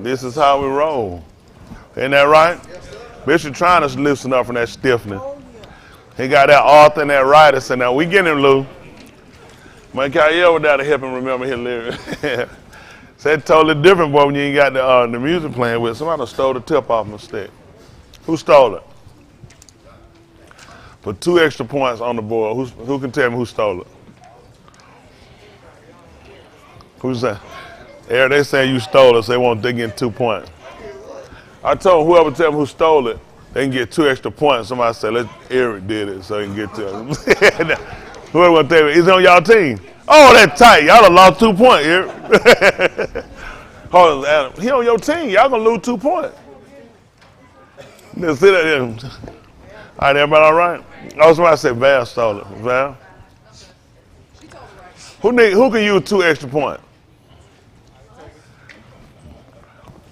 This is how we roll. Ain't that right? Bishop trying to loosen up from that stiffness. He got that arthritis and now we get him, Lou. Mike Kyle was there to help him remember his lyrics. So that's totally different, boy, when you ain't got the music playing with. Somebody stole the tip off my stick. Who stole it? Put 2 extra points on the board. Who can tell me who stole it? Who's that? They saying you stole it, so they get 2 points. I told whoever tell me who stole it, they can get 2 extra points. Somebody said, Eric did it, so he can get 2. Whoever want to tell me, he's on y'all team. Oh, that's tight. Y'all done lost 2 points, Eric. Hold on, Adam. He on your team. Y'all gonna lose 2 points. Just sit there. All right, everybody all right? Oh, somebody said Val stole it. Val? Who can use 2 extra points?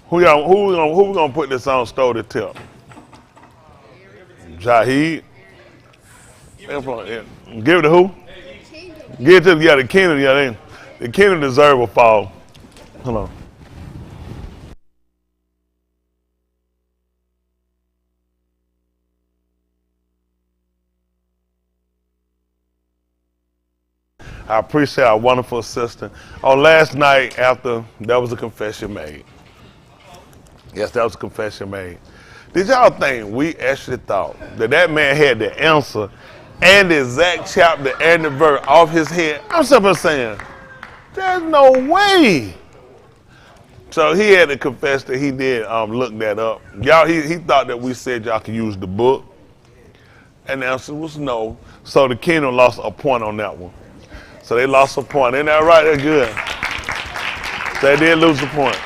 Who gonna put this on stole the tip? Jahid? Give it to who? Give it to the kingdom. The kingdom deserve a fall. Hold on. I appreciate our wonderful sister. On last night after, that was a confession made. Yes, that was a confession made. Did y'all think we actually thought that man had the answer and the exact chapter and the verse off his head? I'm simply saying, there's no way. So he had to confess that he did look that up. Y'all, he thought that we said y'all could use the book. And the answer was no. So the kingdom lost a point on that one. So they lost a point. Isn't that right? They're good. So they did lose a point.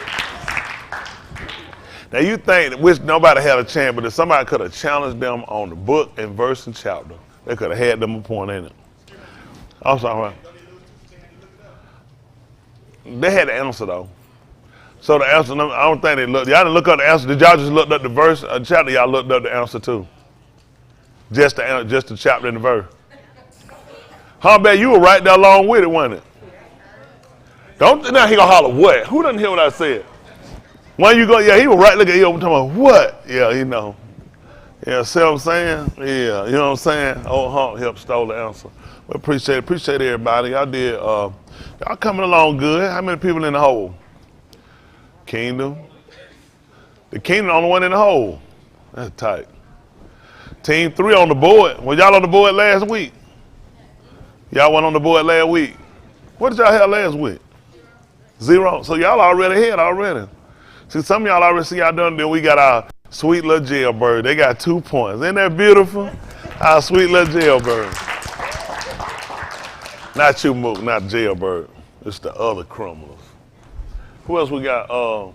Now you think that which nobody had a chance, but if somebody could have challenged them on the book and verse and chapter, they could have had them a point in it. I'm sorry. They had the answer though. So the answer, I don't think they looked. Y'all didn't look up the answer. Did y'all just look up the verse or chapter? Y'all looked up the answer too. Just the chapter and the verse. How bad you were right there along with it, wasn't it? Don't now he gonna holler what? Who doesn't hear what I said? When you go, yeah, he was right. Look at you talking about what? Yeah, you know. Yeah, see what I'm saying? Yeah, you know what I'm saying? Old Hump helped stole the answer. We appreciate everybody. Y'all did. Y'all coming along good. How many people in the hole? Kingdom. The kingdom the only one in the hole. That's tight. Team 3 on the board. Was y'all on the board last week? Y'all went on the board last week. What did y'all have last week? 0. So y'all already ahead already. See, some of y'all already see y'all done. Then we got our sweet little jailbird. They got 2 points. Isn't that beautiful? Our sweet little jailbird. Not you, Mook, not jailbird. It's the other criminals. Who else we got?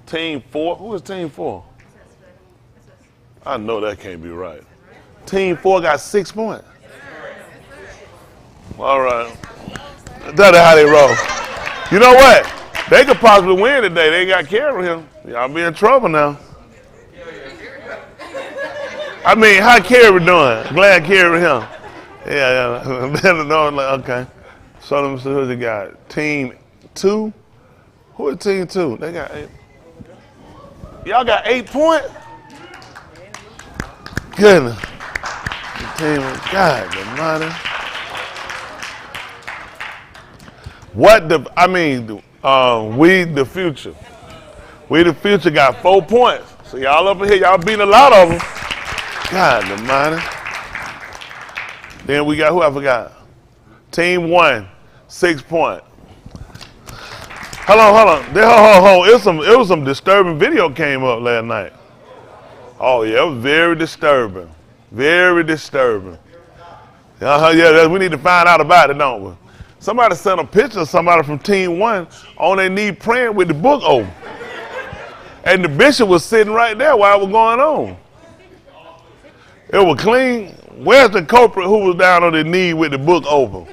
Team 4. Who is Team 4? I know that can't be right. Team 4 got 6 points. All right. That's how they roll. You know what? They could possibly win today. They got carried him. Y'all be in trouble now. I mean, how Carrie doing? Glad Carrie him. Yeah. Okay. So let me see who they got. Team 2. Who is Team 2? They got 8. Y'all got 8 points? Goodness. Team, God almighty. We the future. We the future got 4 points. So y'all up in here, y'all beating a lot of them. God almighty. Then we got, who I forgot? Team 1, 6 points. Hold on. It was some disturbing video came up last night. Oh yeah, it was very disturbing. Very disturbing. Yeah, we need to find out about it, don't we? Somebody sent a picture of somebody from Team 1 on their knee praying with the book open. And the bishop was sitting right there while it was going on. It was clean. Where's the culprit who was down on their knee with the book open?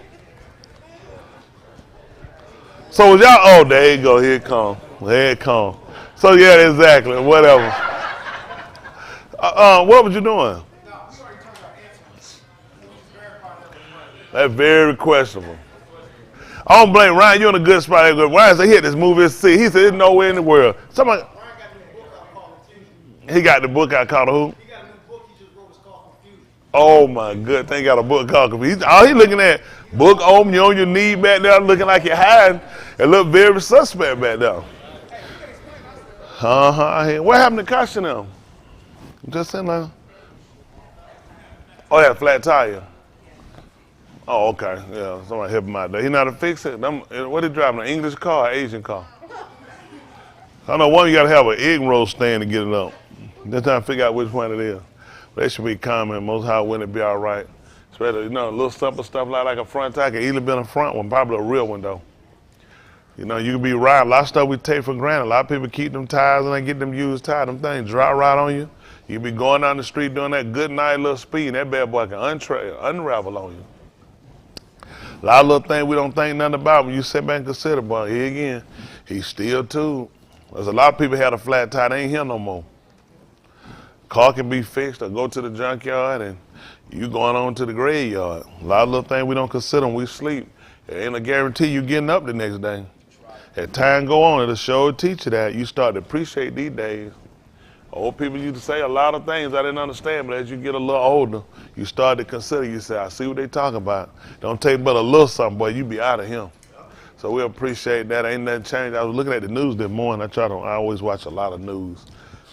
So was y'all, oh, there you go, here it come. There it come. So yeah, exactly, whatever. What was you doing? That's very questionable. I don't blame Ryan. You're in a good spot. Ryan said, hit this movie. See, he said, it's nowhere in the world. Somebody, he got the book out called who? He got a new book he just wrote. It's called Confusion. Oh my good. They got a book called Confusion. All he looking at, book open, you on your knee back there looking like you're hiding. It look very suspect back there. What happened to Caution them? Just in there. Oh, yeah, flat tire. Oh, okay. Yeah, somebody help him out there. He know how to fix it. What he driving, an English car or Asian car? I know one you got to have an egg roll stand to get it up. Just trying to figure out which one it is. But they should be common. Most how wouldn't it be all right? Especially, a little simple stuff like a front tire could either been a front one, probably a real one though. You can be right. A lot of stuff we take for granted. A lot of people keep them tires and they get them used tires. Them things dry right on you. You be going down the street doing that good night little speed, and that bad boy can unravel on you. A lot of little things we don't think nothing about when you sit back and consider, but here again, he's still too. There's a lot of people had a flat tire, they ain't here no more. Car can be fixed or go to the junkyard and you going on to the graveyard. A lot of little things we don't consider when we sleep. It ain't a guarantee you getting up the next day. As time go on, it'll show teach you that. You start to appreciate these days. Old people used to say a lot of things I didn't understand, but as you get a little older, you start to consider, you say, I see what they talking about. Don't take but a little something, boy, you be out of him. So we appreciate that. Ain't nothing changed. I was looking at the news this morning. I always watch a lot of news,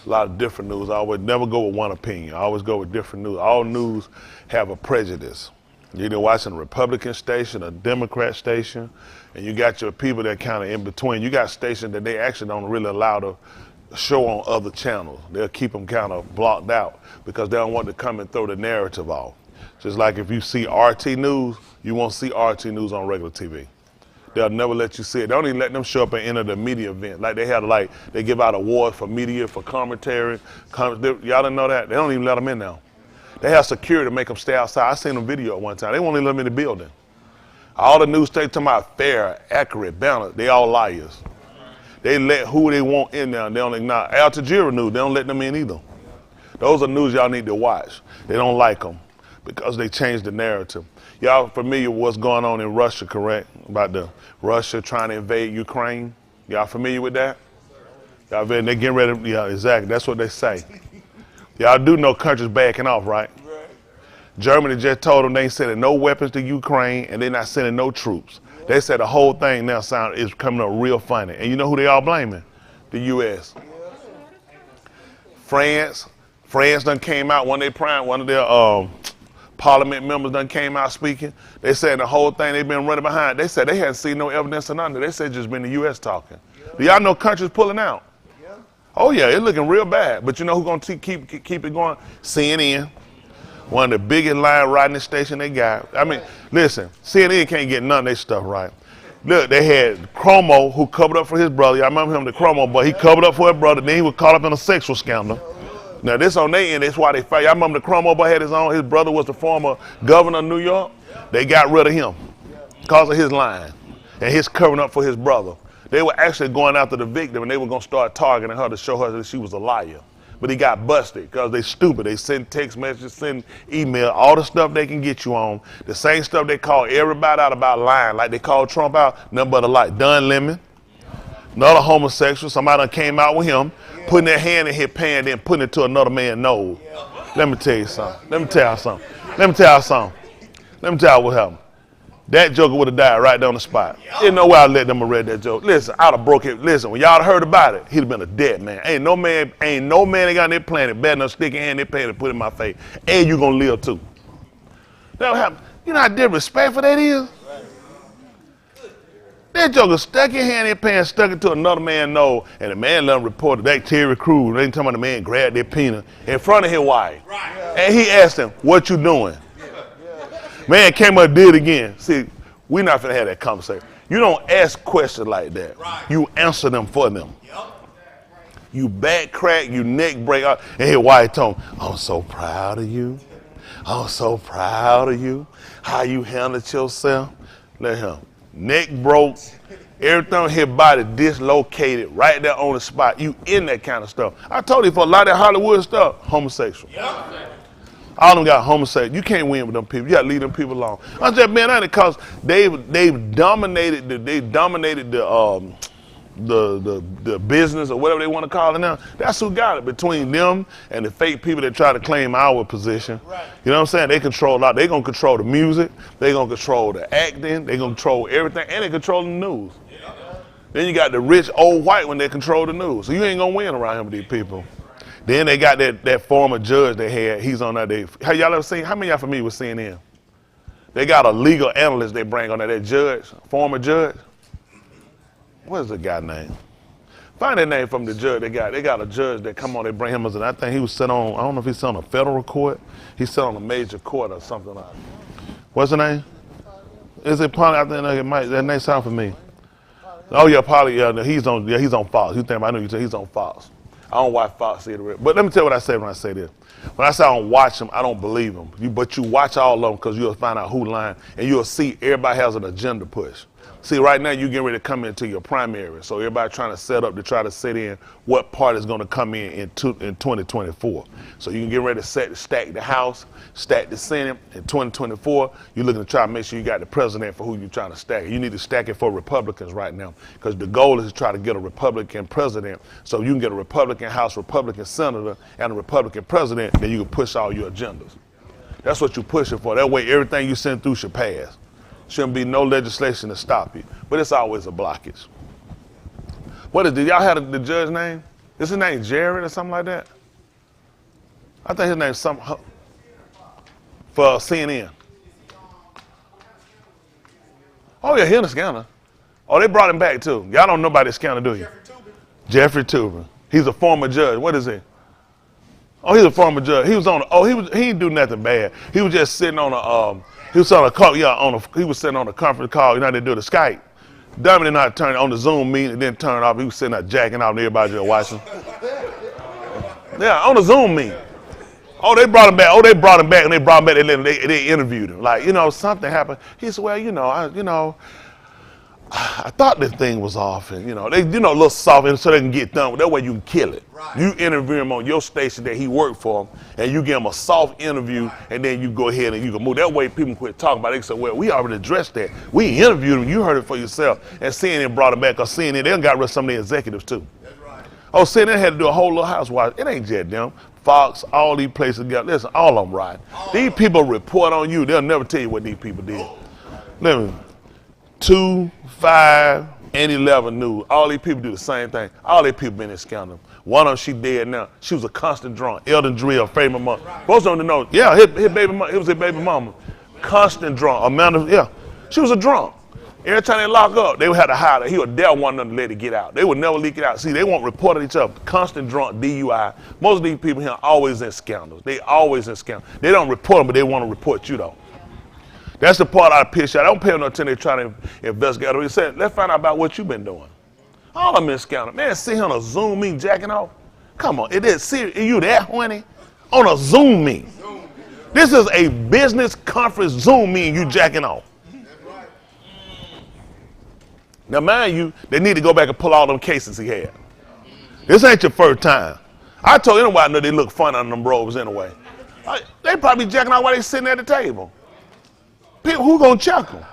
a lot of different news. I always never go with one opinion. I always go with different news. All news have a prejudice. You're either watching a Republican station, a Democrat station, and you got your people that kind of in between. You got stations that they actually don't really allow to show on other channels. They'll keep them kind of blocked out because they don't want to come and throw the narrative off. Just like if you see RT News, you won't see RT News on regular TV. They'll never let you see it. They don't even let them show up and enter the media event. Like they give out awards for media, for commentary. Y'all didn't know that? They don't even let them in now. They have security to make them stay outside. I seen a video at one time. They won't even let them in the building. All the news stations talking about fair, accurate, balanced. They all liars. They let who they want in there. They don't acknowledge. Al Jazeera news, they don't let them in either. Those are news y'all need to watch. They don't like them because they changed the narrative. Y'all familiar with what's going on in Russia, correct? About the Russia trying to invade Ukraine? Y'all familiar with that? Y'all they getting ready, yeah, exactly. That's what they say. Y'all do know countries backing off, right? Germany just told them they ain't sending no weapons to Ukraine and they're not sending no troops. They said the whole thing now is coming up real funny. And you know who they all blaming? The U.S. France done came out, one of their parliament members done came out speaking. They said the whole thing they've been running behind. They said they hadn't seen no evidence of nothing. They said just been the U.S. talking. Do y'all know countries pulling out? Oh yeah, it's looking real bad. But you know who's gonna keep it going? CNN. One of the biggest line riding station they got. I mean, listen, CNN can't get none of their stuff right. Look, they had Cuomo who covered up for his brother. Y'all remember him, the Cuomo, but he covered up for his brother. Then he was caught up in a sexual scandal. Now this on their end, that's why they fight. Y'all remember the Cuomo boy had his brother was the former governor of New York. They got rid of him because of his lying and his covering up for his brother. They were actually going after the victim and they were gonna start targeting her to show her that she was a liar. But he got busted because they stupid. They send text messages, send email, all the stuff they can get you on. The same stuff they call everybody out about lying, like they called Trump out, nothing but a lie. Don Lemon, another homosexual, somebody done came out with him, putting their hand in his pants, then putting it to another man's nose. Let me tell you something. Let me tell you what happened. That joker would have died right there on the spot. There's no way I'd let them have read that joke. Listen, I'd have broke it. Listen, when y'all heard about it, he'd have been a dead man. Ain't no man that got on their planet better than a sticky hand in their pants and put it in my face. And you gonna live too. That would happen. You know how disrespectful that is? That joker stuck his hand in his pants, stuck it to another man's nose, and the man let him report that Terry Crews. They talking about the man grabbed their penis in front of his wife. And he asked him, what you doing? Man came up and did it again. See, we're not finna have that conversation. You don't ask questions like that. You answer them for them. You back crack, you neck break out. And his wife told him, I'm so proud of you. I'm so proud of you. How you handled yourself. Let him. Neck broke. Everything on his body dislocated right there on the spot. You in that kind of stuff. I told you for a lot of that Hollywood stuff, homosexual. All of them got homosexual. You can't win with them people. You got to leave them people alone. I'm just being honest because they've dominated the business or whatever they want to call it now. That's who got it, between them and the fake people that try to claim our position. Right. You know what I'm saying? They control a lot. They're going to control the music. They're going to control the acting. They're going to control everything. And they control the news. Yeah. Then you got the rich old white when they control the news. So you ain't going to win around here with these people. Then they got that former judge they had. He's on that. Have y'all ever seen? How many of y'all familiar with CNN? They got a legal analyst they bring on that judge, former judge. What is the guy name? Find that name from the judge. They got a judge that come on. They bring him as I think he was sent on. I don't know if he's sent on a federal court. He's sent on a major court or something like that. What's the name? Is it Polly? I think it might. That name sound for me. Oh yeah, Polly. Yeah, he's on Fox. You think I know you said he's on Fox. I don't watch Fox either. But let me tell you what I say when I say this. When I say I don't watch them, I don't believe them. But you watch all of them because you'll find out who lying, and you'll see everybody has an agenda push. See, right now you're getting ready to come into your primary. So everybody trying to set up to try to set in what part is going to come in 2024. So you can get ready to stack the House, stack the Senate. In 2024, you're looking to try to make sure you got the president for who you're trying to stack. You need to stack it for Republicans right now because the goal is to try to get a Republican president. So you can get a Republican House, Republican senator, and a Republican president, then you can push all your agendas. That's what you're pushing for. That way everything you send through should pass. Shouldn't be no legislation to stop you. But it's always a blockage. Did y'all have the judge's name? Is his name Jared or something like that? I think his name's something for CNN. Oh yeah, he's a scanner. Oh, they brought him back too. Y'all don't know about this scanner, do you? Jeffrey Tubin. He's a former judge. What is he? Oh, he's a former judge. He didn't do nothing bad. He was just sitting on he was on a call, he was sitting on a conference call, you know how they do the Skype. Dummy didn't know how to turn it on the Zoom meeting and then turn it off. He was sitting there jacking off and everybody just watching. Yeah, on the Zoom meeting. Oh, they brought him back. And they brought him back. They interviewed him. Like, something happened. He said, well, I thought this thing was off, and they, a little soft, so they can get done. That way you can kill it. Right. You interview him on your station that he worked for, and you give him a soft interview, and then you go ahead and you can move. That way people quit talking about it. They say, well, we already addressed that. We interviewed him. You heard it for yourself. And CNN brought him back, because CNN, they done got rid of some of the executives too. That's right. Oh, CNN had to do a whole little housewife. It ain't just them. Fox, all these places got. Listen, all of them right. These people report on you. They'll never tell you what these people did. Listen, 2, 5, and 11 News. All these people do the same thing. All these people been in scandal. One of them, she dead now. She was a constant drunk. Elden Drill, favorite mama. Most of them know. Yeah, his baby mama. It was his baby mama. Constant drunk. Amanda, she was a drunk. Every time they lock up, they would have to hide her. He would dare one of them to let it get out. They would never leak it out. See, they won't report on each other. Constant drunk, DUI. Most of these people here are always in scandals. They always in scandals. They don't report them, but they want to report you though. That's the part I pitch out. I don't pay no attention. They try to investigate. He said, let's find out about what you've been doing. All of them in scandal. Man, see him on a Zoom meeting jacking off. Come on, it is serious. Are you that horny? On a Zoom meeting. This is a business conference Zoom meeting you jacking off. Now, mind you, they need to go back and pull all them cases he had. This ain't your first time. I told anybody I know they look funny on them robes anyway. They probably jacking off while they sitting at the table. People, who gonna check them?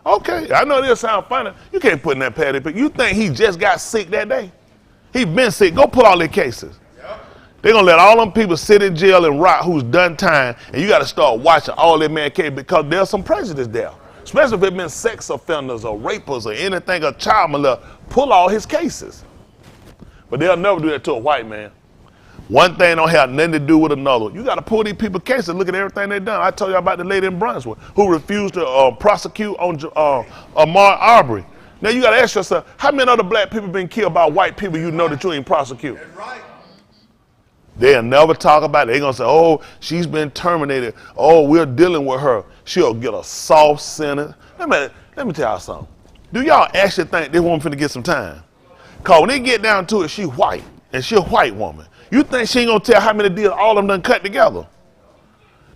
Okay, I know this sound funny. You can't put in that patty. But you think he just got sick that day? He been sick. Go pull all their cases. They're gonna let all them people sit in jail and rot who's done time, and you gotta start watching all their man case because there's some prejudice there. Especially if it been sex offenders or rapers or anything, a child molester, pull all his cases. But they'll never do that to a white man. One thing don't have nothing to do with another. You got to pull these people's cases, look at everything they've done. I told you about the lady in Brunswick who refused to prosecute on Ahmaud Arbery. Now you got to ask yourself, how many other black people been killed by white people you know that you ain't prosecute? That's right. They'll never talk about it. They're going to say, oh, she's been terminated. Oh, we're dealing with her. She'll get a soft sentence. Let me tell y'all something. Do y'all actually think this woman finna get some time? Because when they get down to it, she white, and she a white woman. You think she ain't gonna tell how many deals all of them done cut together?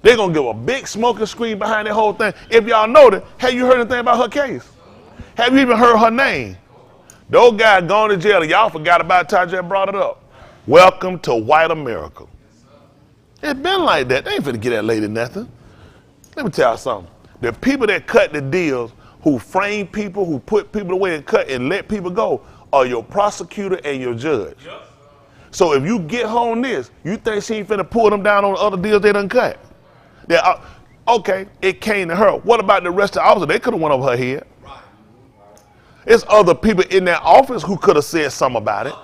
They're gonna give a big smoking screen behind that whole thing. If y'all know that, have you heard anything about her case? Have you even heard her name? Those guys gone to jail, and y'all forgot about it. Tajay brought it up. Welcome to white America. It's been like that. They ain't finna get that lady nothing. Let me tell you something. The people that cut the deals, who frame people, who put people away and cut and let people go, are your prosecutor and your judge. Yep. So if you get her on this, you think she ain't finna pull them down on the other deals they done cut? Okay, it came to her. What about the rest of the officers? They could have went over her head. Right. It's other people in that office who could have said something about it.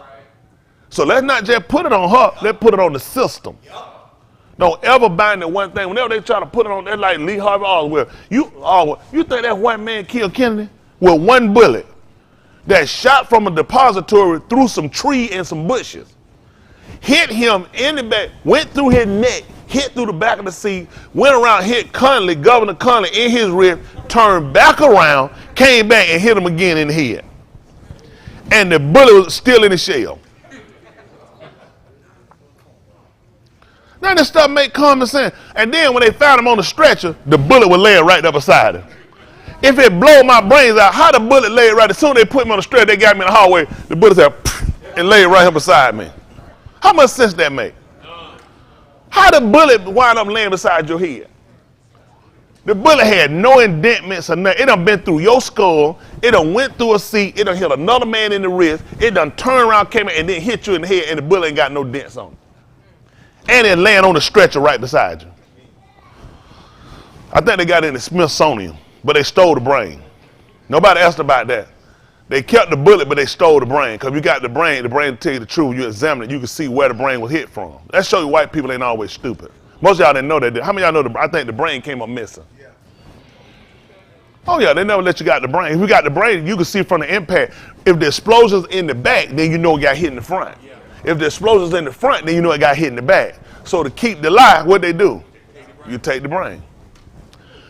So let's not just put it on her, let's put it on the system. Yep. Don't ever bind that one thing. Whenever they try to put it on, they're like Lee Harvey Oswald. You think that white man killed Kennedy with one bullet that shot from a depository through some tree and some bushes, hit him in the back, went through his neck, hit through the back of the seat, went around, hit Conley, Governor Conley in his rib, turned back around, came back and hit him again in the head. And the bullet was still in the shell. Now this stuff make common sense. And then when they found him on the stretcher, the bullet was laying right there beside him. If it blow my brains out, how the bullet laid right, as soon as they put me on the stretcher, they got me in the hallway, the bullet said, and laid right here beside me. How much sense that make? How the bullet wind up laying beside your head? The bullet had no indentments or nothing. It done been through your skull. It done went through a seat. It done hit another man in the wrist. It done turned around, came in, and then hit you in the head, and the bullet ain't got no dents on it. And it laying on the stretcher right beside you. I think they got it in the Smithsonian, but they stole the brain. Nobody asked about that. They kept the bullet, but they stole the brain. Because you got the brain will tell you the truth. You examine it, you can see where the brain was hit from. That shows you white people ain't always stupid. Most of y'all didn't know that. How many of y'all know I think the brain came up missing? Yeah. Oh yeah, they never let you got the brain. If you got the brain, you can see from the impact. If the explosion's in the back, then you know it got hit in the front. Yeah. If the explosion's in the front, then you know it got hit in the back. So to keep the lie, what they do? You take the brain.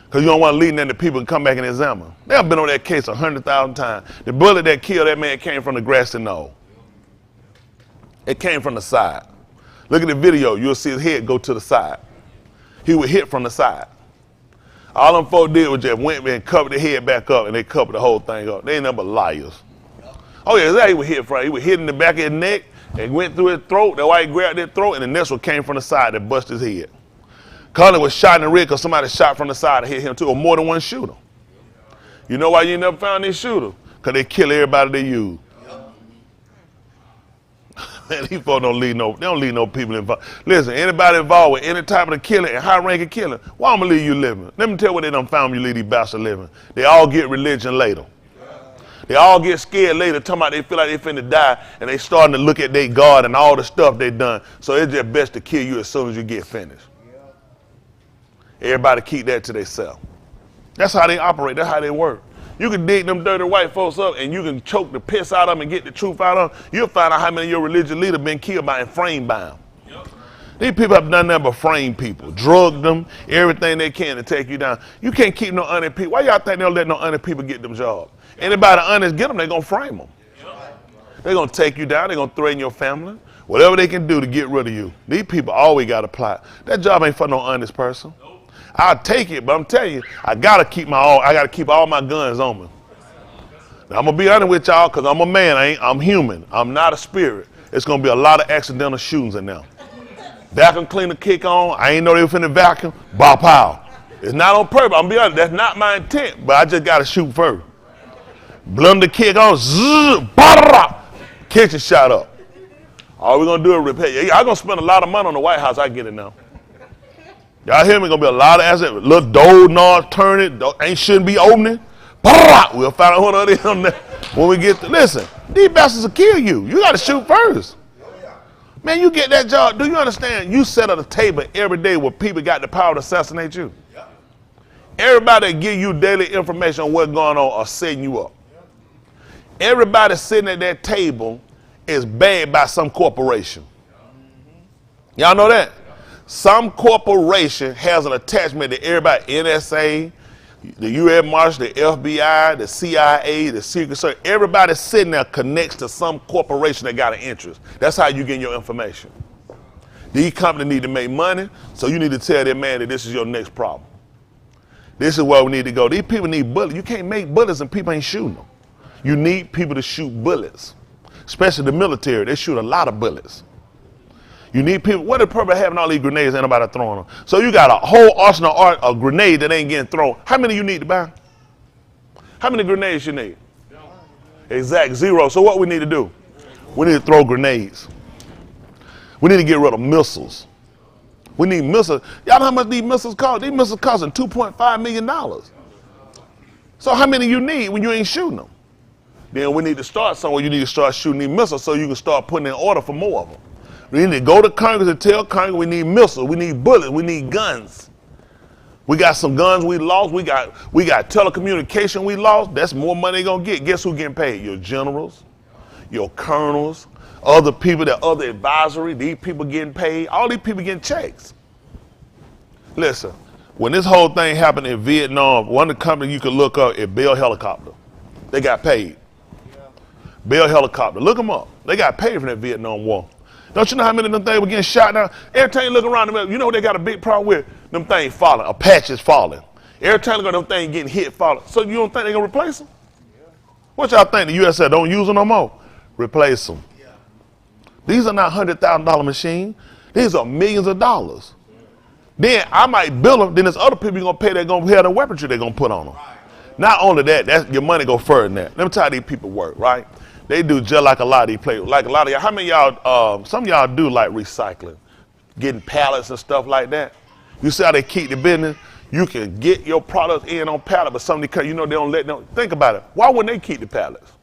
Because you don't want to lead them to people and come back and examine. They've been on that case 100,000 times. The bullet that killed that man came from the grassy knoll. It came from the side. Look at the video. You'll see his head go to the side. He was hit from the side. All them folks did was just went and covered the head back up, and they covered the whole thing up. They ain't nothing but liars. Oh yeah, that's how he was hit from. He was hit in the back of his neck and went through his throat. That white grabbed his throat, and the next one came from the side that busted his head. Cullen was shot in the rib because somebody shot from the side and hit him too, or more than one shooter. You know why you never found this shooter? Because they kill everybody they use. Man, these folks don't leave no people involved. Listen, anybody involved with any type of killing and high-ranking killing, why I'm going to leave you living? Let me tell you what they done found you leave these bastards living. They all get religion later. They all get scared later, talking about they feel like they finna die, and they starting to look at their God and all the stuff they done. So it's just best to kill you as soon as you get finished. Everybody keep that to themselves. That's how they operate. That's how they work. You can dig them dirty white folks up and you can choke the piss out of them and get the truth out of them. You'll find out how many of your religious leaders been killed by and framed by them. Yep. These people have done nothing but frame people, drugged them, everything they can to take you down. You can't keep no honest people. Why y'all think they'll let no honest people get them jobs? Anybody honest get them, they're going to frame them. Yep. They're going to take you down. They're going to threaten your family. Whatever they can do to get rid of you. These people always got a plot. That job ain't for no honest person. I'll take it, but I'm telling you, I gotta keep all my guns on me. Now, I'm gonna be honest with y'all, cause I'm a man. I'm human. I'm not a spirit. It's gonna be a lot of accidental shootings in there. Vacuum cleaner kick on. I ain't know they were finna vacuum. Bow pow. It's not on purpose. I'm gonna be honest. That's not my intent. But I just gotta shoot first. Blender kick on. Zzz, kitchen shot up. All we're gonna do is repair. I'm gonna spend a lot of money on the White House. I get it now. Y'all hear me? Gonna be a lot of assets. Little door knobs turning. Shouldn't be opening. We'll find out what of them when we get to. Listen, these bastards will kill you. You gotta shoot first. Man, you get that job. Do you understand? You sit at a table every day where people got the power to assassinate you. Everybody that give you daily information on what's going on are setting you up. Everybody sitting at that table is bagged by some corporation. Y'all know that? Some corporation has an attachment to everybody, NSA, the U.S. Marshal, the FBI, the CIA, the Secret Service. Everybody sitting there connects to some corporation that got an interest. That's how you get your information. These companies need to make money, so you need to tell their man that this is your next problem. This is where we need to go. These people need bullets. You can't make bullets and people ain't shooting them. You need people to shoot bullets, especially the military. They shoot a lot of bullets. You need people. What the purpose of having all these grenades and nobody throwing them? So you got a whole arsenal of grenade that ain't getting thrown. How many you need to buy? How many grenades you need? Exact 0. So what we need to do? We need to throw grenades. We need to get rid of missiles. We need missiles. Y'all know how much these missiles cost? These missiles costing $2.5 million. So how many you need when you ain't shooting them? Then we need to start somewhere. You need to start shooting these missiles so you can start putting in order for more of them. We need to go to Congress and tell Congress we need missiles, we need bullets, we need guns. We got some guns we lost. We got telecommunication we lost. That's more money they gonna get. Guess who getting paid? Your generals, your colonels, other people, that other advisory. These people getting paid. All these people getting checks. Listen, when this whole thing happened in Vietnam, one of the companies you could look up is Bell Helicopter. They got paid. Bell Helicopter. Look them up. They got paid for that Vietnam War. Don't you know how many of them things were getting shot down? Every time you look around them, you know they got a big problem with? Them things falling, Apaches falling. Every time you look at them things getting hit, falling. So you don't think they're going to replace them? What y'all think? The U.S. said don't use them no more? Replace them. These are not $100,000 machines. These are millions of dollars. Then I might build them. Then there's other people you're going to pay that going to have the weaponry they're going to put on them. Not only that, that's, your money go further than that. Let me tell you how these people work, right? They do just like a lot of these players. Like a lot of y'all, how many of y'all, some of y'all do like recycling, getting pallets and stuff like that. You see how they keep the business? You can get your products in on pallet, but some of these, you know, they don't let them. Think about it. Why wouldn't they keep the pallets?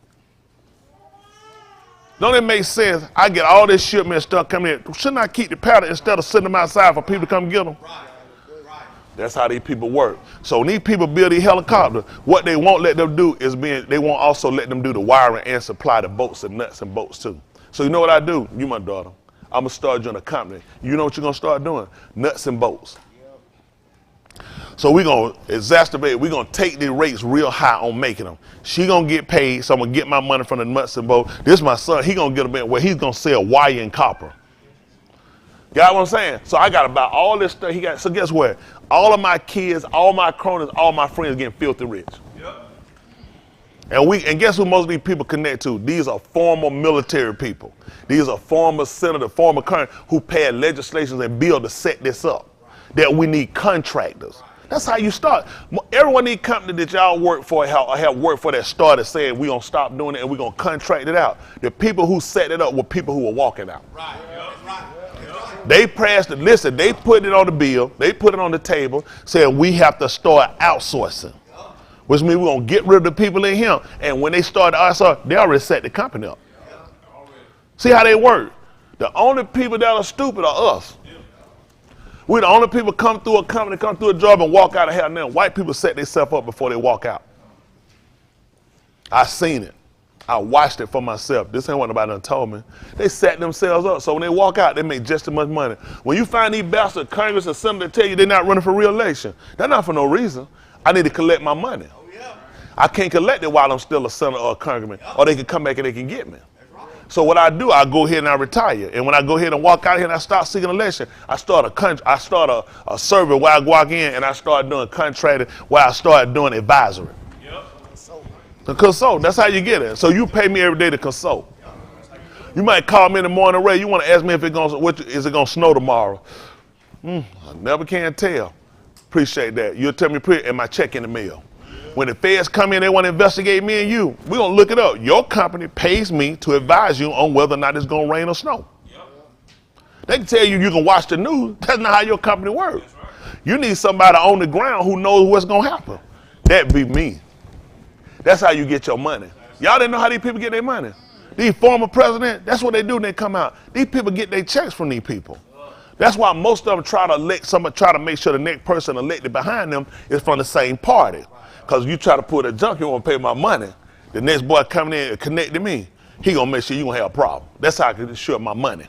Don't it make sense? I get all this shipment and stuff coming in. Shouldn't I keep the pallet instead of sitting them outside for people to come get them? That's how these people work. So when these people build these helicopters, what they won't let them do is they won't also let them do the wiring and supply the bolts and nuts and bolts too. So you know what I do? You my daughter. I'm gonna start doing a company. You know what you're gonna start doing? Nuts and bolts. So we're gonna exacerbate, we're gonna take the rates real high on making them. She gonna get paid, so I'm gonna get my money from the nuts and bolts. This is my son, he gonna get a bit where he's gonna sell wire and copper. Got what I'm saying? So I got about all this stuff he got. So guess what? All of my kids, all my cronies, all my friends getting filthy rich. Yep. And guess who most of these people connect to? These are former military people. These are former senator, former current who passed legislations and bill to set this up. That we need contractors. That's how you start. Everyone in the company that y'all work for have worked for that started saying we're going to stop doing it and we're going to contract it out. The people who set it up were people who were walking out. Right. Right. They passed it. Listen, they put it on the bill. They put it on the table saying we have to start outsourcing, which means we're going to get rid of the people in here. And when they start outsourcing, they already set the company up. See how they work? The only people that are stupid are us. We're the only people come through a company, come through a job and walk out of hell now. White people set themselves up before they walk out. I seen it. I watched it for myself. This ain't what nobody done told me. They set themselves up so when they walk out, they make just as much money. When you find these bastard Congress or something that tell you they're not running for re-election, they're not for no reason. I need to collect my money. Oh, yeah. I can't collect it while I'm still a senator or a congressman, or they can come back and they can get me. So what I do, I go ahead and I retire. And when I go ahead and walk out here and I start seeking election, I start a survey where I walk in and I start doing contracting where I start doing advisory. Yep. To consult, that's how you get it. So you pay me every day to consult. You might call me in the morning, Ray, you want to ask me if is it gonna snow tomorrow? I never can tell. Appreciate that. You'll tell me, and my check in the mail. When the feds come in, they want to investigate me and you. We're going to look it up. Your company pays me to advise you on whether or not it's going to rain or snow. Yep. They can tell you can watch the news. That's not how your company works. Right. You need somebody on the ground who knows what's going to happen. That'd be me. That's how you get your money. Y'all didn't know how these people get their money. These former presidents, that's what they do when they come out. These people get their checks from these people. That's why most of them try to make sure the next person elected behind them is from the same party. Because you try to put a junk, you want to pay my money. The next boy coming in and connect to me, he going to make sure you going to have a problem. That's how I can ensure my money.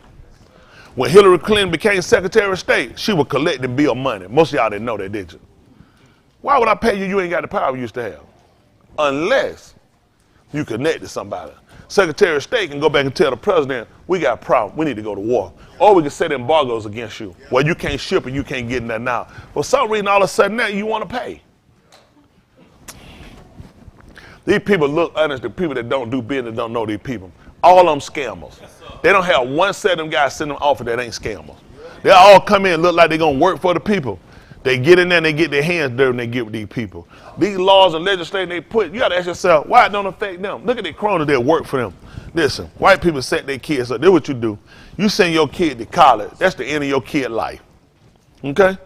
When Hillary Clinton became Secretary of State, she would collect and bill money. Most of y'all didn't know that, did you? Why would I pay you? You ain't got the power you used to have. Unless you connect to somebody. Secretary of State can go back and tell the president, we got a problem, we need to go to war. Or we can set embargoes against you. Well, you can't ship and you can't get nothing out. For some reason, all of a sudden now you want to pay. These people look honest. The people that don't do business don't know these people. All of them scammers. They don't have one set of them guys sitting them offer that ain't scammers. They all come in and look like they're going to work for the people. They get in there and they get their hands dirty and they get with these people. These laws and legislation they put, you got to ask yourself, why it don't affect them? Look at the cronies that work for them. Listen, white people set their kids up. This is what you do. You send your kid to college. That's the end of your kid life. Okay?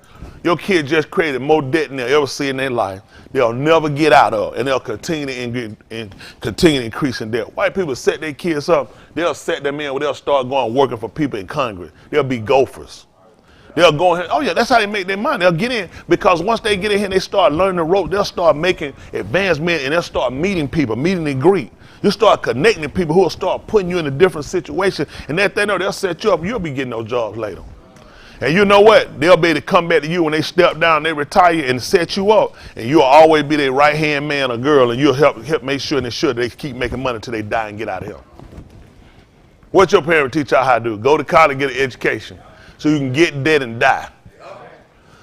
Your kid just created more debt than they'll ever see in their life. They'll never get out of, and they'll continue to increase in debt. White people set their kids up. They'll set them in where they'll start going working for people in Congress. They'll be gophers. They'll go in. Oh yeah, that's how they make their money. They'll get in because once they get in here and they start learning the ropes, they'll start making advancement and they'll start meeting people, meeting and greet. You start connecting to people who will start putting you in a different situation, and that they know they'll set you up. You'll be getting those jobs later. And you know what? They'll be able to come back to you when they step down, they retire and set you up. And you'll always be their right-hand man or girl, and you'll help make sure and ensure they keep making money until they die and get out of here. What your parents teach y'all how to do? Go to college, get an education, so you can get dead and die.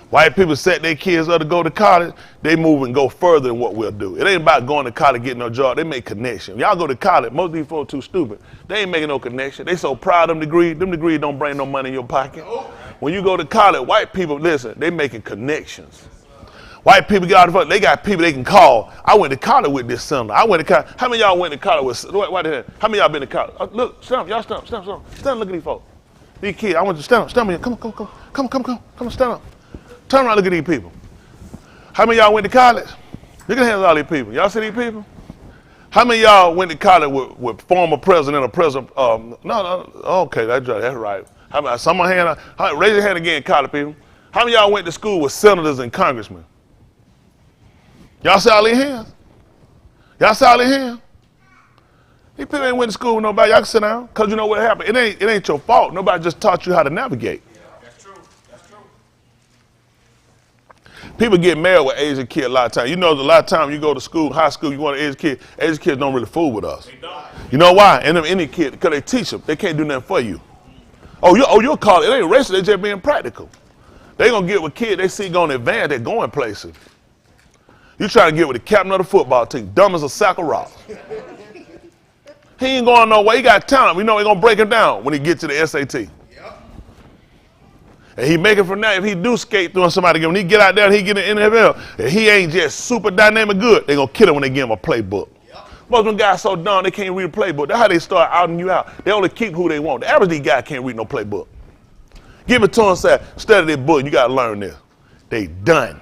White people set their kids up to go to college, they move and go further than what we'll do. It ain't about going to college, getting no job. They make connections. Y'all go to college, most of these folks too stupid. They ain't making no connection. They so proud of them degrees. Them degrees don't bring no money in your pocket. When you go to college, white people, listen, they making connections. White people get out of the they got people they can call. I went to college with this son. I went to college. How many of y'all went to college with, how many of y'all been to college? Look, stand up, y'all stand up. Stand up, look at these folks. These kids, I want you to stand up here. Come on, stand up. Turn around, look at these people. How many of y'all went to college? Look at the hands of all these people. Y'all see these people? How many of y'all went to college with former president or president? Okay, that's right. How many, someone hand, raise your hand again, college people. How many of y'all went to school with senators and congressmen? Y'all see all these hands? Y'all see all these hands? These people ain't went to school with nobody. Y'all can sit down, because you know what happened. It ain't your fault. Nobody just taught you how to navigate. People get married with Asian kids a lot of times. You know, a lot of times you go to school, high school, you want an Asian kids don't really fool with us. You know why? And them Indian kids, because they teach them, they can't do nothing for you. You'll call it. It ain't racist, they just being practical. They gonna get with kids they see going advance, they're going places. You trying to get with the captain of the football team, dumb as a sack of rocks. He ain't going nowhere, he got talent. We know they're gonna break him down when he gets to the SAT. And he make it from there. If he do skate through on somebody, when he get out there and he get in the NFL, and he ain't just super dynamic good, they gonna kill him when they give him a playbook. Most of them guys so dumb they can't read a playbook. That's how they start outing you out. They only keep who they want. The average these guys can't read no playbook. Give it to them and say, study this book, you gotta learn this. They done.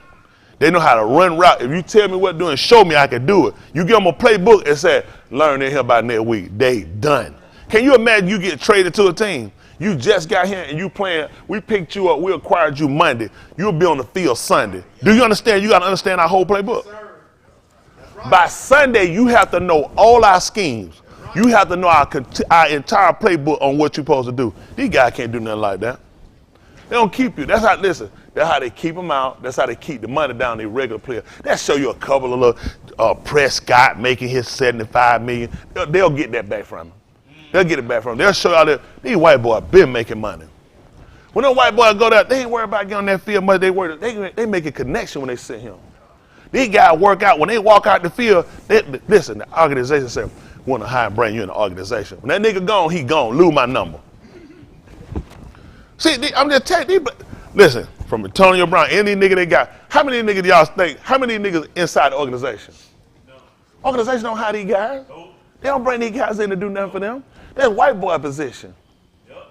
They know how to run route. If you tell me what to do and show me I can do it, you give them a playbook and say, learn in here by next week. They done. Can you imagine you get traded to a team? You just got here and you playing, we picked you up, we acquired you Monday. You'll be on the field Sunday. Do you understand? You got to understand our whole playbook. Right. By Sunday, you have to know all our schemes. You have to know our entire playbook on what you're supposed to do. These guys can't do nothing like that. They don't keep you. That's how they keep them out. That's how they keep the money down their regular players. They'll show you a couple of little Prescott making his $75 million. They'll get that back from him. They'll get it back from them. They'll show y'all that these white boys been making money. When them white boys go there, they ain't worried about getting on that field much. They make a connection when they sit here. These guys work out. When they walk out the field, listen, the organization said, we want to hire and bring you in the organization. When that nigga gone, he gone. Lose my number. See, I'm just telling you, listen, from Antonio Brown, any nigga they got, how many niggas y'all think, how many niggas inside the organization? No. Organization don't hire these guys. No. They don't bring these guys in to do nothing for them. That's white boy position. Yep.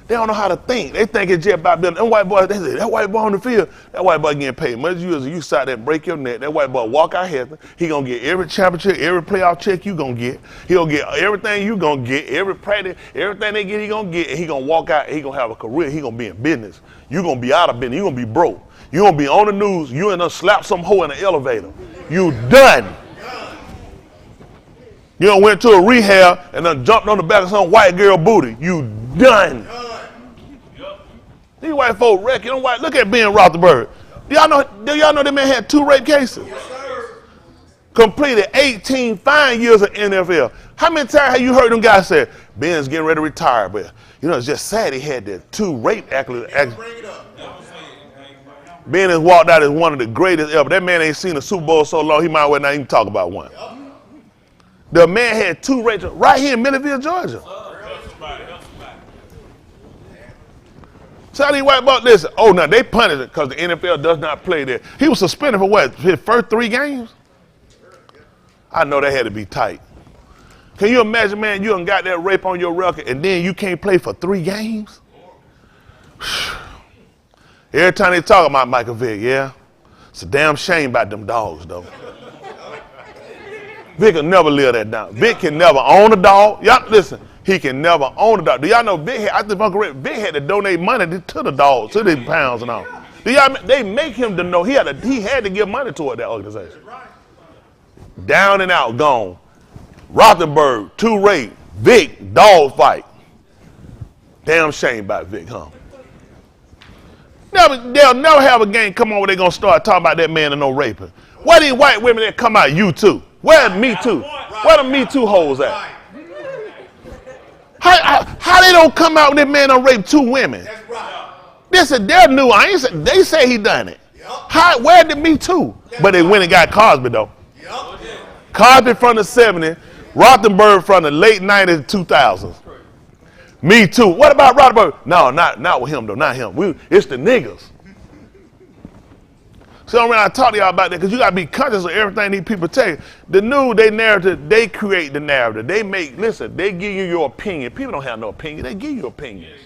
They don't know how to think. They think it's just about building. Them white boys, they say, that white boy on the field, that white boy getting paid much as you sat there and break your neck. That white boy walk out here, he gonna get every championship, every playoff check you gonna get. He gonna get everything you gonna get, every practice, everything they get, he gonna get, and he gonna walk out, and he gonna have a career, he gonna be in business. You gonna be out of business, you gonna be broke. You gonna be on the news, you and slap some hoe in the elevator. You done. You done went to a rehab and done jumped on the back of some white girl booty. You done. These white folk wreck you. Look at Ben Roethlisberger. Do y'all know that man had 2 rape cases? Yes, sir. Completed 18 fine years of NFL. How many times have you heard them guys say, Ben's getting ready to retire, but it's just sad he had the 2 rape accolades. Ben has walked out as one of the greatest ever. That man ain't seen a Super Bowl so long, he might well not even talk about one. The man had 2 rapes right here in Millville, Georgia. So how do you white about this? Oh, no, they punished it because the NFL does not play there. He was suspended for what? His first 3 games? I know that had to be tight. Can you imagine, man, you done got that rape on your record and then you can't play for 3 games? Every time they talk about Michael Vick, yeah, it's a damn shame about them dogs, though. Vic will never live that down. Vic can never own a dog. Y'all listen, he can never own a dog. Do y'all know Vic had, I think if I'm correct, Vic had to donate money to the dogs, to the pounds and all. Do y'all, they make him to know he had to give money toward that organization. Down and out, gone. Rothenberg, 2 rape. Vic, dog fight. Damn shame about Vic, huh? They'll never have a game come on where they're going to start talking about that man and no raping. Where these white women that come out, you too? Where's Me Too? Where the Me Too hoes at? How they don't come out when that man done raped 2 women? This is their new. They say he done it. Where did Me Too? But they went and got Cosby though. Cosby from the 70s, Rothenberg from the late 90s, 2000s. Me Too. What about Rothenberg? No, not with him though. Not him. It's the niggas. So I talk to y'all about that because you got to be conscious of everything these people tell you. The news, they narrative, they create the narrative. They give you your opinion. People don't have no opinion. They give you opinions.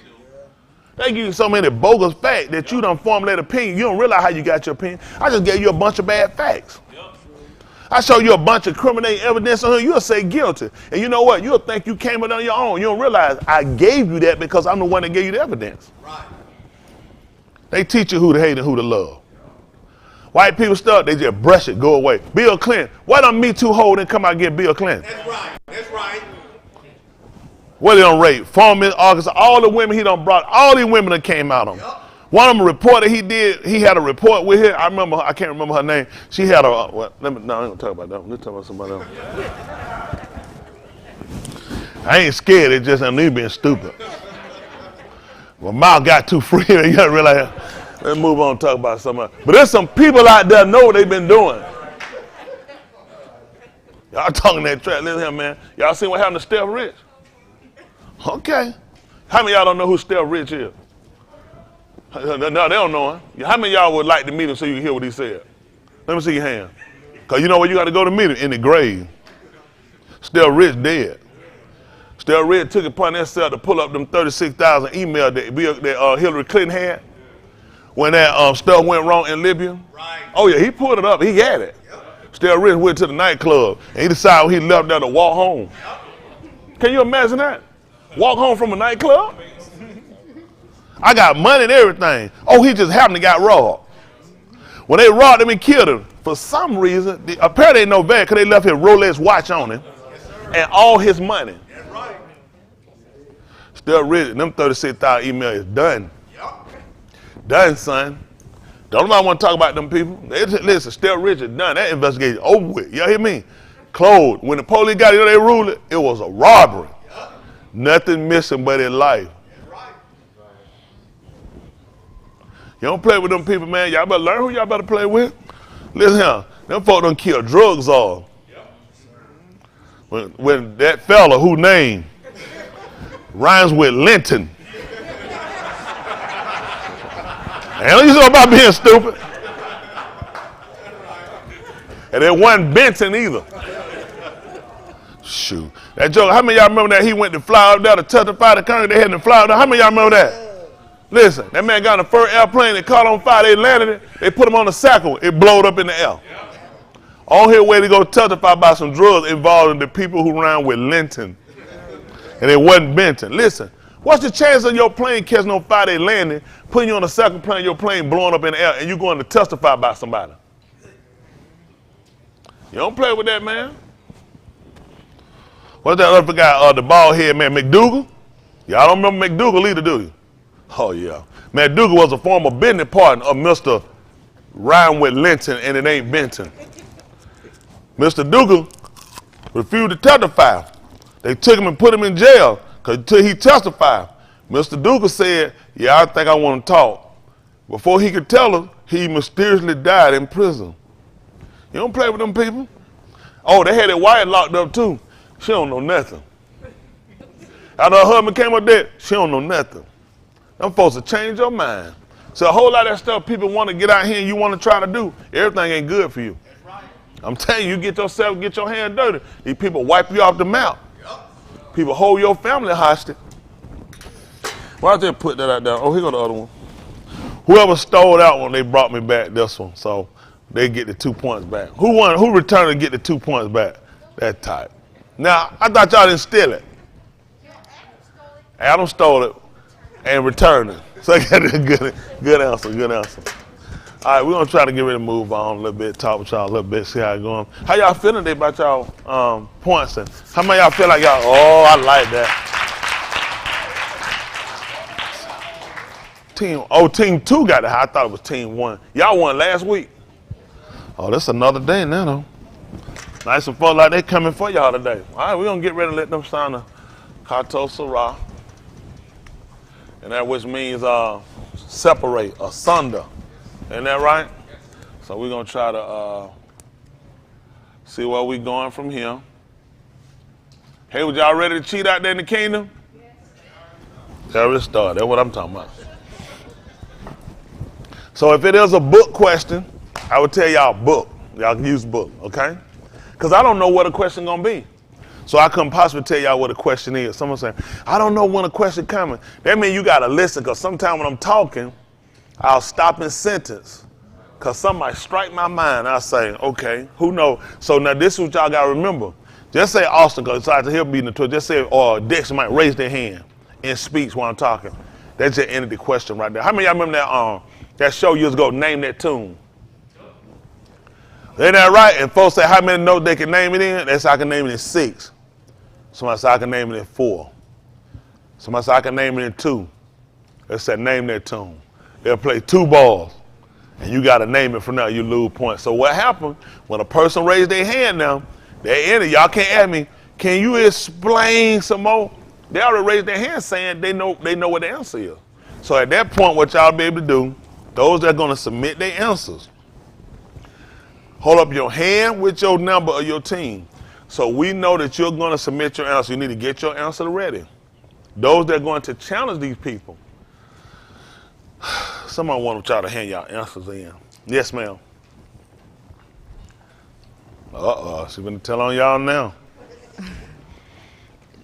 They give you so many bogus facts that you don't formulate opinion. You don't realize how you got your opinion. I just gave you a bunch of bad facts. I show you a bunch of criminal evidence on her, you'll say guilty. And you know what? You'll think you came up on your own. You don't realize I gave you that because I'm the one that gave you the evidence. Right. They teach you who to hate and who to love. White people stuff, they just brush it, go away. Bill Clinton. Why don't Me Too hold and come out and get Bill Clinton? That's right. That's right. What he done rape? Former Miss Arkansas, all the women he done brought, all these women that came out on. Yep. One of them reported he had a report with her. I can't remember her name. She had I ain't gonna talk about that one. Let's talk about somebody else. I ain't scared, it's just me being stupid. My mouth got too free, you gotta realize. Let's move on and talk about something else. But there's some people out there know what they've been doing. Y'all talking that trash. Listen here, man. Y'all seen what happened to Steph Rich? Okay. How many of y'all don't know who Steph Rich is? No, they don't know him. How many of y'all would like to meet him so you can hear what he said? Let me see your hand. Because you know where you got to go to meet him? In the grave. Steph Rich dead. Steph Rich took it upon himself to pull up them 36,000 emails that Hillary Clinton had. When that stuff went wrong in Libya. Right. Oh yeah, he pulled it up. He had it. Yep. Still Rich went to the nightclub and he decided when he left there to walk home. Yep. Can you imagine that? Walk home from a nightclub? I got money and everything. Oh, he just happened to got robbed. When they robbed him and killed him, for some reason, apparently they know bad because they left his Rolex watch on him and all his money. That's right. Still Rich, them 36,000 emails is done. Done, son. Don't nobody want to talk about them people. Listen, Steph Rich is done. That investigation over with. Y'all hear me? Closed. When the police got it, they ruled it. It was a robbery. Yep. Nothing missing but his life. Right. You don't play with them people, man. Y'all better learn who y'all better play with. Listen here. Them folk done kill drugs all. Yep. When that fella whose name rhymes with Linton. And you know about being stupid. And it wasn't Benson either. Shoot. That joke, how many of y'all remember that he went to fly up there to testify to Congress? They had him fly up there. How many of y'all remember that? Listen, that man got in the first airplane, they caught on fire, they landed it, they put him on a cycle, it blowed up in the air. On his way to go testify about some drugs involving the people who ran with Linton. And it wasn't Benton. Listen. What's the chance of your plane catching on fire, they landing, putting you on a second plane, your plane blowing up in the air, and you going to testify about somebody? You don't play with that, man. What's that other guy, the bald head man, McDougal? Y'all don't remember McDougal either, do you? Oh, yeah. McDougal was a former business partner of Mr. Ryan with Linton, and it ain't Benton. Mr. Dougal refused to testify. They took him and put him in jail. Because until he testified, Mr. Dougal said, yeah, I think I want to talk. Before he could tell her, he mysteriously died in prison. You don't play with them people. Oh, they had their wife locked up too. She don't know nothing. After her husband came up there, she don't know nothing. Them folks will change your mind. So a whole lot of that stuff people want to get out here and you want to try to do, everything ain't good for you. I'm telling you, get your hand dirty. These people wipe you off the map. People hold your family hostage. Why did they put that out there? Oh, here go the other one. Whoever stole that one, they brought me back this one. So they get the 2 points back. Who won? Who returned to get the 2 points back? That type. Now, I thought y'all didn't steal it. Adam stole it and returned it. So I got a good answer. All right, we're going to try to get ready to move on a little bit, talk with y'all a little bit, see how it's going. How y'all feeling today about y'all points? And how many of y'all feel like y'all, oh, I like that. Team 2 got it. I thought it was team 1. Y'all won last week. Oh, that's another day now, though. Nice and fun like they coming for y'all today. All right, we're going to get ready to let them sign the Kato Sarah. And that which means separate, asunder. Isn't that right? So we're going to try to see where we're going from here. Hey, was y'all ready to cheat out there in the kingdom? Yes. There it started. That's what I'm talking about. So if it is a book question, I would tell y'all book. Y'all can use book, okay? Because I don't know what a question going to be. So I couldn't possibly tell y'all what a question is. Someone saying, I don't know when a question coming. That means you got to listen, because sometimes when I'm talking, I'll stop in sentence because somebody strike my mind. I'll say, okay, who knows? So now this is what y'all got to remember. Just say Austin, because he'll be in the tour. Just say, or Dixon might raise their hand in speech while I'm talking. That just ended the question right there. How many of y'all remember that show years ago, Name That Tune? Ain't that right? And folks say how many notes they can name it in? They say I can name it in 6. Somebody say I can name it in 4. Somebody say I can name it in 2. They said name that tune. They'll play 2 balls, and you got to name it from now. You lose points. So what happened when a person raised their hand now? They in it. Y'all can't ask me, can you explain some more? They already raised their hand saying they know what the answer is. So at that point, what y'all be able to do, those that are going to submit their answers, hold up your hand with your number of your team. So we know that you're going to submit your answer. You need to get your answer ready. Those that are going to challenge these people, someone want y'all to hand y'all answers in. Yes, ma'am. She's going to tell on y'all now.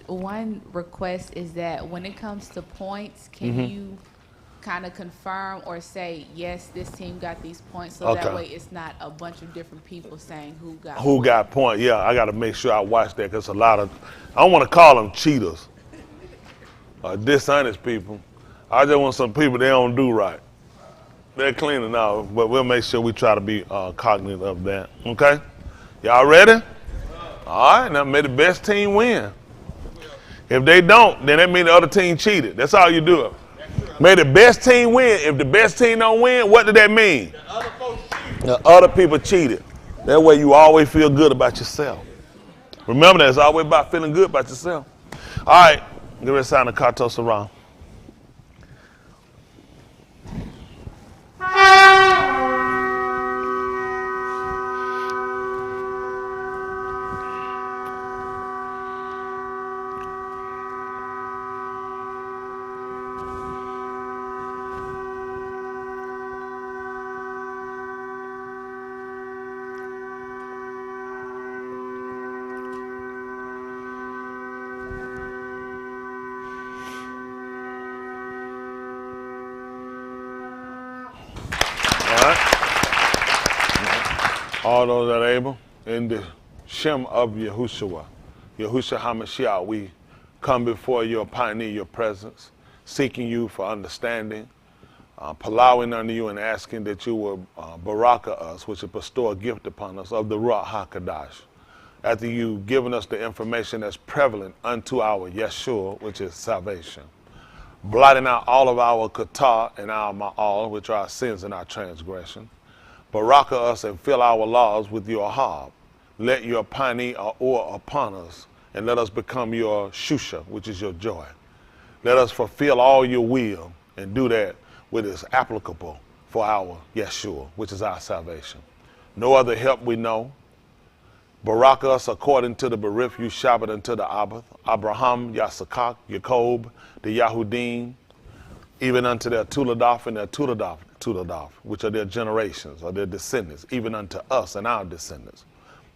One request is that when it comes to points, can you kind of confirm or say, yes, this team got these points, so that way it's not a bunch of different people saying who got points. Yeah, I got to make sure I watch that, because a lot of, I don't want to call them cheaters or dishonest people. I just want some people they don't do right. They're cleaning out, but we'll make sure we try to be cognizant of that. Okay? Y'all ready? All right, now may the best team win. If they don't, then that means the other team cheated. That's how you do it. May the best team win. If the best team don't win, what did that mean? The other people cheated. That way you always feel good about yourself. Remember that, it's always about feeling good about yourself. All right, get ready to sign the Kato Sarah. All those that are able, in the Shem of Yahushua HaMashiach, we come before your pioneer, your presence, seeking you for understanding, palawing unto you and asking that you will baraka us, which will bestow a gift upon us of the Ruach HaKadosh. After you've given us the information that's prevalent unto our Yeshua, which is salvation, blotting out all of our kata and our ma'al, which are our sins and our transgression. Baraka us and fill our laws with your hab. Let your pani or upon us, and let us become your shusha, which is your joy. Let us fulfill all your will and do that which is applicable for our Yeshua, which is our salvation. No other help we know, Barak us according to the Berith, you Shabbat unto the Abba, Abraham, Yasakak, Jacob, the Yahudim, even unto their Tuladaf and their Tuladaf, which are their generations or their descendants, even unto us and our descendants,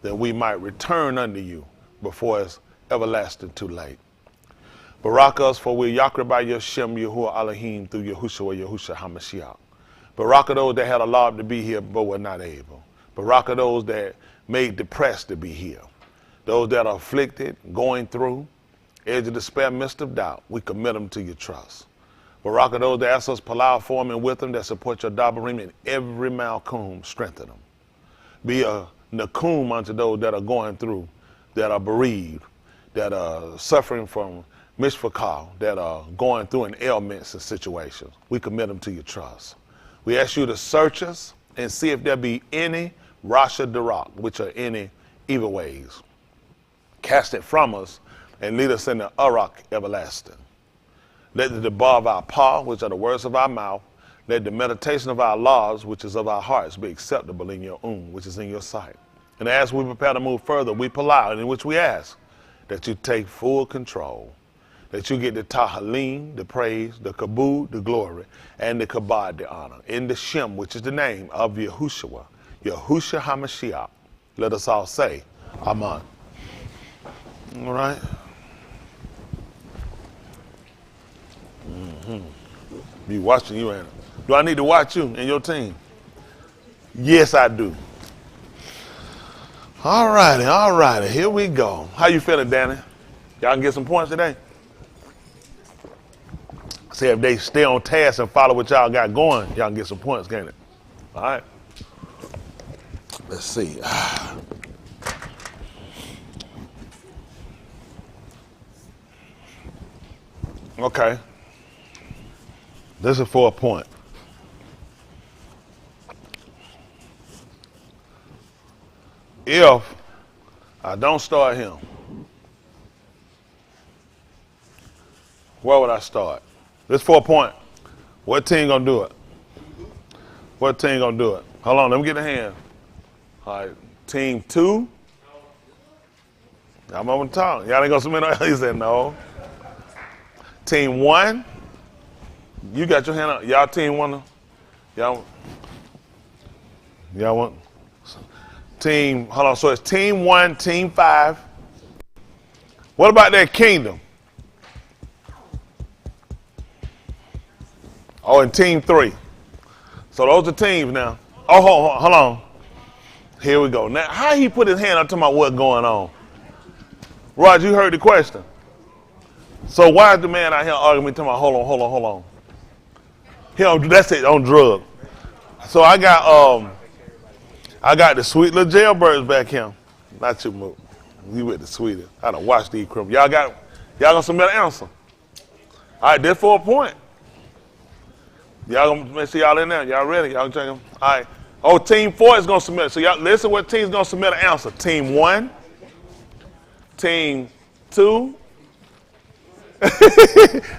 that we might return unto you before it's everlasting too late. Barak us, for we Yakra by Yashem, Yahuwah Elohim, through Yahushua HaMashiach. Barak those that had a lot to be here but were not able. Barak those that made depressed to be here. Those that are afflicted, going through, edge of despair, midst of doubt, we commit them to your trust. Barak those that ask us palau for them and with them that support your dabarim in every malkum, strengthen them. Be a nakum unto those that are going through, that are bereaved, that are suffering from mishpachah, that are going through in ailments and situations. We commit them to your trust. We ask you to search us and see if there be any Rasha Darak, which are any evil ways. Cast it from us and lead us in the Arak everlasting. Let the debar of our paw, which are the words of our mouth, let the meditation of our laws, which is of our hearts, be acceptable in your which is in your sight. And as we prepare to move further, we palau, in which we ask that you take full control, that you get the tahalim, the praise, the kabod, the glory, and the kabod, the honor, in the Shem, which is the name of Yahushua, Yahushua HaMashiach. Let us all say, Amen. All right? Be watching you, Anna. Do I need to watch you and your team? Yes, I do. All righty, here we go. How you feeling, Danny? Y'all can get some points today? See if they stay on task and follow what y'all got going, y'all can get some points, can't it? All right. Let's see. Okay. This is for a point. If I don't start him, where would I start? This is for a point. What team gonna do it? What team gonna do it? Hold on, let me get a hand. All right, team 2. I'm on top. Y'all ain't gonna submit no. He said no. Team 1. You got your hand up. Y'all team 1. Y'all want team, hold on, so it's team 1, team 5. What about that kingdom? Oh, and team 3. So those are teams now. Oh, hold on. Here we go. Now, how he put his hand up talking about what's going on? Roger, you heard the question. So why is the man out here arguing me talking about hold on? That's it, on drug. So I got the sweet little jailbirds back here. Not you, Mook. You with the sweetest. I done watched these criminals. Y'all gonna submit an answer. All right, this for a point. Y'all gonna make sure y'all in there. Y'all ready? Y'all check them. All right. Oh, team 4 is gonna submit. So y'all listen what team's gonna submit an answer. Team 1, team 2.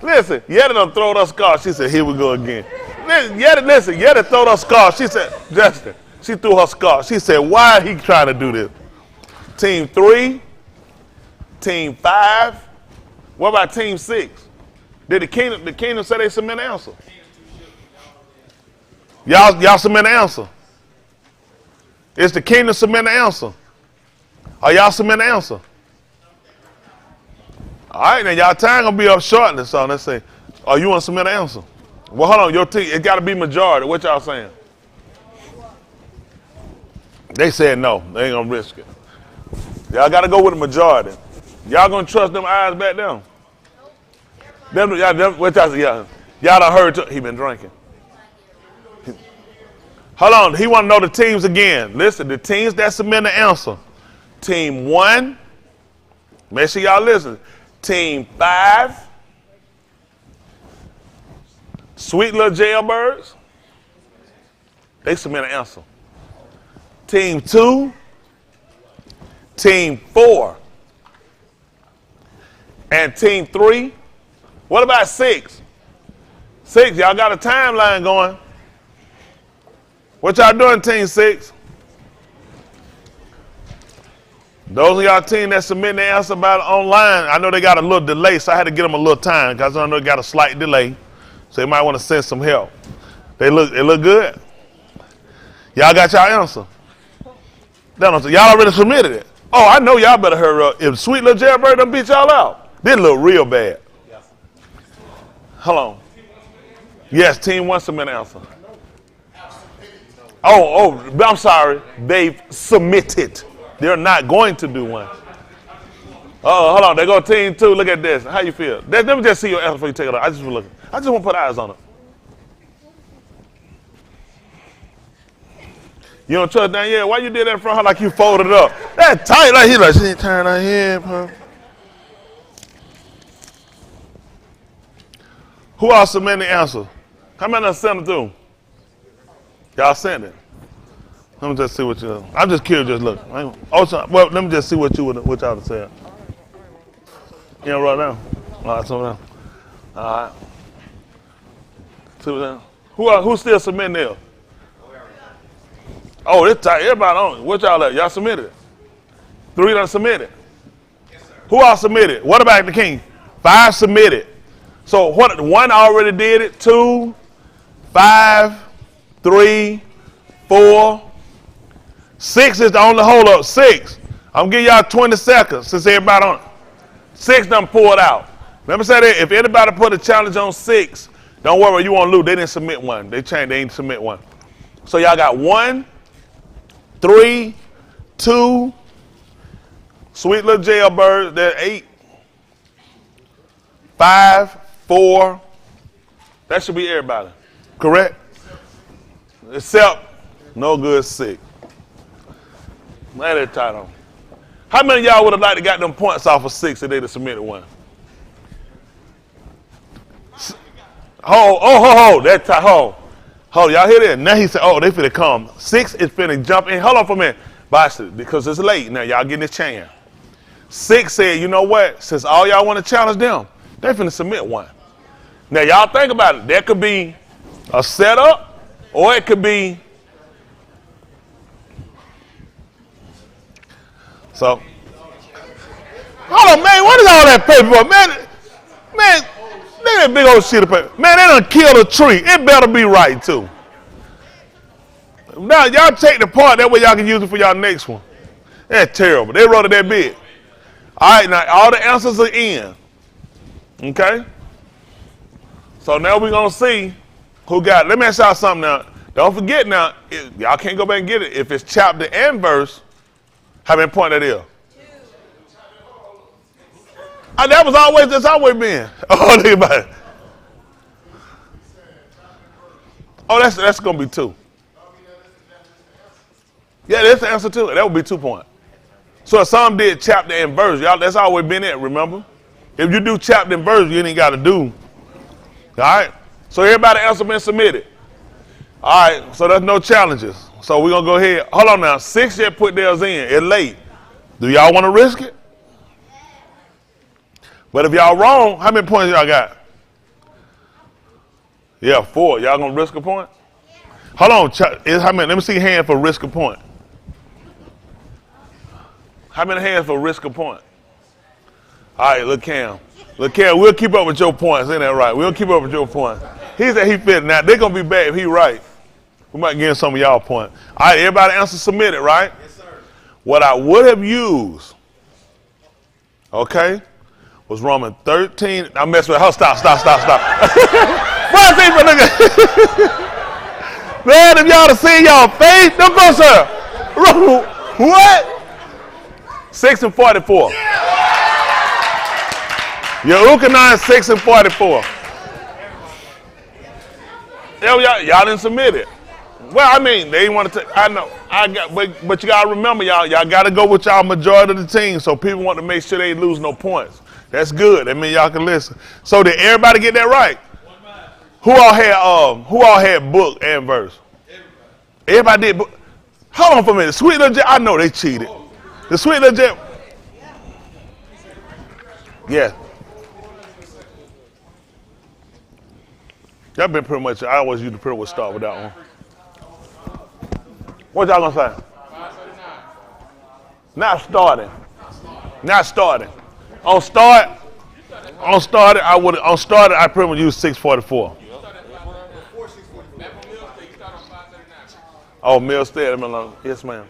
Listen, Yetta done throwed us scarf. She said, here we go again. Yetta throwed us scarf. She said, Justin, she threw her scarf. She said, why he trying to do this? Team 3, team 5. What about team 6? Did the kingdom say they submit an answer? Y'all submit an answer. It's the kingdom submit an answer. Or y'all submit an answer? All right, now y'all time gonna be up shortly, so let's say, oh, you want to submit an answer? Well, hold on, your team, it got to be majority. What y'all saying? They said no, they ain't gonna risk it. Y'all got to go with the majority. Y'all gonna trust them eyes back down? What y'all say? Y'all done heard, he been drinking. Hold on, he want to know the teams again. Listen, the teams that submit the answer. Team 1, make sure y'all listen. Team 5, sweet little jailbirds, they submit an answer. Team 2, team 4, and team 3. What about 6? 6, y'all got a timeline going. What y'all doing, team 6? Those of y'all team that submit their answer about online, I know they got a little delay, so I had to get them a little time because I know they got a slight delay. So they might want to send some help. They look good. Y'all got y'all answer. Y'all already submitted it. Oh, I know y'all better hurry up. If Sweet Little Jailbird done beat y'all out, this look real bad. Hold on. Yes, team one submit an answer. Oh, I'm sorry. They've submitted. They're not going to do one. Hold on. They go team two. Look at this. How you feel? Let me just see your answer before you take it off. I just want to put eyes on it. You don't trust Danielle? Why you did that in front of her like you folded it up? That tight. Like he like, she ain't turn her head, bro. Who else submitted the answer? How many of us sent it through? Y'all sent it. Let me just see what you. I'm just curious. Just look. Well, let me just see what y'all would say. You know, right now. All right, so now. All right. See what who's still submitting there? Oh, it's tight. Everybody on it. What y'all at? Y'all submitted it. 3 done submitted. Yes, sir. Who all submitted? What about the king? 5 submitted. So what? 1 already did it. 2, 5, 3, 4. 6 is the only hold up. 6. I'm giving y'all 20 seconds since everybody on it. 6 done pulled out. Let me say that if anybody put a challenge on 6, don't worry, you won't lose. They didn't submit one. They changed. They didn't submit one. So y'all got 1, 3, 2, Sweet Little Jailbird, they're 8, 5, 4. That should be everybody. Correct? Except no good 6. Man, they're tight on. How many of y'all would have liked to got them points off of 6 if they'd have submitted one? That tight. Hold, y'all hear that? Now he said, they finna come. 6 is finna jump in. Hold on for a minute. Because it's late. Now y'all getting this chance. 6 said, you know what? Since all y'all want to challenge them, they finna submit one. Now y'all think about it. That could be a setup, or it could be. So, hold on, man. What is all that paperwork, man? Look at that big old shit of paper. Man, they done killed a tree. It better be right, too. Now, y'all take the part. That way y'all can use it for y'all next one. That's terrible. They wrote it that big. All right, now, all the answers are in. Okay? So now we're going to see who got it. Let me ask y'all something now. Don't forget now, y'all can't go back and get it. If it's chapter and verse, how many points that is? 2. That's always been. Oh, think about it. Oh, that's going to be 2. Yeah, that's the answer too. That would be 2 points. So if some did chapter and verse, y'all, that's always been it, remember? If you do chapter and verse, you ain't got to do. All right? So everybody else has been submitted. All right, so there's no challenges. So we're going to go ahead. Hold on now. 6 yet put theirs in. It's late. Do y'all want to risk it? But if y'all wrong, how many points y'all got? Yeah, 4. Y'all going to risk a point? Hold on. How many? Let me see hand for risk a point. How many hands for risk a point? All right, look Cam. Look Cam, we'll keep up with your points. Ain't that right? We'll keep up with your points. He said he fit. Now, they're going to be bad if he right. We might get some of y'all points. All right, everybody answer submitted, right? Yes, sir. What I would have used, okay, was Romans 13. I messed with her. Stop. What's even looking? Man, if y'all to see y'all face, don't go, sir. What? 6 and 44. Yehukanah 6 and 44. Y'all didn't submit it. Well, I mean, they didn't want to take. I know. But you gotta remember, y'all gotta go with y'all majority of the team. So people want to make sure they lose no points. That's good. That means y'all can listen. So did everybody get that right? Who all had book and verse? Everybody did. Hold on for a minute. Sweet Little I know they cheated. The Sweet Little yeah. Y'all been pretty much. I always used to pretty much start with that one. What y'all gonna say? Not starting. Not starting. On started, I pretty much use 644. Oh, Mill Stead, yes, ma'am.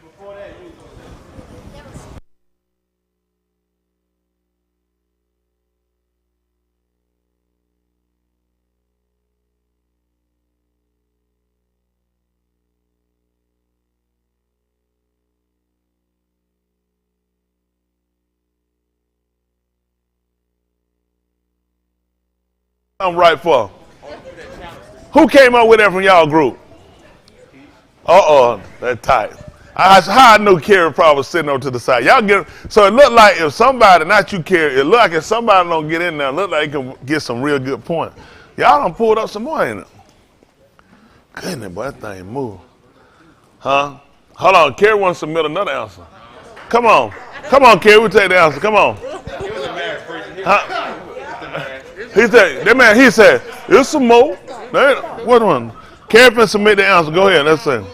I'm right for. Who came up with that from y'all group? That tight. How I knew Kerry probably was sitting over to the side. Y'all get so it looked like if somebody, not you, Kerry, it looked like if somebody don't get in there, it looked like they can get some real good points. Y'all done pulled up some more, ain't it? Goodness, boy, that thing move. Huh? Hold on, Kerry wants to submit another answer. Come on, Kerry, we'll take the answer. Come on. Huh? He said, there's some more. What one? Kerry finna submit the answer. Go ahead, let's see.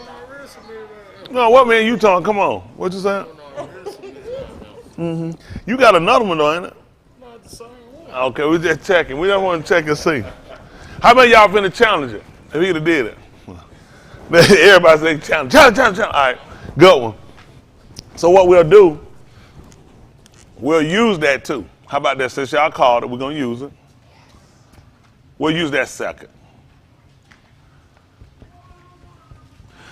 No, what man you talking? Come on. What you saying? Mm-hmm. You got another one though, ain't it? Not the same one. Okay, we just checking. We just want to check and see. How many y'all finna challenge it? If he'd have did it. Everybody say challenge. All right, good one. So what we'll do, we'll use that too. How about that? Since y'all called it, we're gonna use it. We'll use that second.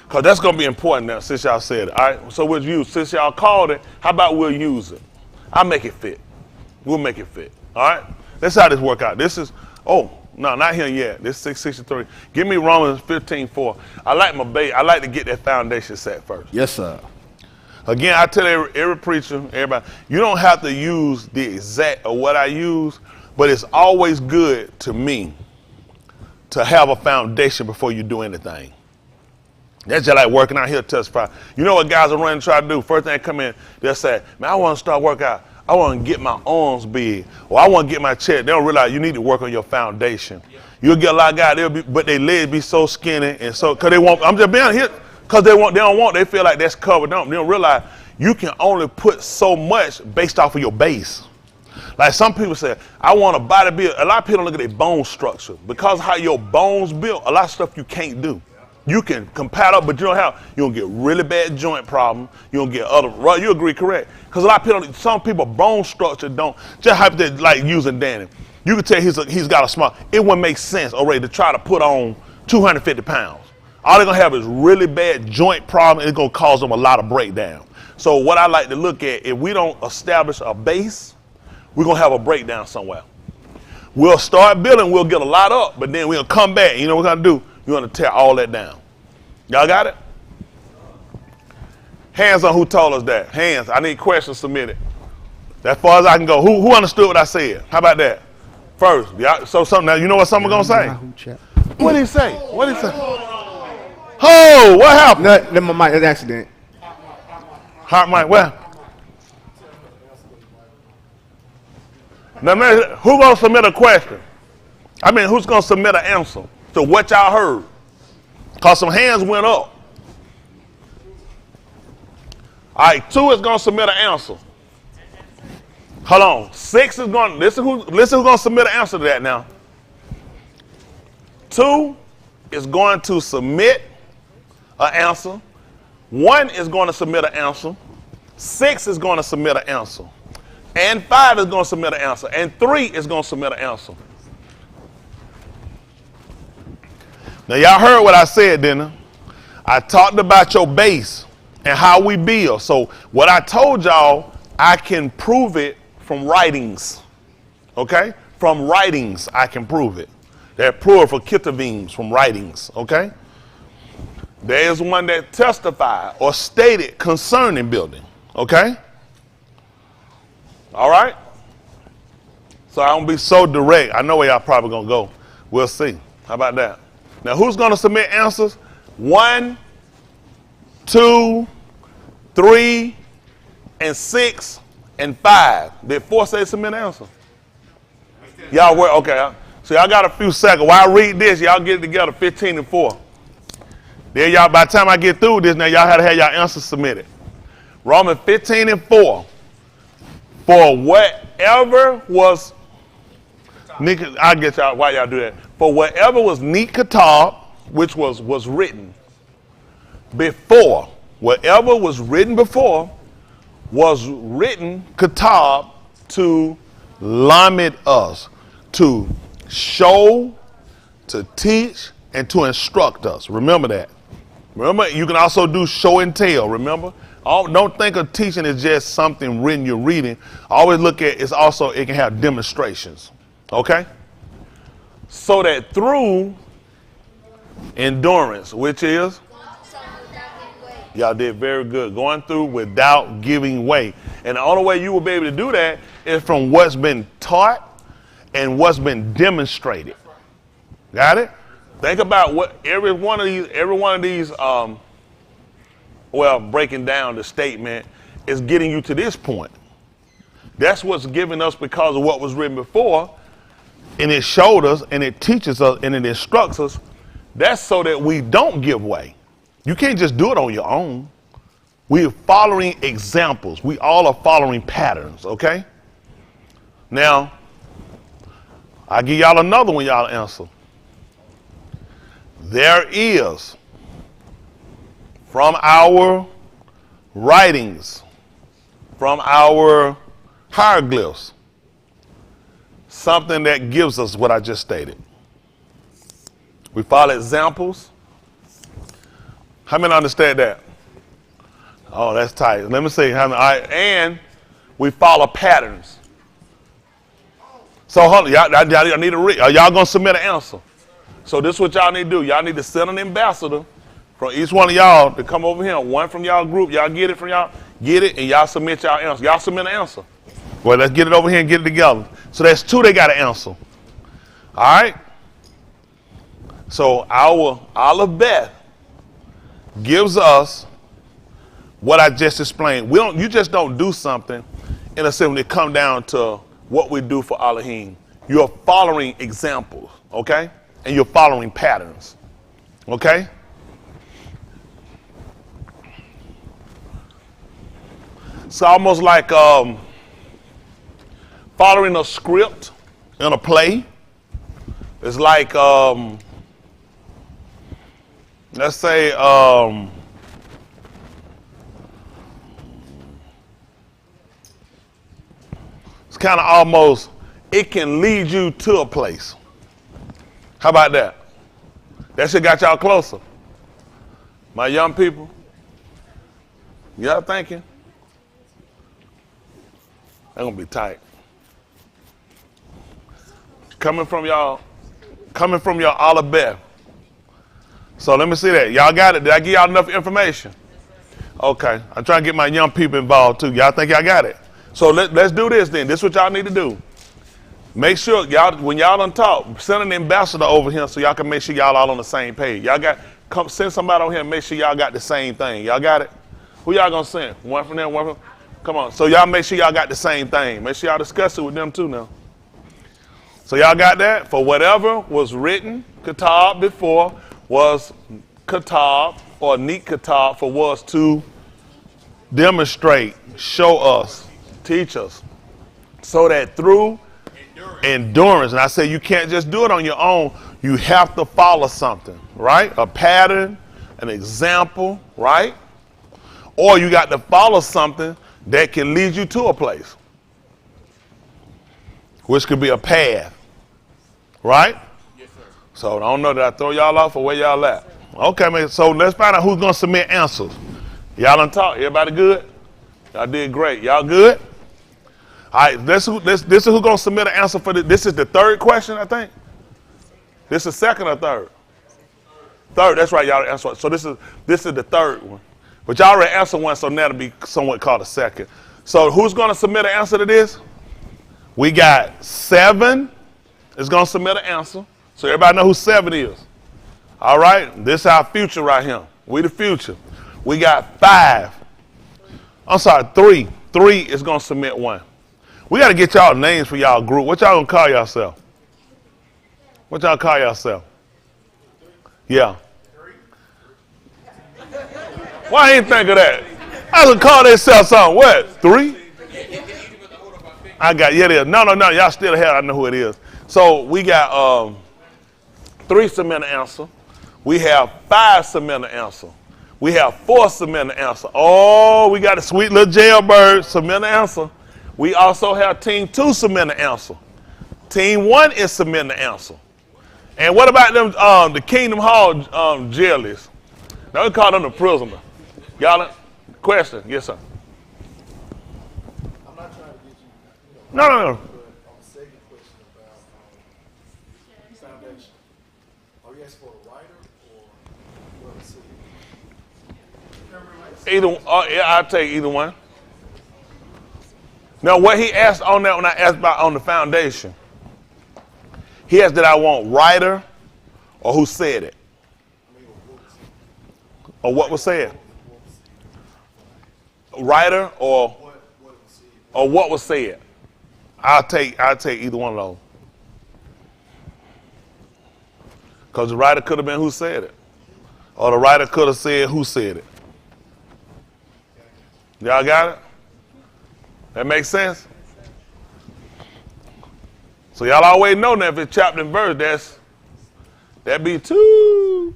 Because that's going to be important now since y'all said it. All right, so we'll use, since y'all called it, how about we'll use it? I'll make it fit. We'll make it fit. All right? That's how this work out. This is, no, not here yet. This is 663. Give me Romans 15:4. I like my bait. I like to get that foundation set first. Yes, sir. Again, I tell every preacher, everybody, you don't have to use the exact of what I use, but it's always good to me to have a foundation before you do anything. That's just like working out here to testify. You know what guys are running try to do? First thing they come in, they'll say, man, I want to start working out. I want to get my arms big, or I want to get my chest. They don't realize you need to work on your foundation. Yeah. You'll get a lot of guys, but their legs be so skinny, and so, because they want, I'm just being here, because they feel like that's covered up. They don't realize you can only put so much based off of your base. Like some people say, I want a body build. A lot of people don't look at their bone structure. Because how your bones built, a lot of stuff you can't do. You can compile up, but you don't get really bad joint problem. You don't get other, you agree, correct? Because a lot of people, some people bone structure don't, just hypothetically like using Danny. You can tell he's got a small, it wouldn't make sense already to try to put on 250 pounds. All they're gonna have is really bad joint problem, and it's gonna cause them a lot of breakdown. So what I like to look at, if we don't establish a base, we're gonna have a breakdown somewhere. We'll start building, we'll get a lot up, but then we'll come back. You know what we're gonna do? We're gonna tear all that down. Y'all got it? Hands on who told us that. Hands. I need questions submitted. As far as I can go. Who understood what I said? How about that? First. Yeah, so something now, you know what someone gonna say? What did he say? What did he say? Oh, what happened? No, my mic, an accident. Heart mic, where? Now, man, who gonna submit a question? I mean, who's gonna submit an answer to what y'all heard? Because some hands went up. All right, 2 is gonna submit an answer. Hold on, 6 is going. Listen who's gonna submit an answer to that now. 2 is going to submit an answer. 1 is going to submit an answer. 6 is going to submit an answer. And 5 is going to submit an answer. And 3 is going to submit an answer. Now, y'all heard what I said, didn't I? I talked about your base and how we build. So what I told y'all, I can prove it from writings. Okay? From writings, I can prove it. They're plural for kitavims, from writings. Okay? There is one that testified or stated concerning building. Okay? All right? So I don't be so direct. I know where y'all probably going to go. We'll see. How about that? Now, who's going to submit answers? 1, 2, 3, and 6, and 5. Did 4 say submit an answer? Y'all were, okay. So y'all got a few seconds. While I read this, y'all get it together, 15 and 4. Then y'all, by the time I get through this, now y'all had to have y'all answers submitted. Romans 15 and 4. For whatever was, I'll get y'all why y'all do that. For whatever was Nikatab, which was written before, whatever was written before was written Katab to limit us, to show, to teach, and to instruct us. Remember that. Remember, you can also do show and tell. Remember, don't think of teaching as just something written you're reading. Always look at it can have demonstrations. Okay? So that through endurance, which is, y'all did very good, going through without giving way. And the only way you will be able to do that is from what's been taught and what's been demonstrated. Got it? Think about what every one of these, breaking down the statement is getting you to this point. That's what's given us because of what was written before, and it showed us, and it teaches us, and it instructs us. That's so that we don't give way. You can't just do it on your own. We're following examples. We all are following patterns, okay? Now, I'll give y'all another one y'all answer. There is, from our writings, from our hieroglyphs, something that gives us what I just stated. We follow examples. How many understand that? Oh, that's tight. Let me see. And we follow patterns. So hold on, y'all need to read. Are y'all gonna submit an answer? So this is what y'all need to do. Y'all need to send an ambassador from each one of y'all to come over here. One from y'all group. Y'all get it from y'all. Get it, and y'all submit y'all answer. Y'all submit an answer. Well, let's get it over here and get it together. So that's two they got to answer. All right? So our Aleph Bet gives us what I just explained. You just don't do something in a sense when it come down to what we do for Elohim. You're following examples, okay? And you're following patterns, okay? It's almost like following a script in a play. It's like, let's say, it's kind of almost, it can lead you to a place. How about that? That shit got y'all closer. My young people, y'all thinking? They're gonna be tight. Coming from y'all Aleph Bet. So let me see that. Y'all got it? Did I give y'all enough information? Okay. I'm trying to get my young people involved too. Y'all think y'all got it? So let's do this then. This is what y'all need to do. Make sure when y'all done talk, send an ambassador over here so y'all can make sure y'all all on the same page. Send somebody over here and make sure y'all got the same thing. Y'all got it? Who y'all gonna send? One from them, one from. Come on. So y'all make sure y'all got the same thing. Make sure y'all discuss it with them too now. So y'all got that? For whatever was written, Kitab before, was Kitab or Neat Kitab for was to demonstrate, show us, teach us. So that through endurance, and I say you can't just do it on your own, you have to follow something, right? A pattern, an example, right? Or you got to follow something that can lead you to a place, which could be a path, right? Yes, sir. So I don't know, did I throw y'all off or where y'all at? Okay, man, so let's find out who's going to submit answers. Y'all done talk? Everybody good? Y'all did great. Y'all good? All right, this is who's going to submit an answer for this. This is the third question, I think. This is second or third? Third, that's right, y'all answer. So this is the third one. But y'all already answered one, so now it'll be somewhat called a second. So who's going to submit an answer to this? We got 7 is going to submit an answer. So everybody know who 7 is. All right, this is our future right here. We the future. We got 5. I'm sorry, 3. 3 is going to submit one. We got to get y'all names for y'all group. What y'all going to call yourself? What y'all call yourself? Yeah. Why I ain't think of that? I would call themselves something. What? 3? I got, yeah, it is. No, y'all still ahead. I know who it is. So we got 3 submit an answer. We have 5 submit an answer. We have 4 submit an answer. Oh, we got a sweet little jailbird submit an answer. We also have team 2 submit an answer. Team 1 is submitting the answer. And what about them, the Kingdom Hall jailies? Now we call them the prisoner. Y'all, question? Yes, sir. I'm not trying to get you. No. But on the second question about foundation, are you asking for a writer or what is it? Either, yeah, I'll take either one. Now, what he asked on that when I asked about on the foundation, he asked, did I want writer or who said it? Or what was said? Writer or what was said? I'll take either one of those. Because the writer could have been who said it. Or the writer could have said who said it. Y'all got it? That makes sense? So y'all always know that if it's chapter and verse, that'd be 2.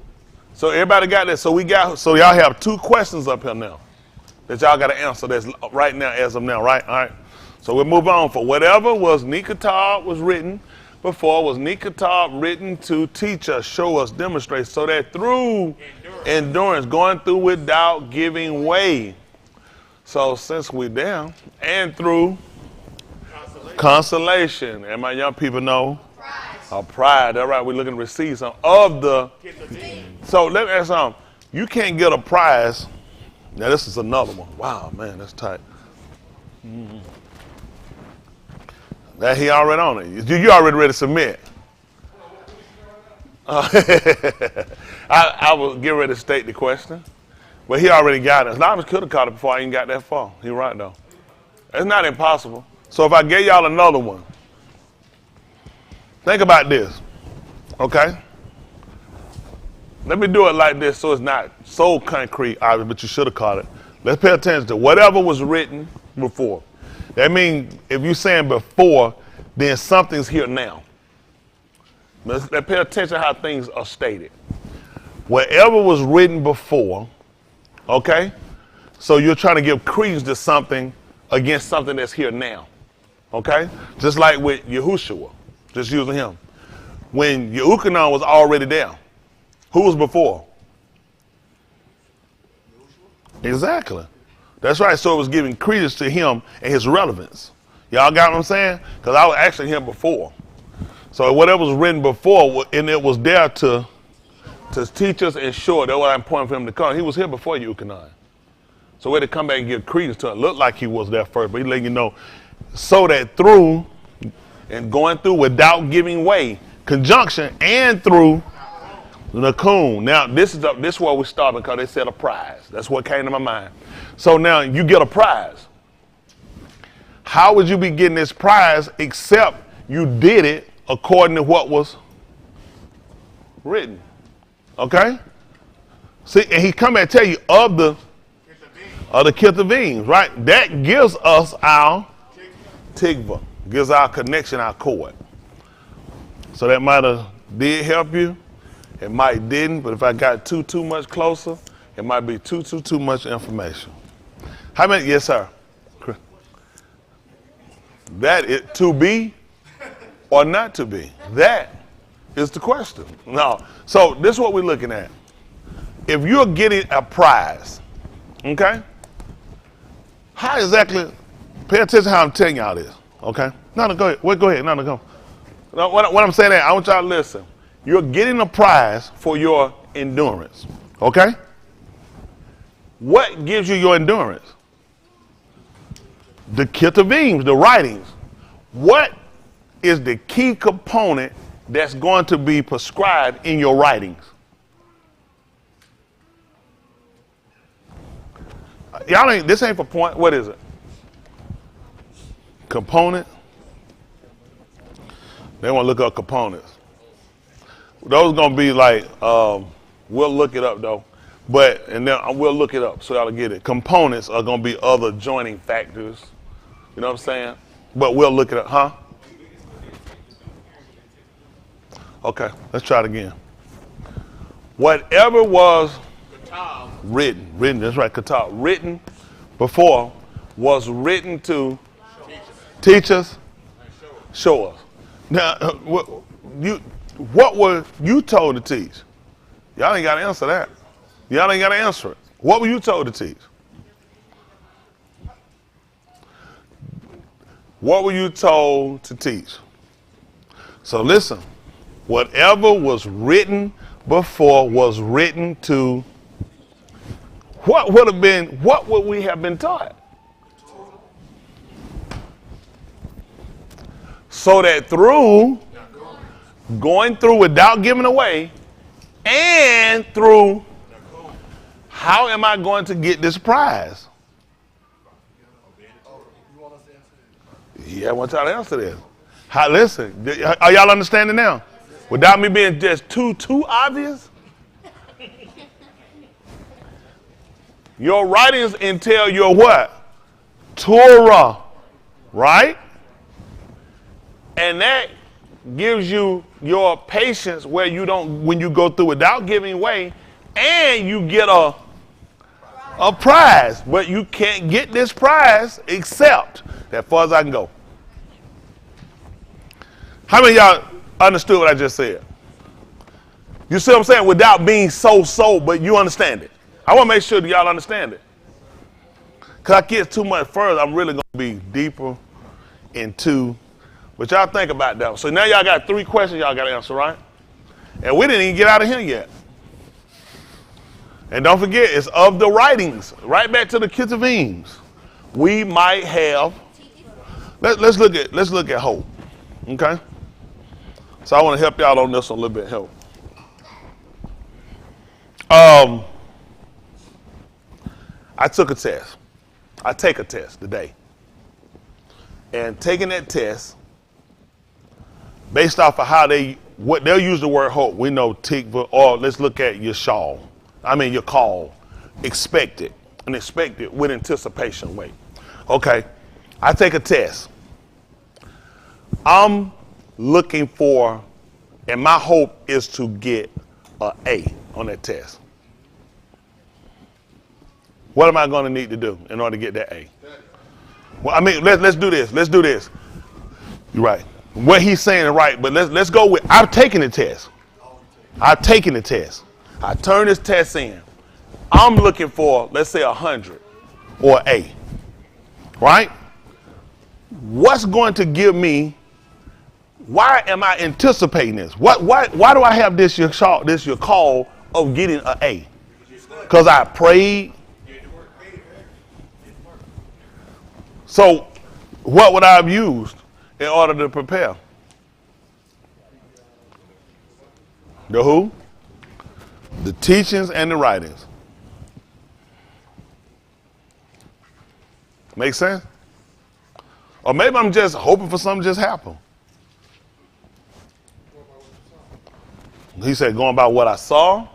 So everybody got that. So y'all have 2 questions up here now that y'all got to answer. That's right now, as of now, right? All right. So we'll move on. For whatever was Nikatab was written before was Nikatab written to teach us, show us, demonstrate, so that through endurance, going through without giving way. So since we're down, and through consolation. And my young people know pride. All right, we're looking to receive some of the. So let me ask you something. You can't get a prize. Now this is another one. Wow, man, that's tight. That he already on it. You already ready to submit. I was getting ready to state the question, but he already got it. I could have caught it before I even got that far. You're right though. It's not impossible. So if I gave y'all another one, think about this, okay? Let me do it like this so it's not so concrete, obviously, but you should have caught it. Let's pay attention to whatever was written before. That means if you're saying before, then something's here now. Let's pay attention to how things are stated. Whatever was written before, okay? So you're trying to give credence to something against something that's here now. Okay? Just like with Yahushua, just using him. When Yehukanan was already there, who was before? Exactly. That's right. So it was giving credence to him and his relevance. Y'all got what I'm saying? Because I was actually here before. So whatever was written before, and it was there to teach us and show. That's why I'm pointing for him to come. He was here before Yehukanan. So we had to come back and give credence to it. It looked like he was there first, but he letting you know. So that through and going through without giving way, conjunction and through Nakun. Now this is where we started because they said a prize. That's what came to my mind. So now you get a prize. How would you be getting this prize except you did it according to what was written? Okay? See, and he come and tell you of the Kittavim, right? That gives us our Tikva, gives our connection, our cord. So that might have did help you. It might didn't, but if I got too much closer, it might be too much information. How many? Yes, sir. That is to be or not to be. That is the question. No. So this is what we're looking at. If you're getting a prize, okay? How exactly? Pay attention to how I'm telling y'all this, okay? No, go ahead. Go ahead. No, go. No, what I'm saying is, I want y'all to listen. You're getting a prize for your endurance, okay? What gives you your endurance? The Kittavim, the writings. What is the key component that's going to be prescribed in your writings? Y'all ain't, this ain't for point. What is it? Component. They want to look up components. Those going to be like, we'll look it up though. But, and then we'll look it up so y'all get it. Components are going to be other joining factors. You know what I'm saying? But we'll look at it, huh? Okay, let's try it again. Whatever was written, that's right, katab, written before was written to teach us, show us. Now, what were you told to teach? Y'all ain't got to answer that. Y'all ain't got to answer it. What were you told to teach? What were you told to teach? So listen, whatever was written before was written to, what would we have been taught? So that through going through without giving away and through how am I going to get this prize? Yeah, I want y'all to answer this. Listen, are y'all understanding now? Without me being just too obvious? Your writings entail your what? Torah, right? And that gives you your patience where you don't, when you go through without giving way, and you get a prize. But you can't get this prize except that far as I can go. How many of y'all understood what I just said? You see what I'm saying? Without being so, but you understand it. I want to make sure that y'all understand it. Because I get too much further, I'm really going to be deeper into, but y'all think about that. So now y'all got 3 questions y'all got to answer, right? And we didn't even get out of here yet. And don't forget, it's of the writings, right back to the Ketuvim. We might have, let's look at hope, okay? So I want to help y'all on this a little bit, help. I took a test. I take a test today. And taking that test, based off of how they'll use the word hope. We know tikva, or let's look at your your call. Expect it. And expect it with anticipation. Wait. Okay. I take a test. I'm looking for, and my hope is to get an A on that test. What am I going to need to do in order to get that A? Well, I mean, let's do this. Let's do this. You're right. What he's saying is right, but let's go with, I've taken the test. I've taken the test. I turn this test in. I'm looking for, let's say, 100 or A. Right? What's going to give me, why am I anticipating this? Why do I have this your call of getting an A? Because I prayed. So what would I have used in order to prepare? The who? The teachings and the writings. Make sense? Or maybe I'm just hoping for something to just happen. He said, going by what I saw.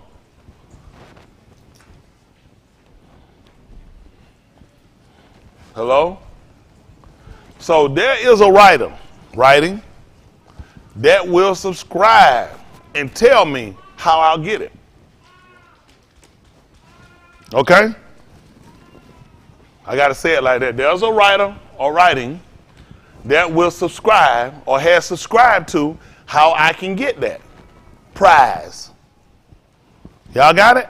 Hello? So there is a writing that will subscribe and tell me how I'll get it. Okay? I got to say it like that. There's a writer or writing that will subscribe or has subscribed to how I can get that prize. Y'all got it?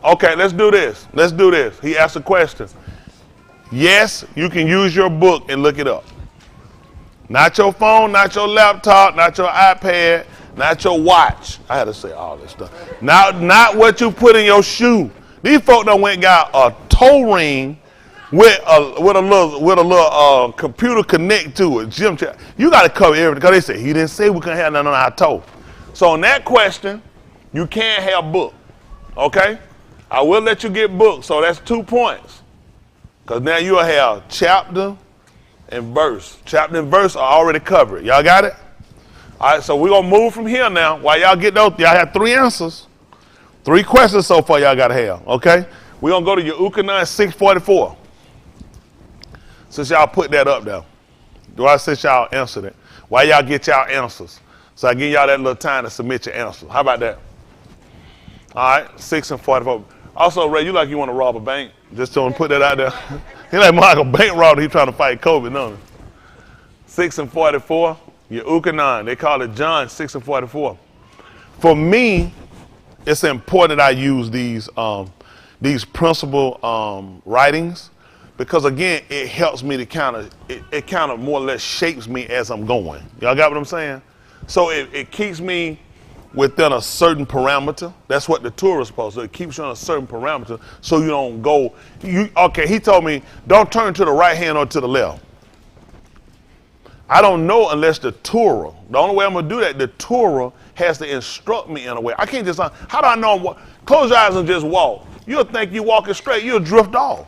Okay, let's do this. Let's do this. He asked a question. Yes, you can use your book and look it up. Not your phone, not your laptop, not your iPad, not your watch. I had to say all this stuff. Not what you put in your shoe. These folk done went and got a toe ring with a little computer connect to it. Jim, you got to cover everything because they said he didn't say we couldn't have nothing on our toe. So on that question, you can't have book. Okay, I will let you get book. So that's 2 points because now you'll have chapter and verse. Chapter and verse are already covered. Y'all got it? All right, so we're going to move from here now. While y'all get those, y'all have 3 answers. 3 questions so far y'all got to have, okay? We're going to go to your Ukanan 644. Since y'all put that up there, since y'all answered it, why y'all get y'all answers? So I give y'all that little time to submit your answers. How about that? All right, 6 and 44. Also, Ray, you like you want to rob a bank? Just don't put that out there. He like more like a bank robber. He trying to fight COVID, don't he? 6 and 44. Ukanon. They call it John 6 and 44. For me, it's important that I use these principal writings because again, it helps me to it kind of more or less shapes me as I'm going. Y'all got what I'm saying? So it keeps me within a certain parameter. That's what the Torah is supposed to do. It keeps you on a certain parameter so you don't go. Okay, he told me, don't turn to the right hand or to the left. I don't know unless the Torah, the only way I'm going to do that, the Torah has to instruct me in a way. I can't just, how do I know? Close your eyes and just walk. You'll think you're walking straight. You'll drift off.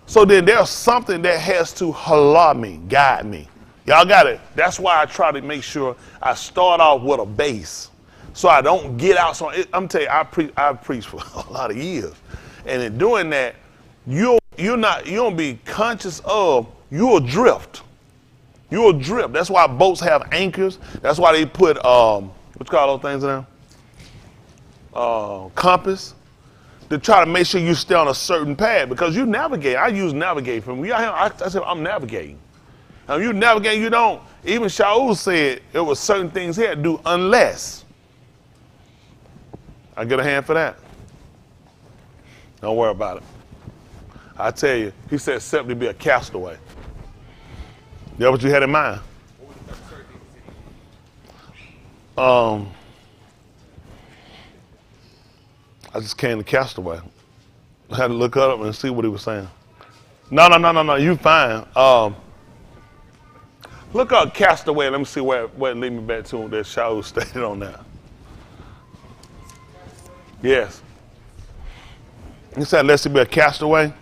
So then there's something that has to halal me, guide me. Y'all got it? That's why I try to make sure I start off with a base so I don't get out. So I'm telling you, I've preached for a lot of years. And in doing that, you don't be conscious of, you'll drift. You'll drift. That's why boats have anchors. That's why they put, what you call those things in there? Compass. To try to make sure you stay on a certain path because you navigate. I use navigate from me. I said, I'm navigating. Now you navigate, you don't. Even Shaul said there were certain things he had to do unless. I get a hand for that. Don't worry about it. I tell you, he said simply be a castaway. That what you had in mind? I just came to castaway. I had to look up and see what he was saying. No, you fine. Look up castaway. Let me see where it lead me back to that Shaul stated on that. Yes. He said, "Lest he be a castaway."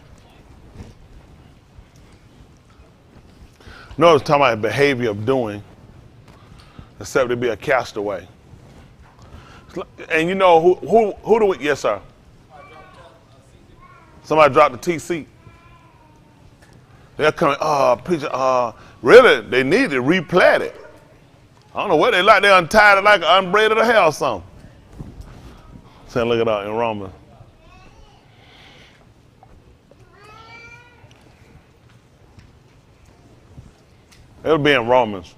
No, it's talking about behavior of doing, except to be a castaway. And you know who do we? Yes, sir. Somebody dropped the TC. They're coming. Preacher. Really? They need to replat it. I don't know what they like. They untied it like an unbraided a hair or something. So look it up in Romans. It would be in Romans.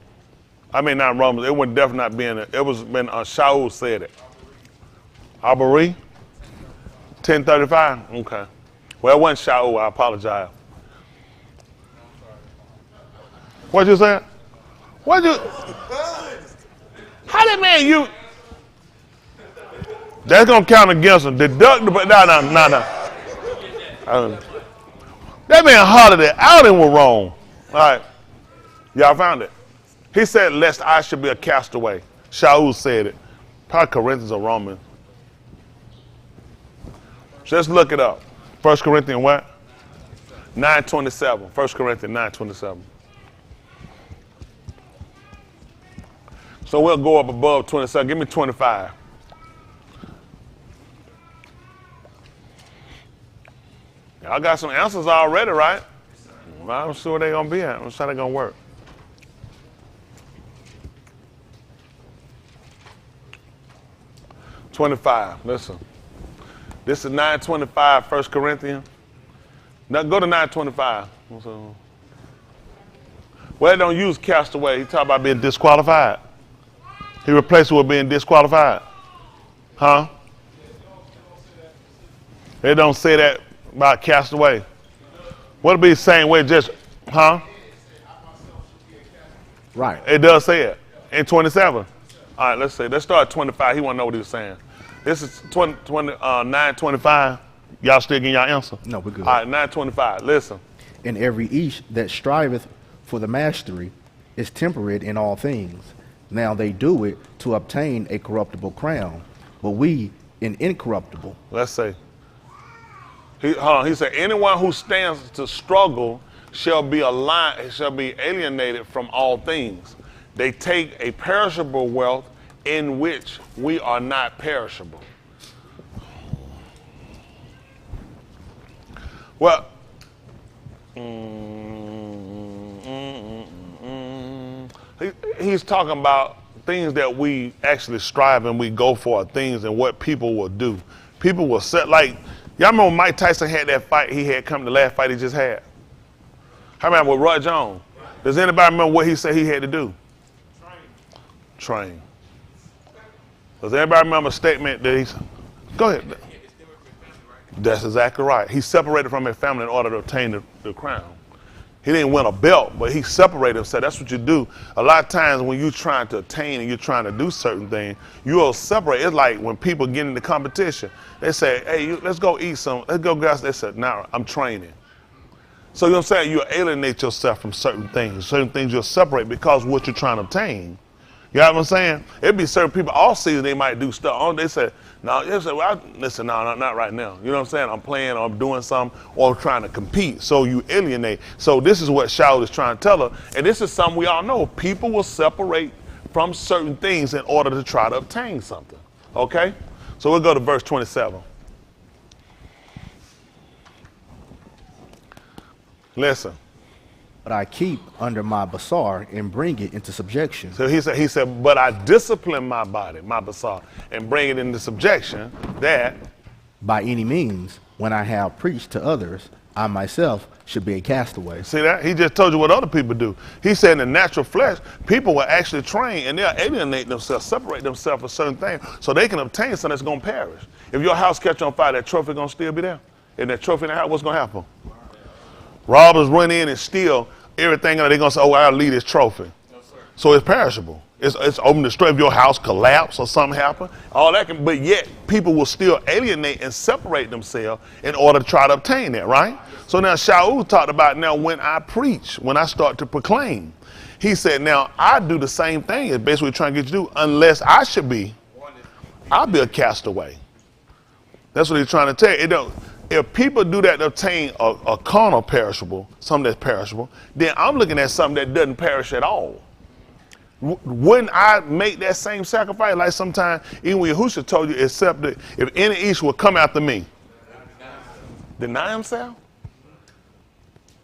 I mean, not Romans. It would definitely not be in it. It was when Shaul said it. Abari? 1035? Okay. Well, it wasn't Shaul. I apologize. What you saying? What you? How that man you? That's gonna count against him. Deduct the, no. That man hollered it out and was wrong. All right. Y'all found it. He said, lest I should be a castaway. Shaul said it. Probably Corinthians or Romans. Just look it up. 1 Corinthians what? 9:27. 1 Corinthians 9:27. So we'll go up above 27. Give me 25. Y'all got some answers already, right? Well, I'm sure where they're going to be at. I'm sure they're going to work. $25. Listen. This is 9:25, 1 Corinthians. Now go to 9:25. Well, they don't use castaway. He talk about being disqualified. He replaced it with being disqualified. Huh? They don't say that about castaway. What'll be the same way, just, huh? Right. It does say it. In 27. All right, let's start at 25. He want to know what he was saying. This is 9:25. Y'all still getting y'all answer? No, we're good. All right, 9:25. Listen. And every each that striveth for the mastery is temperate in all things. Now they do it to obtain a corruptible crown, but we an incorruptible. Let's say. He said, anyone who stands to struggle shall be alienated from all things. They take a perishable wealth in which we are not perishable. Well, He's talking about things that we actually strive and we go for, things and what people will do. People will set, like, y'all remember when Mike Tyson had that fight he had come, the last fight he just had? I remember with Roy Jones. Does anybody remember what he said he had to do? Train. Does anybody remember a statement that he said? Go ahead. That's exactly right. He separated from his family in order to obtain the crown. He didn't win a belt, but he separated himself. That's what you do. A lot of times when you're trying to attain and you're trying to do certain things, you'll separate. It's like when people get into competition, they say, hey, let's go eat some, let's go, guys. They said, nah, I'm training. So you know what I'm saying? You alienate yourself from certain things. Certain things you'll separate because of what you're trying to obtain. You know what I'm saying? It'd be certain people all season they might do stuff. They say, no, listen, no, not right now. You know what I'm saying? I'm playing or I'm doing something or I'm trying to compete. So you alienate. So this is what Shaul is trying to tell her. And this is something we all know. People will separate from certain things in order to try to obtain something. Okay? So we'll go to verse 27. Listen. But I keep under my basar and bring it into subjection. So he said, but I discipline my body, my basar, and bring it into subjection that by any means, when I have preached to others, I myself should be a castaway. See that? He just told you what other people do. He said in the natural flesh, people will actually train and they'll alienate themselves, separate themselves from certain things so they can obtain something that's going to perish. If your house catch on fire, that trophy going to still be there? If that trophy in the house, what's going to happen? Robbers run in and steal everything, and they're going to say, oh, I'll leave this trophy. No, so it's perishable. It's open to destroy if your house collapse or something happen. All that can, but yet people will still alienate and separate themselves in order to try to obtain that, right? So now Shaul talked about now when I preach, when I start to proclaim. He said, now I do the same thing. It's basically trying to get you to do, unless I should be, I'll be a castaway. That's what he's trying to tell you. If people do that to obtain a carnal perishable, something that's perishable, then I'm looking at something that doesn't perish at all. Wouldn't I make that same sacrifice? Like sometimes, even when Yahushua told you, except that if any east will come after me, deny himself?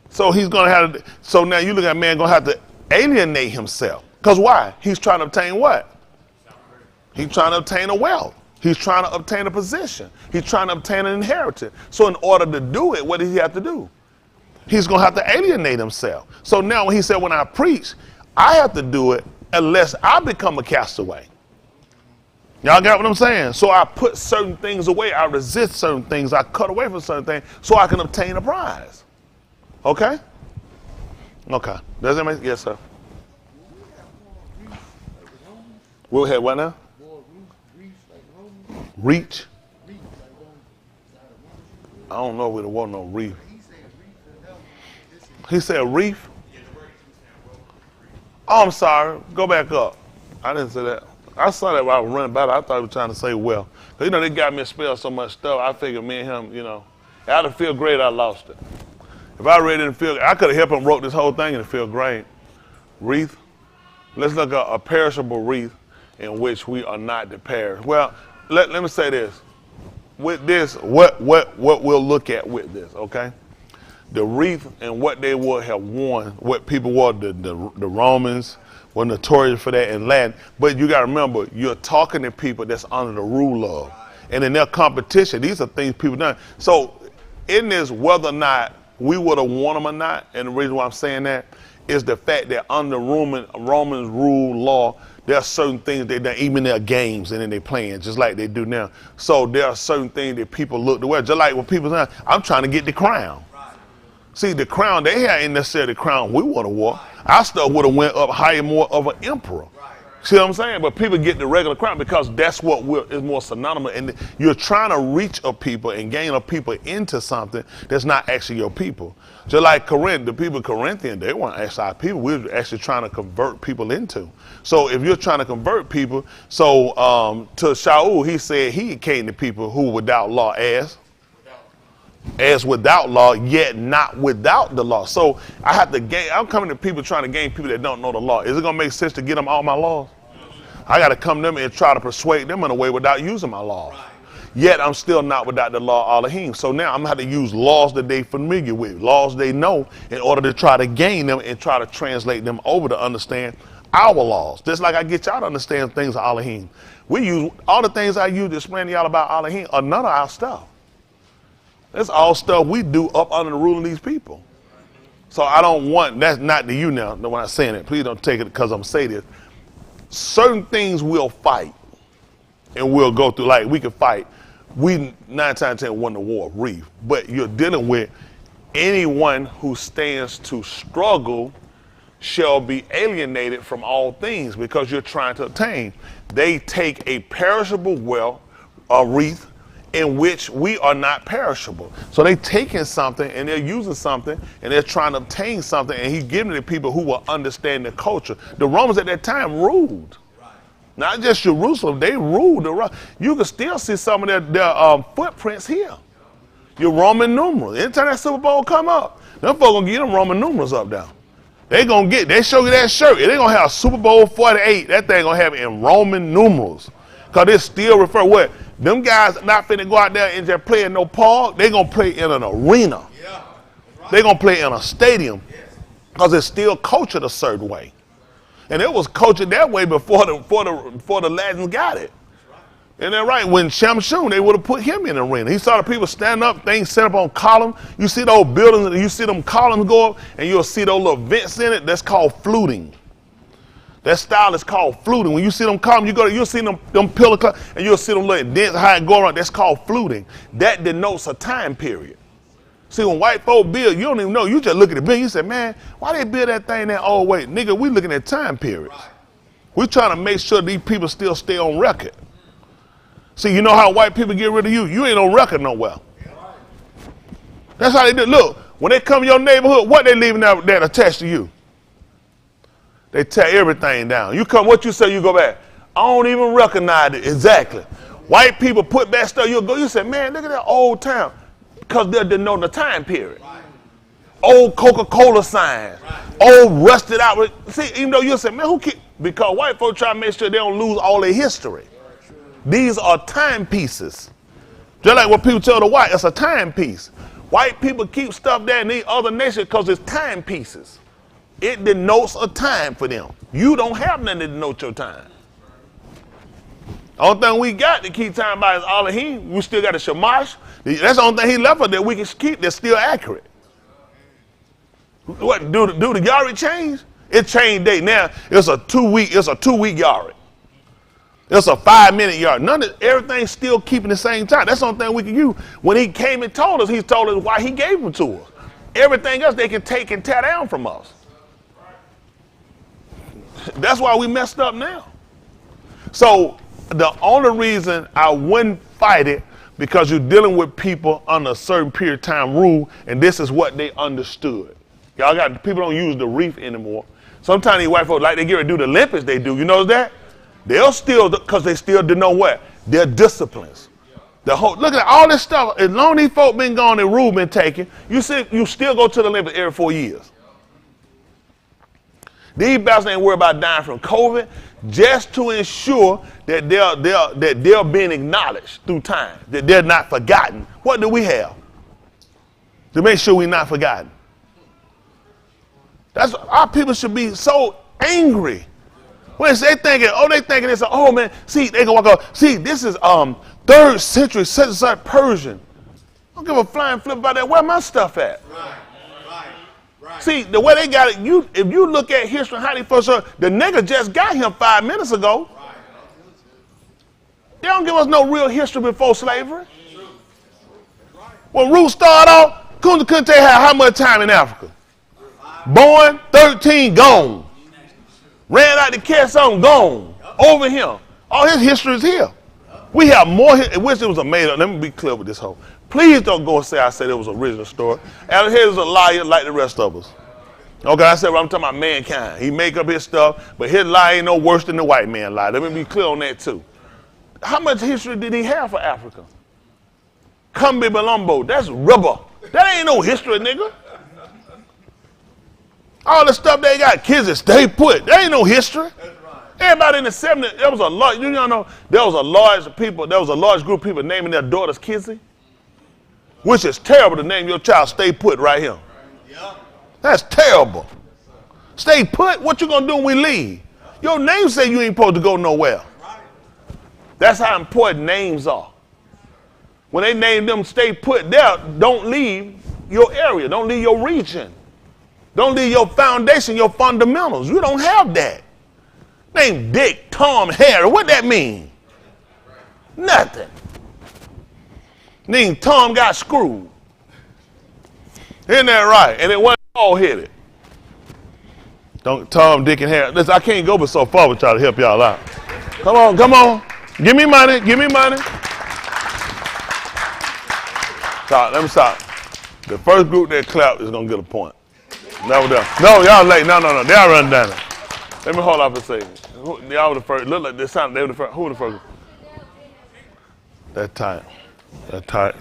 So he's going to have to, so now you look at a man going to have to alienate himself. Because why? He's trying to obtain what? He's trying to obtain a wealth. He's trying to obtain a position. He's trying to obtain an inheritance. So in order to do it, what does he have to do? He's going to have to alienate himself. So now when he said, when I preach, I have to do it unless I become a castaway. Y'all got what I'm saying? So I put certain things away. I resist certain things. I cut away from certain things so I can obtain a prize. Okay? Okay. Does that make sense? Yes, sir. We'll have what now? Reach? I don't know if there was no reef. He said reef? Oh, I'm sorry. Go back up. I didn't say that. I saw that while I was running by. I thought he was trying to say well. Because, they got me spelled so much stuff. I figured me and him, out of fifth grade, I lost it. If I read it in fifth grade, I could have helped him wrote this whole thing in the fifth grade. Wreath. Let's look at a perishable wreath in which we are not to perish. Well, let me say this. With this, what we'll look at with this, okay? The wreath and what they would have worn, what people wore, the Romans were notorious for that in Latin. But you got to remember, you're talking to people that's under the rule of. And in their competition, these are things people done. So in this, whether or not we would have worn them or not, and the reason why I'm saying that is the fact that under Romans rule law, there are certain things they done, even their games, and then they playing just like they do now. So there are certain things that people look to wear, just like when people say, I'm trying to get the crown. See, the crown, they ain't necessarily the crown we would have wore. Our stuff would have went up higher, more of an emperor. See what I'm saying? But people get the regular crown because that's what is more synonymous. And you're trying to reach a people and gain a people into something that's not actually your people. Just like Corinth, the people of Corinthians, they weren't actually our people. We were actually trying to convert people into. So if you're trying to convert people, so to Shaul, he said he came to people who without law as without law, yet not without the law. So I have to I'm coming to people trying to gain people that don't know the law. Is it going to make sense to get them all my laws? I got to come to them and try to persuade them in a way without using my laws. Yet I'm still not without the law Elohim. So now I'm going to have to use laws that they familiar with, laws they know, in order to try to gain them and try to translate them over to understand our laws. Just like I get y'all to understand things of Elohim. We use, all the things I use to explain to y'all about Elohim are none of our stuff. That's all stuff we do up under the rule of these people. So I don't want, that's not to you now, when I'm saying it. Please don't take it because I'm saying this. Certain things we'll fight and we'll go through, like we can fight. We 9 times out of 10 won the war of Reef, but you're dealing with anyone who stands to struggle shall be alienated from all things because you're trying to obtain. They take a perishable wealth, a wreath, in which we are not perishable. So they're taking something and they're using something and they're trying to obtain something, and he's giving it to people who will understand the culture. The Romans at that time ruled. Not just Jerusalem, they ruled. You can still see some of their footprints here. Your Roman numerals. Anytime that Super Bowl come up, them folks gonna get them Roman numerals up there. They show you that shirt, and they gonna have Super Bowl 48. That thing gonna have it in Roman numerals. Cause they still refer what? Them guys not finna go out there and just play in no park. They gonna play in an arena. Yeah. Right. They gonna play in a stadium. Yes. Cause it's still cultured a certain way. And it was cultured that way before the Latins got it. And then right, when Shamshun, they would have put him in the arena. He saw the people stand up, things set up on columns. You see those buildings, you see them columns go up, and you'll see those little vents in it. That's called fluting. That style is called fluting. When you see them columns, you'll see them pillar columns, and you'll see them little dents, how it go around. That's called fluting. That denotes a time period. See, when white folk build, you don't even know. You just look at the building. You say, man, why they build that thing that old way? Nigga, we looking at time periods. Right. We're trying to make sure these people still stay on record. See, you know how white people get rid of you? You ain't on record nowhere. That's how they do. Look, when they come to your neighborhood, what they leaving out that attached to you? They tear everything down. You come, what you say, you go back. I don't even recognize it. Exactly. White people put back stuff, you'll go, you say, man, look at that old town. Because they're denoting the time period. Right. Old Coca-Cola signs. Right. Old rusted out. See, even though you'll say, man, who keep? Because white folks try to make sure they don't lose all their history. These are timepieces. Just like what people tell the white, it's a timepiece. White people keep stuff there in these other nations because it's timepieces. It denotes a time for them. You don't have nothing to denote your time. Only thing we got to keep time by is Elohim. We still got a Shamash. That's the only thing he left us that we can keep that's still accurate. What do the Yari change? It changed day. Now it's a 2-week Yari. It's a 5-minute yard. Everything's still keeping the same time. That's the only thing we can use. When he came and told us, he told us why he gave them to us. Everything else they can take and tear down from us. That's why we messed up now. So the only reason I wouldn't fight it, because you're dealing with people under a certain period of time rule, and this is what they understood. People don't use the reef anymore. Sometimes these white folks, like they get ready to do the Olympics, they do. You know that? They'll still, because they still denote what? Their disciplines. Look at all this stuff. As long as these folk been gone and rule been taken, you still go to the Olympics every 4 years. These bastards ain't worried about dying from COVID, just to ensure that they're being acknowledged through time, that they're not forgotten. What do we have to make sure we're not forgotten? That's our people should be so angry when they thinking it's oh man, see they gonna walk out. See, this is 3rd century such Persian. I don't give a flying flip about that. Where my stuff at? Right. See, the way they got it, if you look at history and how they first heard, the nigga just got him 5 minutes ago. They don't give us no real history before slavery. When Ruth started off, couldn't tell you how much time in Africa. Born, 13, gone. Ran out to catch something, gone. Over him. All his history is here. We have more, I wish it was a made up. Let me be clear with this whole. Please don't go and say I said it was an original story. Adam Head is a liar like the rest of us. Okay, I said, well, I'm talking about mankind. He make up his stuff, but his lie ain't no worse than the white man lie. Let me be clear on that too. How much history did he have for Africa? Kumbi Balumbo, that's rubber. That ain't no history, nigga. All the stuff they got, kids that stay put. That ain't no history. Everybody in the 70s, there was a large, there was a large group of people naming their daughters Kizzy, which is terrible to name your child Stay Put right here. That's terrible. Stay put? What you gonna do when we leave? Your name say you ain't supposed to go nowhere. That's how important names are. When they name them, stay put there, don't leave your area. Don't leave your region. Don't leave your foundation, your fundamentals. You don't have that. Name Dick, Tom, Harry. What that mean? Nothing. Name Tom got screwed. Isn't that right? And it wasn't all headed. Don't Tom, Dick, and Harry. Listen, I can't go but so far with y'all to help y'all out. Come on, come on. Give me money. Give me money. Stop. Let me stop. The first group that clapped is gonna get a point. No, y'all late. No. They'll run down it. Let me hold off a second. Y'all were the first. Look like this sound. They were the first. Who were the first? That tight. That tight.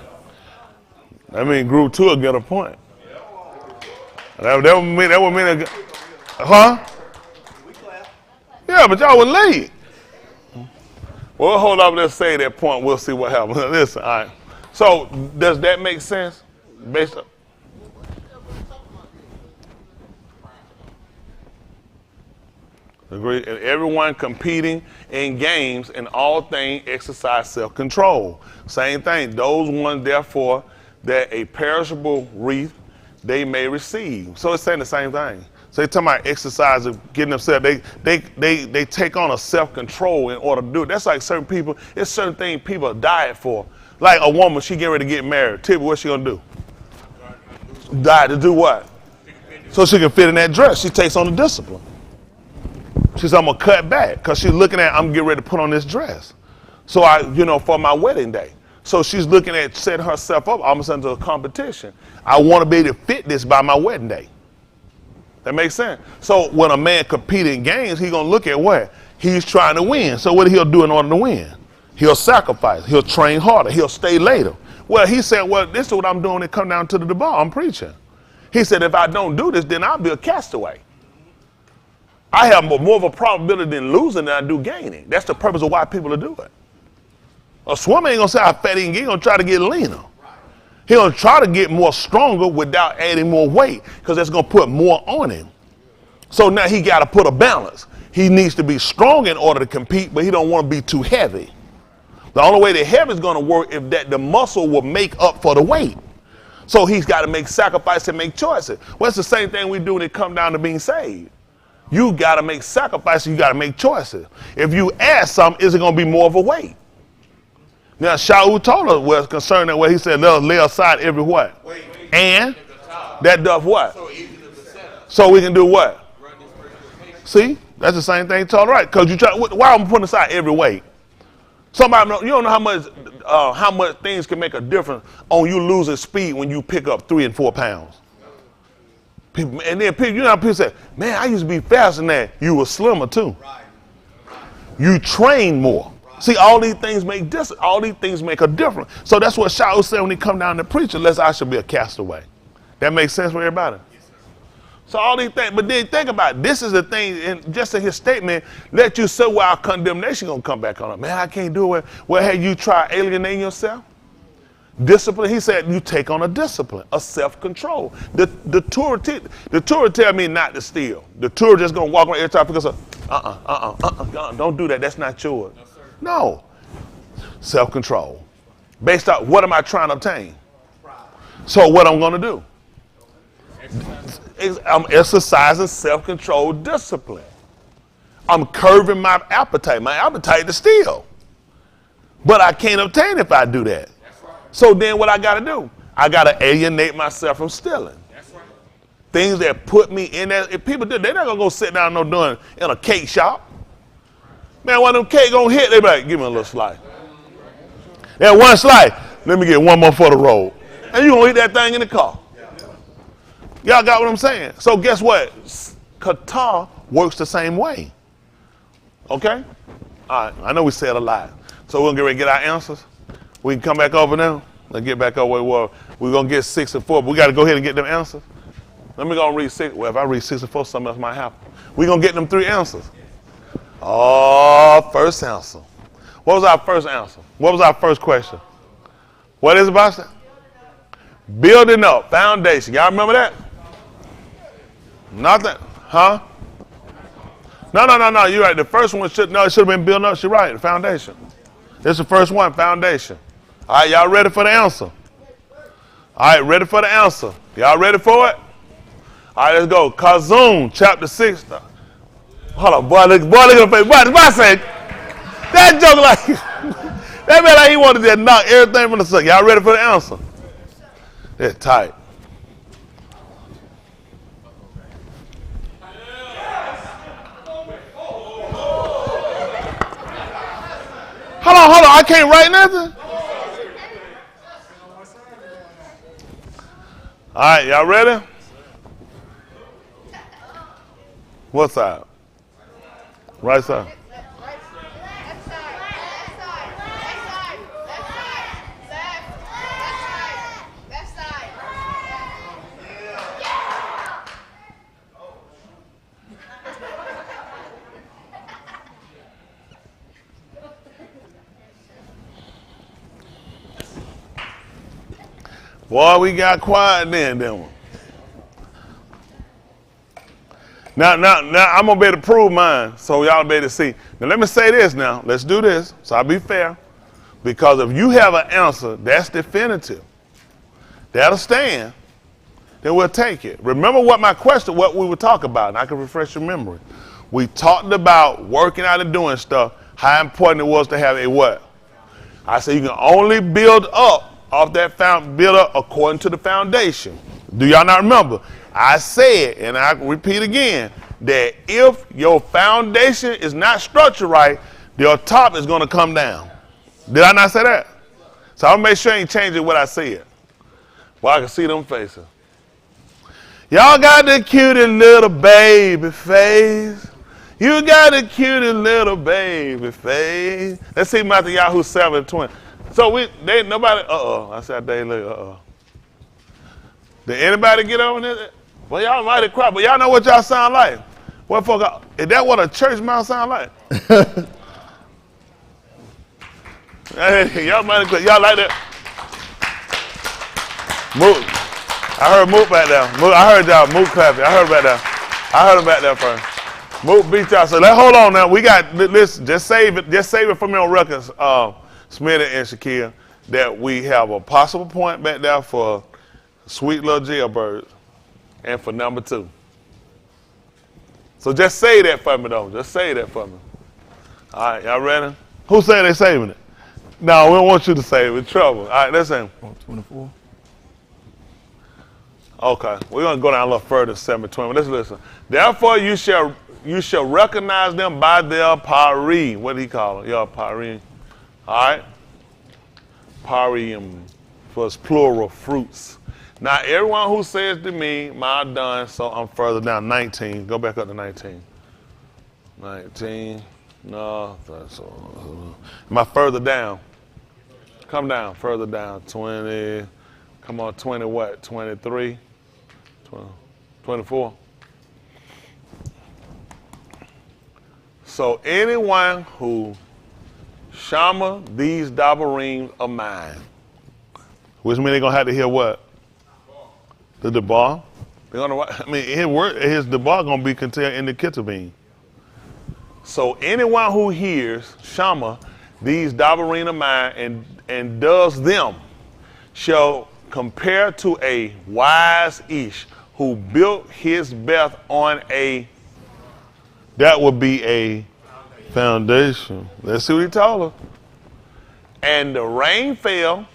That means group 2 will get a point. That would mean. Huh? Yeah, but y'all were late. Well, we'll hold off. Let's say that point. We'll see what happens. Listen, all right. So, does that make sense? Based on. Agree. And everyone competing in games and all things exercise self-control. Same thing. Those ones, therefore, that a perishable wreath they may receive. So it's saying the same thing. So they're talking about exercise of getting themselves. They take on a self-control in order to do it. That's like certain people. It's certain things people diet for. Like a woman, she getting ready to get married. Tell me what she gonna do? Diet to do what? So she can fit in that dress. She takes on the discipline. She said, I'm gonna cut back because she's looking at, I'm getting ready to put on this dress. So for my wedding day. So she's looking at setting herself up almost into a competition. I want to be able to fit this by my wedding day. That makes sense. So when a man competes in games, he's gonna look at what? He's trying to win. So what he'll do in order to win? He'll sacrifice. He'll train harder. He'll stay later. Well, he said, well, this is what I'm doing to come down to the bar. I'm preaching. He said, if I don't do this, then I'll be a castaway. I have more of a probability in losing than I do gaining. That's the purpose of why people do it. A swimmer ain't gonna say how fat he can get. He's gonna try to get leaner. He's gonna try to get more stronger without adding more weight because that's gonna put more on him. So now he gotta put a balance. He needs to be strong in order to compete, but he don't want to be too heavy. The only way the heavy is gonna work if that the muscle will make up for the weight. So he's got to make sacrifices and make choices. Well, it's the same thing we do when it comes down to being saved. You got to make sacrifices. You got to make choices. If you add something, is it going to be more of a weight? Now, Shaul told us was concerning what he said, let us lay aside every what? Wait. And that does what? So we can do what? See, that's the same thing he told, right? Because you try. Why am I putting aside every weight? Somebody, you don't know how much things can make a difference on you losing speed when you pick up 3 and 4 pounds. People, and then people, people say, man, I used to be faster than that. You were slimmer too. You train more. See, all these things make a difference. So that's what Shaul said when he come down to preach, unless I should be a castaway. That makes sense for everybody? So all these things, but then think about it. This is the thing, and just in his statement, let you say where our condemnation gonna come back on. Man, I can't do it. Well, have you tried alienating yourself? Discipline. He said you take on a discipline, a self-control. The Torah tell me not to steal. The Torah just gonna walk around every time because don't do that. That's not yours. No. Self-control. Based on what am I trying to obtain? So what I'm gonna do? I'm exercising self-control discipline. I'm curbing my appetite. My appetite to steal. But I can't obtain if I do that. So then what I got to do? I got to alienate myself from stealing. Things that put me in that. If people do, they're not going to go sit down no doing in a cake shop. Man, when them cake going to hit, they be like, give me a little slice. That one slice, let me get one more for the road. And you going to eat that thing in the car. Y'all got what I'm saying? So guess what? Qatar works the same way. Okay? All right. I know we said a lot. So we're going to get ready to get our answers. We can come back over now. Let's get back over where we were. We're going to get 6 and 4, but we got to go ahead and get them answers. Let me go and read 6. Well, if I read 6 and 4, something else might happen. We're going to get them 3 answers. Oh, first answer. What was our first answer? What was our first question? What is it about that? Building up, foundation. Y'all remember that? Nothing, huh? No. You're right. The first one it should have been built up. You're right. The foundation. This is the first one, foundation. All right, y'all ready for the answer? All right, ready for the answer? Y'all ready for it? All right, let's go. Kazum, chapter 6. Hold on, boy, look at the face. Boy said, that joke like, that man like he wanted to knock everything from the sun. Y'all ready for the answer? They're tight. Hold on, I can't write nothing. All right, y'all ready? What side? Right side. Boy, we got quiet then, didn't we? Now, I'm going to be able to prove mine, so y'all be able to see. Now, let me say this now. Let's do this, so I'll be fair. Because if you have an answer that's definitive, that'll stand, then we'll take it. Remember what we were talking about, and I can refresh your memory. We talked about working out and doing stuff, how important it was to have a what? I said you can only build up off that build up according to the foundation. Do y'all not remember? I said, and I repeat again, that if your foundation is not structured right, your top is going to come down. Did I not say that? So I'll make sure I ain't changing what I said. Well, I can see them faces. Y'all got the cutest little baby face. You got the cutest little baby face. Let's see Matthew Yahoo 7:20. So nobody, I said, they look, Did anybody get on this? Well, y'all might have cried, but y'all know what y'all sound like. What fuck? Is that what a church mouse sound like? Hey, y'all might have cried. Y'all like that? Moot. I heard Moot back there. Moot, I heard y'all Moot clapping. I heard back there. I heard him back there first. Moot beat y'all. So let's hold on now. We got, listen, just save it from your records, Smitty and Shakir, that we have a possible point back there for sweet little jailbirds and for number 2. So just say that for me, though. Just say that for me. All right, y'all ready? Who's saying they're saving it? No, we don't want you to save it. Trouble. All right, listen. 24. Okay, we're going to go down a little further, 7:20. Let's listen. Therefore, you shall recognize them by their pari. What do he call it? Your pari. All right? Parium was plural, fruits. Now, everyone who says to me, my done, so I'm further down. 19. Go back up to 19. 19. No. Am I further down? Come down, further down. 20. Come on, 20 what? 23? 24. So anyone who shama these dabarim of mine, which means they're going to have to hear what? The debar. They're gonna. I mean, his debar going to be contained in the kitabin. So anyone who hears shama these dabarim of mine and does them shall compare to a wise ish who built his beth on that would be a foundation. Let's see what he told her. And the rain fell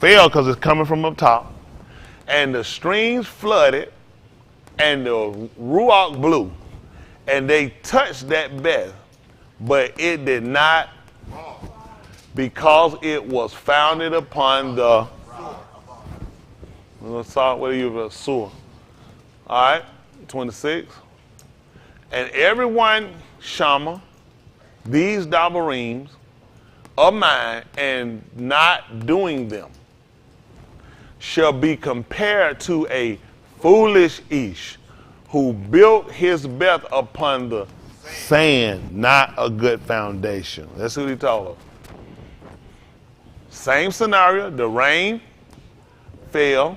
because it's coming from up top, and the streams flooded, and the ruach blew, and they touched that beth, but it did not, because it was founded upon the sewer. All right, 26. And everyone shama these dabarim of mine and not doing them shall be compared to a foolish ish who built his beth upon the sand, not a good foundation. That's what he told her. Same scenario, the rain fell,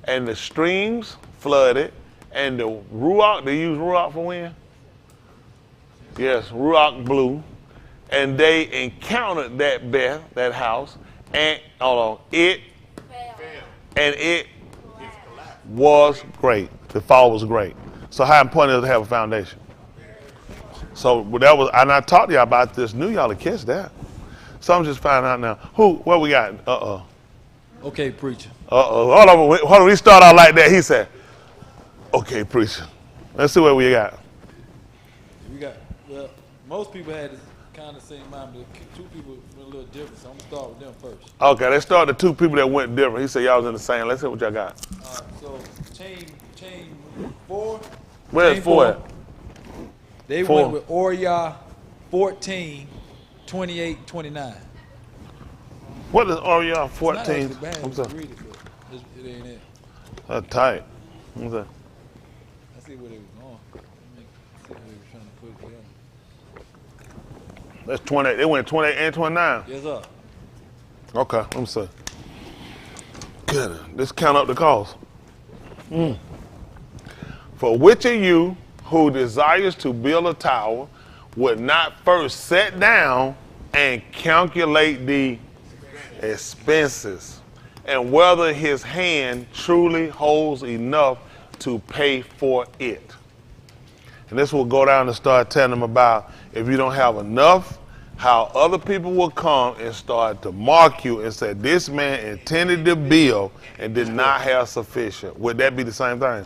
and the streams flooded, and the ruach, they use ruach for when? Yes, Ruach blew, and they encountered that house, and it was great. The fall was great. So how important is it to have a foundation? So that was, and I talked to y'all about this. Knew y'all to catch that. So I'm just finding out now. What we got? Okay, preacher. Hold on. We start out like that. He said, okay, preacher. Let's see what we got. Well, most people had this kind of same mind, but two people went a little different, so I'm going to start with them first. Okay, let's start with the two people that went different. He said y'all was in the same. Let's see what y'all got. So chain 4. Where's 4 at? They went with Oriah 14, 28, 29. What is Oriah 14? It's not actually bad. I'm You sorry. can read it, but it ain't it. That's tight. What's that? I see what it was on. Let me see how they were trying to put it together. That's 28. They went 28 and 29. Yes, sir. Okay, let me see. Good. Let's count up the cost. For which of you who desires to build a tower would not first sit down and calculate the expenses and whether his hand truly holds enough to pay for it? And this will go down and start telling them about if you don't have enough, how other people will come and start to mark you and say, this man intended to build and did not have sufficient. Would that be the same thing?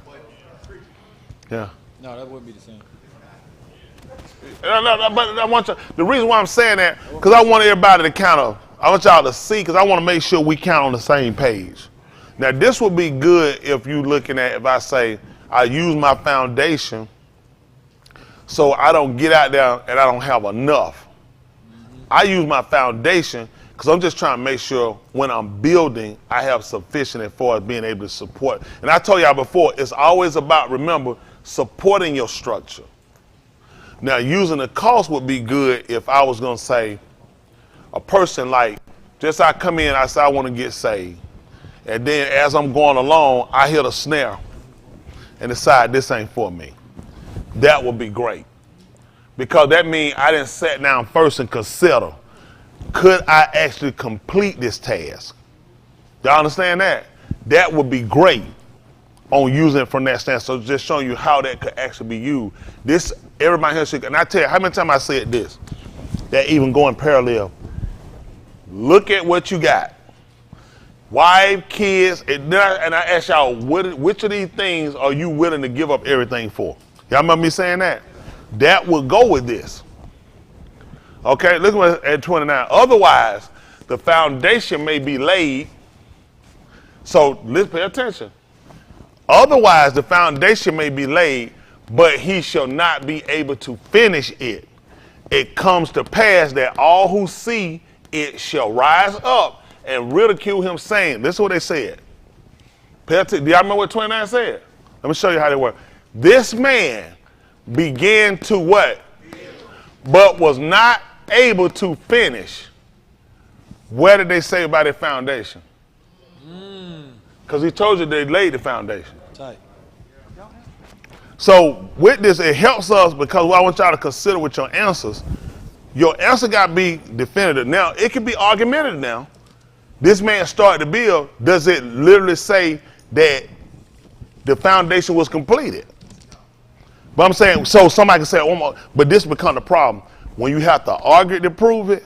Yeah. No, that wouldn't be the same. No, but I want you, the reason why I'm saying that, because I want everybody to I want y'all to see, because I want to make sure we count on the same page. Now, this would be good if you looking at, if I say, I use my foundation so I don't get out there and I don't have enough. I use my foundation because I'm just trying to make sure when I'm building, I have sufficient as far as being able to support. And I told y'all before, it's always about, remember, supporting your structure. Now, using the cost would be good if I was going to say, a person like, just I come in, I say I want to get saved. And then as I'm going along, I hit a snare and decide this ain't for me. That would be great. Because that means I didn't sit down first and consider, could I actually complete this task? Y'all understand that? That would be great on using it from that stance. So just showing you how that could actually be used. This, everybody here should, and I tell you, how many times I said this, that even going parallel, look at what you got. Wife, kids, and I ask y'all, which of these things are you willing to give up everything for? Y'all remember me saying that? That will go with this. Okay, look at 29. Otherwise, the foundation may be laid. So let's pay attention. Otherwise, the foundation may be laid, but he shall not be able to finish it. It comes to pass that all who see it shall rise up and ridicule him, saying, this is what they said. Pay attention. Do y'all remember what 29 said? Let me show you how they work. This man began to what? But was not able to finish. Where did they say about their foundation? Because he told you they laid the foundation. Tight. So with this, it helps us because what I want y'all to consider with your answers, your answer got to be definitive. Now, it can be argumentative now. This man started to build. Does it literally say that the foundation was completed? But I'm saying, so somebody can say, oh, but this becomes the problem. When you have to argue to prove it,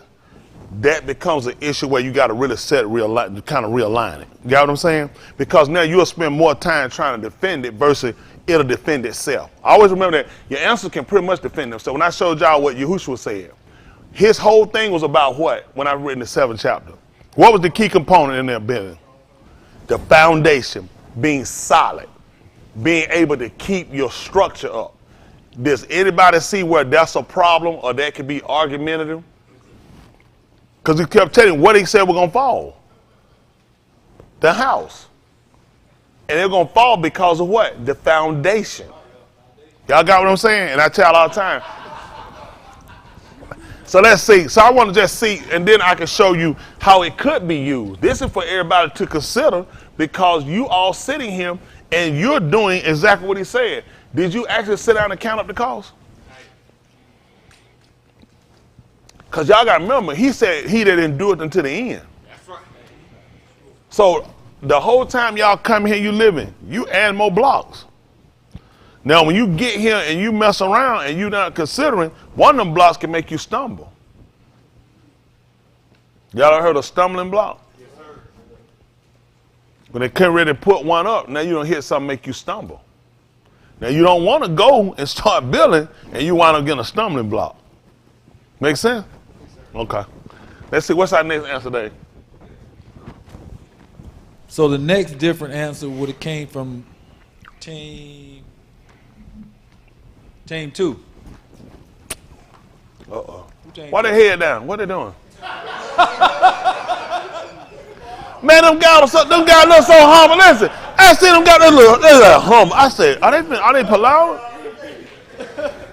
that becomes an issue where you got to really kind of realign it. You got what I'm saying? Because now you'll spend more time trying to defend it versus it'll defend itself. Always remember that your answer can pretty much defend themselves. When I showed y'all what Yahushua said, his whole thing was about what? When I read in the 7th chapter. What was the key component in their building? The foundation, being solid, being able to keep your structure up. Does anybody see where that's a problem or that could be argumentative? Because he kept telling what he said was going to fall. The house. And they're going to fall because of what? The foundation. Y'all got what I'm saying? And I tell all the time. So let's see. So I want to just see, and then I can show you how it could be used. This is for everybody to consider because you all sitting here and you're doing exactly what he said. Did you actually sit down and count up the cost? Because y'all got to remember, he said he that endured until the end. That's right. So the whole time y'all come here, you living, you add more blocks. Now, when you get here and you mess around and you're not considering, one of them blocks can make you stumble. Y'all ever heard of stumbling block? Yes, sir. When they couldn't really put one up, now you don't hit something make you stumble. Now, you don't want to go and start building and you wind up getting a stumbling block. Make sense? Okay. Let's see, what's our next answer today? So the next different answer would have came from team 2. Uh-oh. Why they head down? What they doing? Man, them guys look so humble. Listen, I see them got that little humble. I said, are they polite?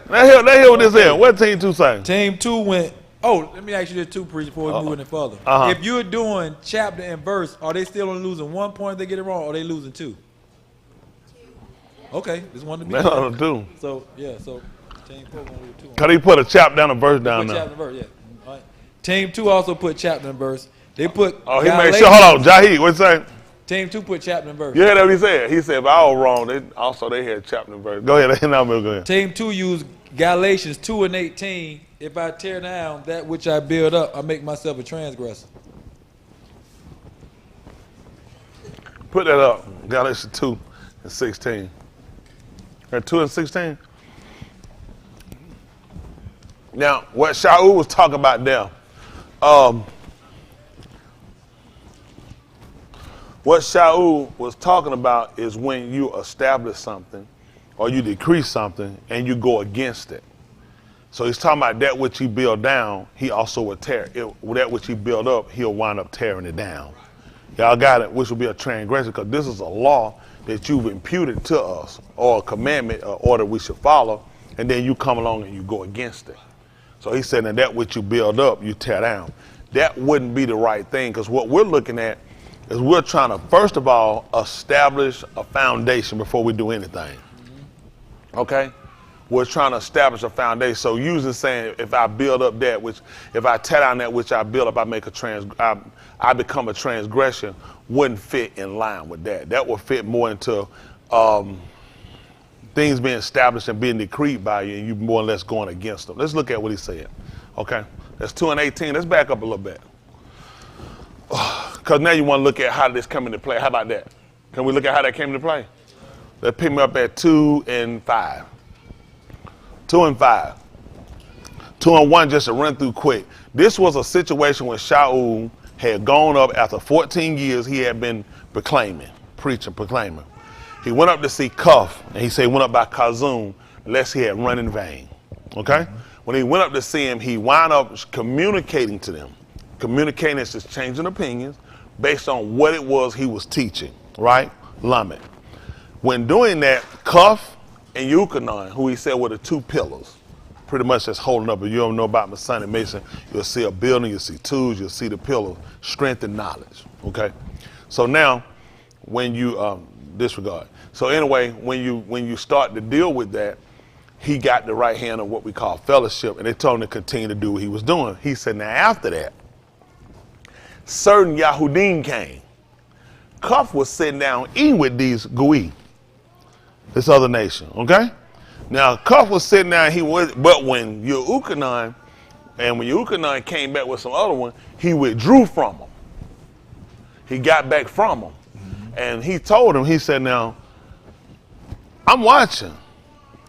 They hear what this is. What team 2 saying? Team 2 went. Oh, let me ask you this too, preacher, before we move any further. If you're doing chapter and verse, are they still only losing 1 point if they get it wrong, or are they losing 2? Okay, just wanted to be. Man, 2. So yeah, so team 4 gonna lose 2. Cause he put a chapter down and verse down there. Chapter and verse, yeah. All right. Team 2 also put chapter and verse. They put. Oh, he made sure. Hold on, Jahid, what's saying? Team 2 put chapter and verse. You heard what he said? He said, if I was wrong, they had chapter and verse. Go ahead. Go ahead. Team 2 used Galatians 2:18. If I tear down that which I build up, I make myself a transgressor. Put that up. Galatians 2:16. Or 2:16. Now, what Shaul was talking about there, what Shaul was talking about is when you establish something or you decrease something and you go against it. So he's talking about that which he build down, he also will tear it. That which he build up, he'll wind up tearing it down. Y'all got it, which will be a transgression, because this is a law that you've imputed to us, or a commandment, or order we should follow, and then you come along and you go against it. So he said that which you build up, you tear down. That wouldn't be the right thing, because what we're looking at is we're trying to, first of all, establish a foundation before we do anything. Okay? We're trying to establish a foundation. So usually saying, if I build up that which, if I tear down that which I build up, I become a transgression, wouldn't fit in line with that. That would fit more into things being established and being decreed by you, and you more or less going against them. Let's look at what he said. Okay, that's 2:18. Let's back up a little bit, because now you want to look at how this come into play. How about that? Can we look at how that came into play? Let's pick me up at 2 and 5. 2 and 5. 2 and 1, just to run through quick. This was a situation when Shaul had gone up after 14 years. He had been proclaiming. He went up to see Cuff, and he said he went up by Kazum, lest he had run in vain. Okay? When he went up to see him, he wound up communicating to them. Communicating is just changing opinions based on what it was he was teaching, right? Lamed. When doing that, Cuff and Yukonon, who he said were the 2 pillars, pretty much that's holding up. If you don't know about Masonic Mason, you'll see a building, you'll see tools, you'll see the pillars, strength and knowledge. Okay? So now, when you disregard. So anyway, when you start to deal with that, he got the right hand of what we call fellowship, and they told him to continue to do what he was doing. He said, now after that, certain Yahudim came. Cuff was sitting down eating with these Gui, this other nation, okay? Now, Cuff was sitting down, but when Yehukanan came back with some other one, he withdrew from them. He got back from them. And he told him, he said, now, I'm watching.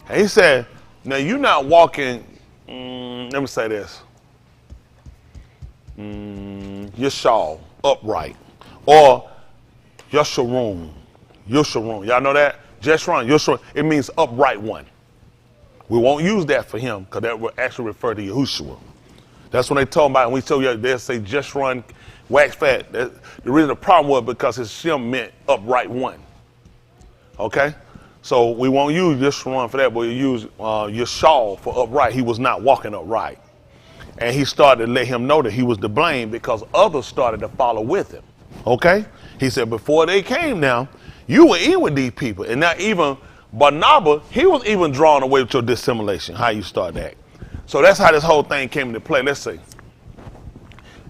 And he said, now you're not walking, let me say this, your shawl upright, or Yesharon. Y'all know that? Yesharon, it means upright one. We won't use that for him, because that will actually refer to Yahushua. That's when they told about, and we told you, they'll say Yesharon, wax fat. The reason the problem was because his shem meant upright one. Okay? So we won't use Yesharon for that, but we use Yeshal for upright. He was not walking upright. And he started to let him know that he was to blame because others started to follow with him. Okay? He said, before they came now, you were in with these people. And now even Barnabas, he was even drawn away with your dissimulation, how you start that. So that's how this whole thing came into play. Let's see.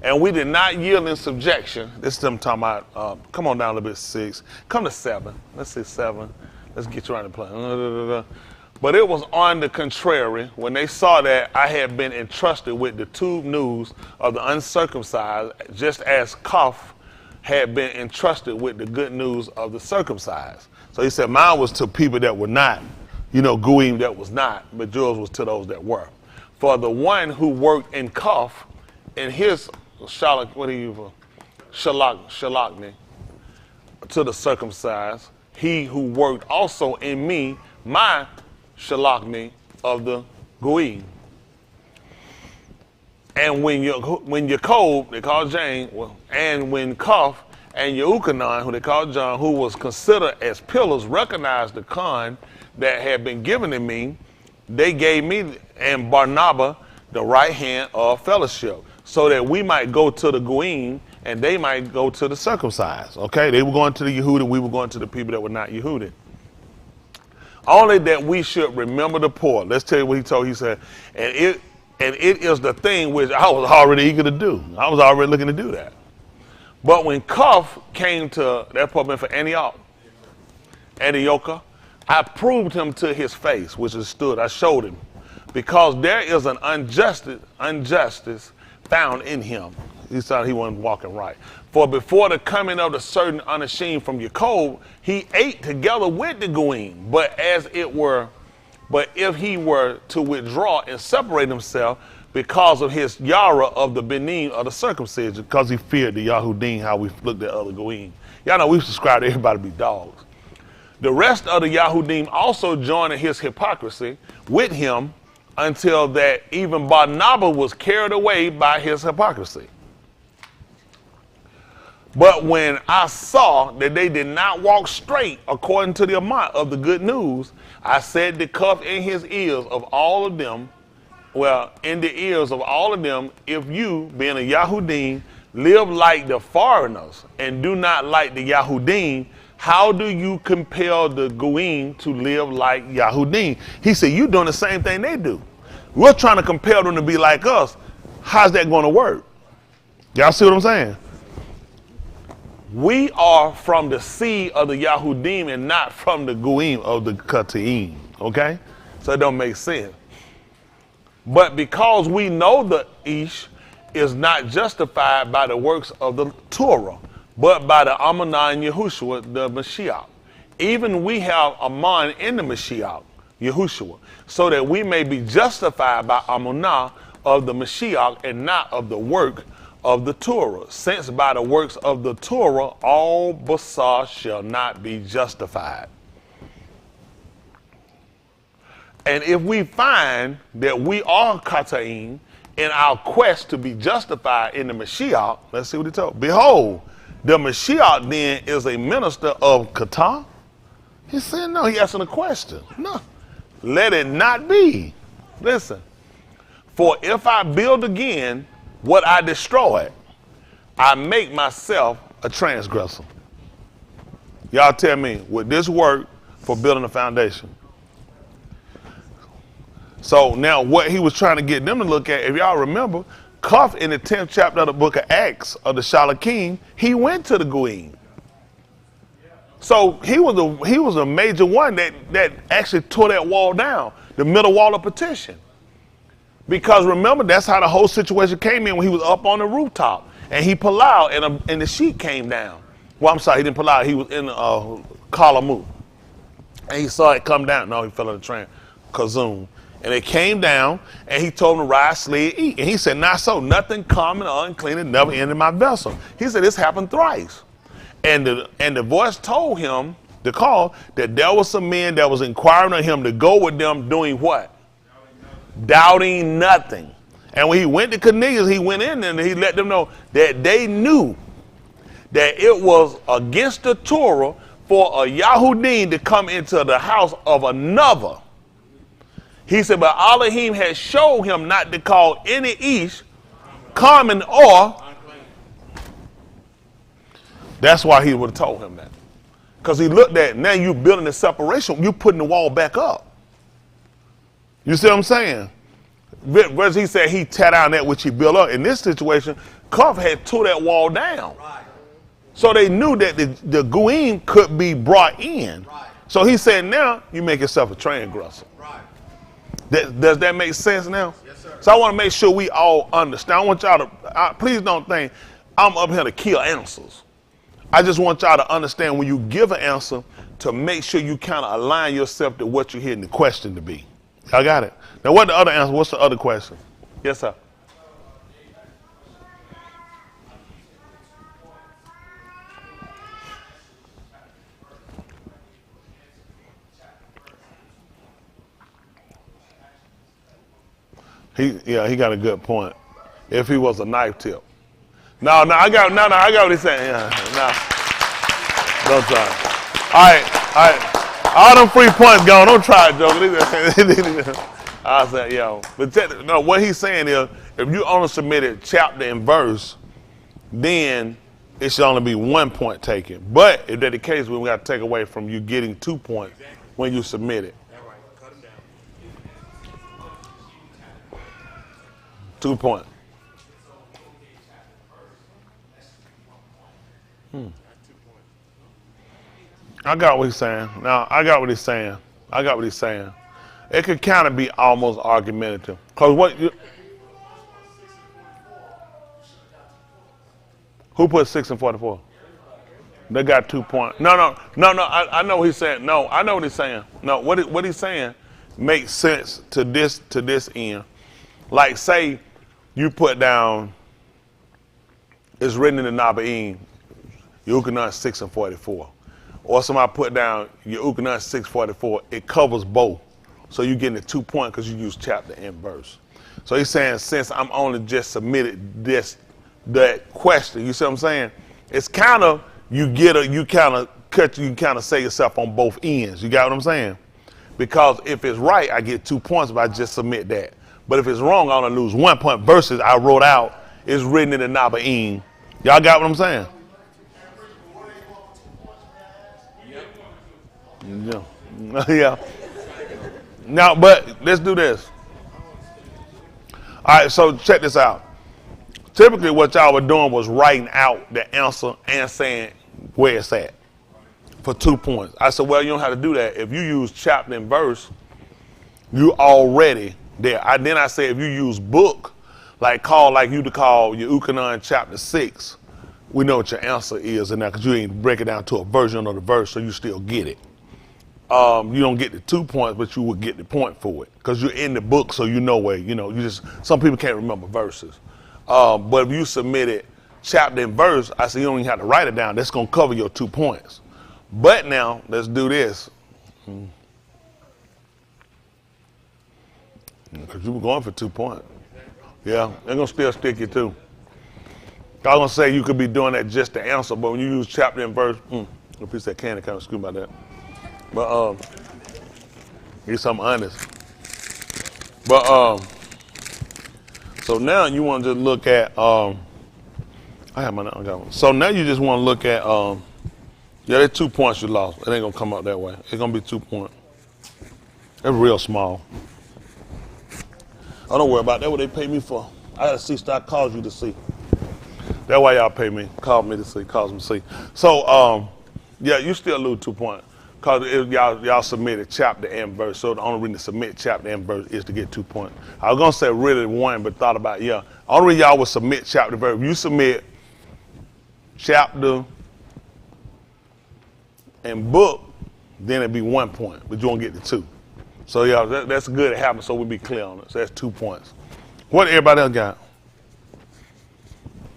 And we did not yield in subjection. This is them talking about, come on down a little bit, 6. Come to 7. Let's see 7. Let's get you around the plane. But it was on the contrary, when they saw that I had been entrusted with the two news of the uncircumcised, just as Koph had been entrusted with the good news of the circumcised. So he said, mine was to people that were not, Goyim that was not, but yours was to those that were. For the one who worked in Koph, in his shalachni, to the circumcised, he who worked also in me, my shalachni of the Goyim. And when Yaakov, they called James, and when Koph and Yehukanan, who they called John, who was considered as pillars, recognized the con that had been given to me, they gave me and Barnabas the right hand of fellowship, so that we might go to the Goyim and they might go to the circumcised. Okay, they were going to the Yehudim, we were going to the people that were not Yehudim. Only that we should remember the poor. Let's tell you what he told. He said, and it is the thing which I was already eager to do. I was already looking to do that. But when Koph came to that public for Antioch, I proved him to his face, which is stood. I showed him, because there is an injustice found in him. He thought he wasn't walking right. For before the coming of the certain unashamed from Yaakov, he ate together with the Goyim. But if he were to withdraw and separate himself because of his yara of the benin of the circumcision, because he feared the Yahudim, how we looked at other Goyim. Y'all know we subscribe to everybody to be dogs. The rest of the Yahudim also joined in his hypocrisy with him, until that even Barnabas was carried away by his hypocrisy. But when I saw that they did not walk straight according to the amount of the good news, I said to Koph in his ears of all of them, in the ears of all of them, if you, being a Yahudim, live like the foreigners and do not like the Yahudim, how do you compel the Goyim to live like Yahudim? He said, you're doing the same thing they do. We're trying to compel them to be like us. How's that going to work? Y'all see what I'm saying? We are from the seed of the Yahudim and not from the Goyim of the Kataim. Okay? So it don't make sense. But because we know the Ish is not justified by the works of the Torah, but by the Amunah and Yahushua, the Mashiach. Even we have Aman in the Mashiach, Yahushua, so that we may be justified by Amunah of the Mashiach and not of the work of the Torah, since by the works of the Torah all basar shall not be justified. And if we find that we are Kataim in our quest to be justified in the Mashiach, let's see what he told. Behold, the Mashiach then is a minister of Kata? He said no, he asking a question. No, let it not be. Listen, for if I build again what I destroyed, I make myself a transgressor. Y'all tell me, would this work for building a foundation? So now what he was trying to get them to look at, if y'all remember, Koph in the 10th chapter of the book of Acts of the Shalakim, he went to the Goyim. So he was a major one that actually tore that wall down, the middle wall of petition. Because remember, that's how the whole situation came in when he was up on the rooftop and he palal and the sheet came down. Well, I'm sorry, he didn't palal, he was in Kalamu. And he saw it come down. No, he fell in the train, kazoom. And it came down and he told him to rise, slid, eat. And he said, not so, nothing common or unclean and never entered my vessel. He said, this happened thrice. And the voice told him, the call, that there was some men that was inquiring of him to go with them doing what? Doubting nothing. And when he went to Cornelius, he went in there and he let them know that they knew that it was against the Torah for a Yahudim to come into the house of another. He said, but Elohim had showed him not to call any Ish common or. That's why he would have told him that. Because he looked at, now you building the separation, you putting the wall back up. You see what I'm saying? Whereas he said he tear down that which he built up. In this situation, Cuff had tore that wall down. Right. So they knew that the Goyim could be brought in. Right. So he said, now you make yourself a transgressor. Right. Does that make sense now? Yes, sir. So I want to make sure we all understand. I want y'all to, please don't think I'm up here to kill answers. I just want y'all to understand when you give an answer to make sure you kind of align yourself to what you're hearing the question to be. Y'all got it? Now what the other answer? What's the other question? Yes, sir. He got a good point. If he was a knife tip. No, I got what he's saying. Yeah, no. Don't try. All right. All them free points gone. Don't try it, Joker. I said, yo. But no, what he's saying is, if you only submitted chapter and verse, then it should only be 1 point taken. But if that's the case, we got to take away from you getting 2 points when you submit it. 2 points. I got what he's saying. Now, I got what he's saying. It could kind of be almost argumentative. Because who put 6 and 44? They got 2 points. No, I know what he's saying. No, I know what he's saying. No, what he's saying makes sense to this end. Like, say, you put down, it's written in the Naba'im, Yehukanan 6 and 44. Or somebody put down Yehukanan 6:44, it covers both. So you're getting the 2 points because you use chapter and verse. So he's saying, since I'm only just submitted that question, you see what I'm saying? It's kind of, you kind of say yourself on both ends. You got what I'm saying? Because if it's right, I get 2 points if I just submit that. But if it's wrong, I only lose 1 point versus I wrote out, it's written in the Naba'im. Y'all got what I'm saying? Yeah. Now, but let's do this. All right, so check this out. Typically what y'all were doing was writing out the answer and saying where it's at for 2 points. I said, well, you don't have to do that. If you use chapter and verse, you already there. Then I say if you use book, like you to call your Yehukanan chapter 6, we know what your answer is in there because you ain't break it down to a version of the verse, so you still get it. You don't get the 2 points, but you will get the point for it because you're in the book, so you know where, some people can't remember verses. But if you submitted chapter and verse, I say you don't even have to write it down. That's going to cover your 2 points. But now, let's do this. Because you were going for 2 points. Yeah, they're going to still stick you too. I was going to say you could be doing that just to answer, but when you use chapter and verse, a piece of candy, kind of screw about that. But he's something honest. But so now you want to just look at I got one. So now you just want to look at there's 2 points you lost. It ain't gonna come out that way. It's gonna be 2 points. It's real small. I don't worry about that. What they pay me for? I got a C star calls you to see. That's why y'all pay me. Call me to see. Calls me to see. So yeah, you still lose 2 points. Because y'all submitted chapter and verse, so the only reason to submit chapter and verse is to get 2 points. I was gonna say really 1, but thought about only reason y'all would submit chapter and verse. If you submit chapter and book, then it'd be 1 point, but you won't get the 2. So that's good to happen. So we'll be clear on it. So that's 2 points. What everybody else got?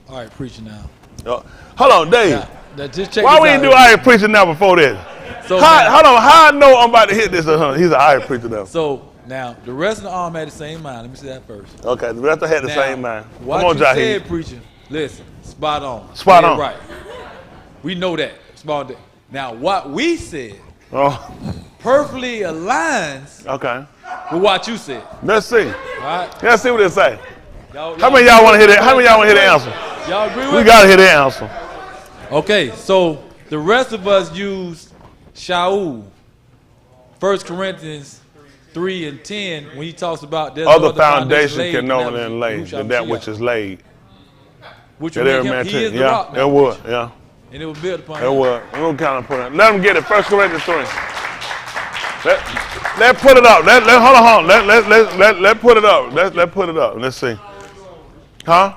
All right, preaching now. Hold on, Dave. Just check why we didn't do all right preaching now before this? So hold on, how I know I'm about to hit this? He's an iron preacher now. So now the rest of the arm had the same mind. Let me see that first. Okay, the rest of had the same mind. What Come on, you said, preacher. Listen, spot on. Spot on. Right. We know that. Spot on. Now what we said perfectly aligns with what you said. Let's see. All right. Let's see what it say. Y'all how many y'all want to hear that? How many y'all want to hear the answer? Y'all agree with me? We gotta hear the answer. Okay, so the rest of us use Shaul, 1 Corinthians 3 and 10, when he talks about there's other no foundation laid can no than man lay than that which is laid. Which would make him, he is the rock. Yeah, it would, yeah. And it was built upon It him. would. We're going to kind of put it. Let them get it. 1 Corinthians 3. Let's put it up. Hold on. Let's put it up. Let's put it up. Let's see. Huh?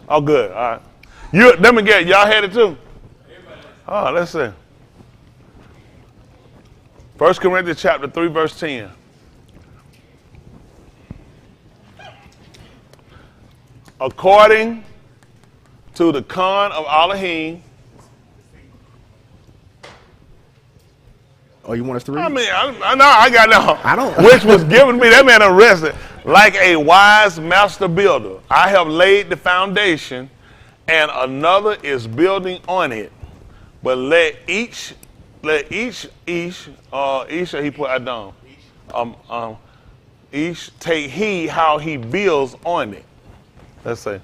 Oh, good. All right. Let me get it. Y'all had it too? Oh, let's see. 1 Corinthians chapter 3, verse 10. According to the Khan of Elohim. Oh, you want us to read? I mean, I know, I got no. I don't. Which was given me, that man arrested, like a wise master builder. I have laid the foundation, and another is building on it. But let each, he put Adam, each take heed how he builds on it. Let's say.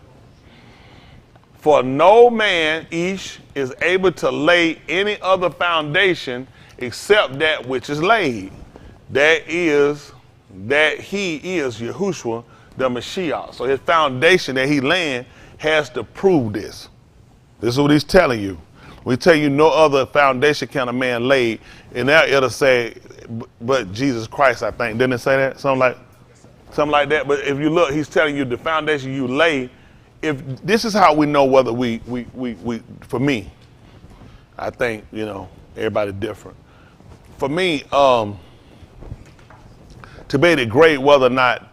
For no man, each, is able to lay any other foundation except that which is laid. That is, that he is Yahushua, the Mashiach. So his foundation that he laying has to prove this. This is what he's telling you. We tell you no other foundation can a man lay, and now it'll say, but Jesus Christ, I think. Didn't it say that? Something like that. But if you look, he's telling you the foundation you lay. If this is how we know whether we for me, I think, everybody different. For me, to be able to grade whether or not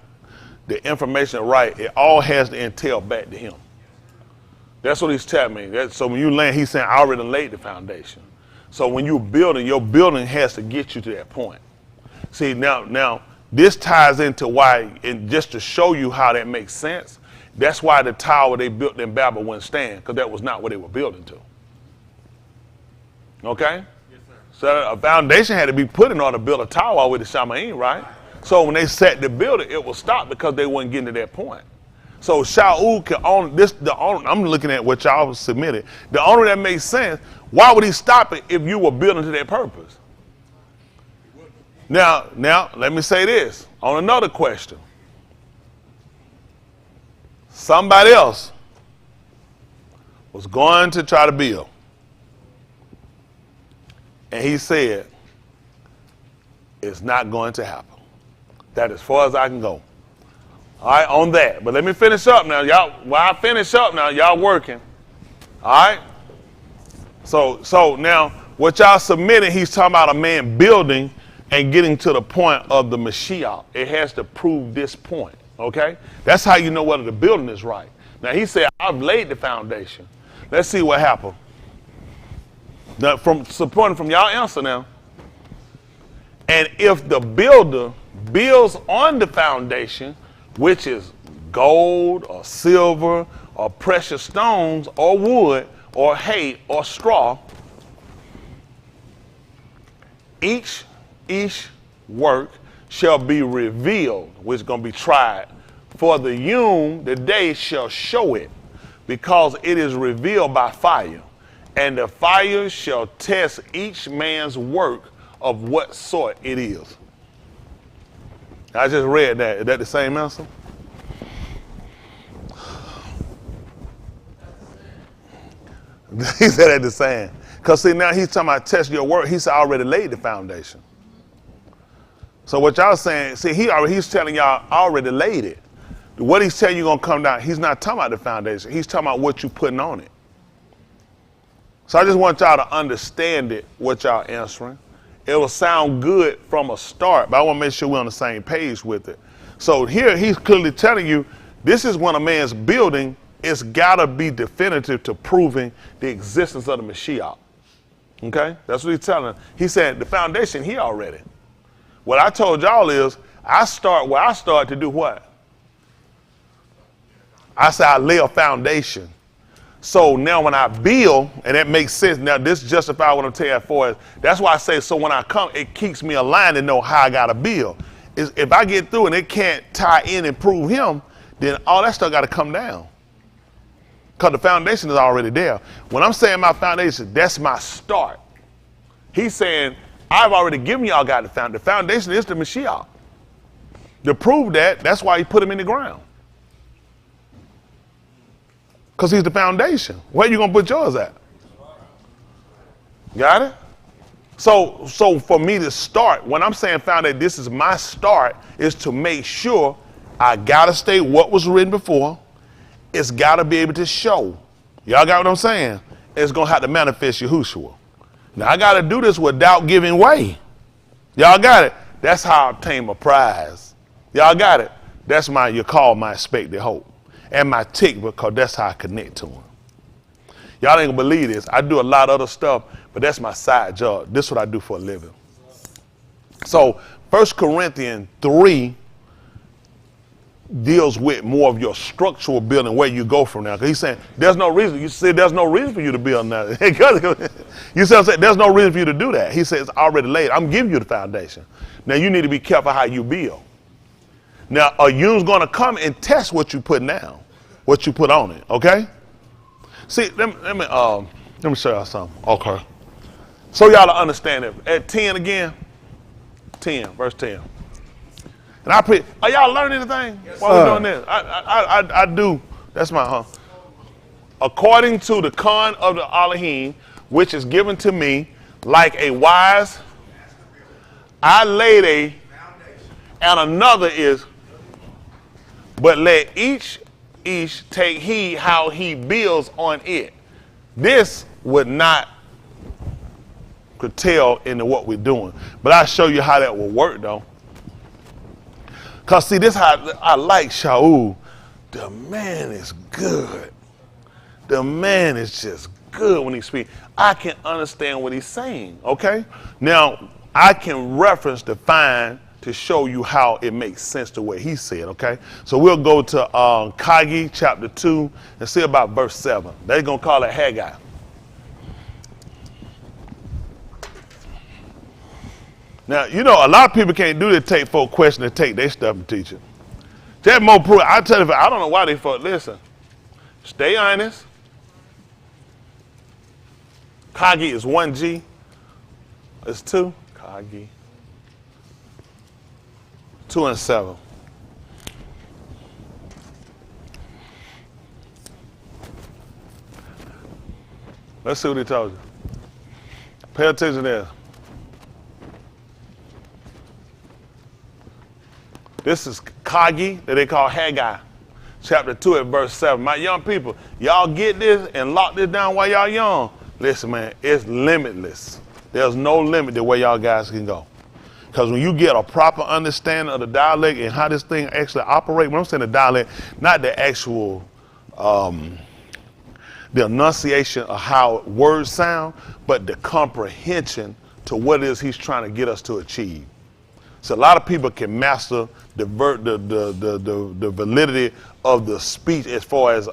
the information is right, it all has to entail back to him. That's what he's telling me. So when you land, he's saying, I already laid the foundation. So when you're building, your building has to get you to that point. See, now this ties into why, and just to show you how that makes sense, that's why the tower they built in Babel wouldn't stand, because that was not what they were building to. Okay? Yes, sir. So a foundation had to be put in order to build a tower with the Shamaim, right? So when they set the building, it was stopped because they weren't getting to that point. So Shaul can own this. I'm looking at what y'all submitted. The owner that makes sense. Why would he stop it if you were building to that purpose? Now, let me say this on another question. Somebody else was going to try to build, and he said, it's not going to happen. That's as far as I can go. All right, on that. But let me finish up now. Y'all, while I finish up now, y'all working. All right? So now, what y'all submitting, he's talking about a man building and getting to the point of the Mashiach. It has to prove this point, okay? That's how you know whether the building is right. Now, he said, I've laid the foundation. Let's see what happened. Now, supporting from y'all answer now. And if the builder builds on the foundation, which is gold or silver or precious stones or wood or hay or straw, each work shall be revealed, which is going to be tried. For the the day shall show it, because it is revealed by fire. And the fire shall test each man's work of what sort it is. I just read that. Is that the same answer? He said that the same. Because see, now he's talking about test your work. He said, I already laid the foundation. So what y'all saying, see, he's telling y'all, I already laid it. What he's telling you going to come down, he's not talking about the foundation. He's talking about what you're putting on it. So I just want y'all to understand it, what y'all answering. It will sound good from a start, but I want to make sure we're on the same page with it. So here he's clearly telling you, this is when a man's building, it's got to be definitive to proving the existence of the Mashiach. Okay? That's what he's telling. He said the foundation he already. What I told y'all is, I start to do what? I said I lay a foundation. So now when I build, and that makes sense, now this justifies what I'm telling you for. That's why I say, so when I come, it keeps me aligned to know how I got to build. If I get through and it can't tie in and prove him, then all that stuff got to come down. Because the foundation is already there. When I'm saying my foundation, that's my start. He's saying I've already given y'all God the foundation. The foundation is the Mashiach. To prove that, that's why he put him in the ground. Because he's the foundation. Where you going to put yours at? Got it? So for me to start, when I'm saying foundation, this is my start, is to make sure I got to state what was written before. It's got to be able to show. Y'all got what I'm saying? It's going to have to manifest Yahushua. Now, I got to do this without giving way. Y'all got it? That's how I obtain my prize. Y'all got it? That's my expected hope. And my tick, because that's how I connect to him. Y'all ain't going to believe this. I do a lot of other stuff, but that's my side job. This is what I do for a living. So 1 Corinthians 3 deals with more of your structural building, where you go from now. Because he's saying, there's no reason. You said there's no reason for you to build now. You said, there's no reason for you to do that. He says, it's already laid. I'm giving you the foundation. Now you need to be careful how you build. Now, a you's going to come and test what you put down, what you put on it, okay? See, let me show y'all something. Okay. So y'all understand it. At 10 again, 10, verse 10. And are y'all learning anything while we're doing this? I do. That's my According to the Khan of the Elohim, which is given to me, like a wise, I laid a, and another is, but let each take heed how he builds on it. This would not curtail into what we're doing. But I'll show you how that will work, though. Because, see, this is how I like Shaul. The man is good. The man is just good when he speaks. I can understand what he's saying, okay? Now, I can reference, define, to show you how it makes sense to what he said, okay? So we'll go to Kagi chapter 2 and see about verse 7. They're going to call it Haggai. Now, you know, a lot of people can't do that, take for a question and take their stuff and teach it. That more proof. I tell you, I don't know why they thought, listen, stay honest. Kagi is 1G. It's 2. Kagi. 2 and 7. Let's see what he told you. Pay attention there. This is Kagi, that they call Haggai, chapter 2 at verse 7. My young people, y'all get this and lock this down while y'all young. Listen, man, it's limitless. There's no limit to where y'all guys can go. Because when you get a proper understanding of the dialect and how this thing actually operates, when I'm saying the dialect, not the actual, the enunciation of how words sound, but the comprehension to what it is he's trying to get us to achieve. So a lot of people can master the validity of the speech as far as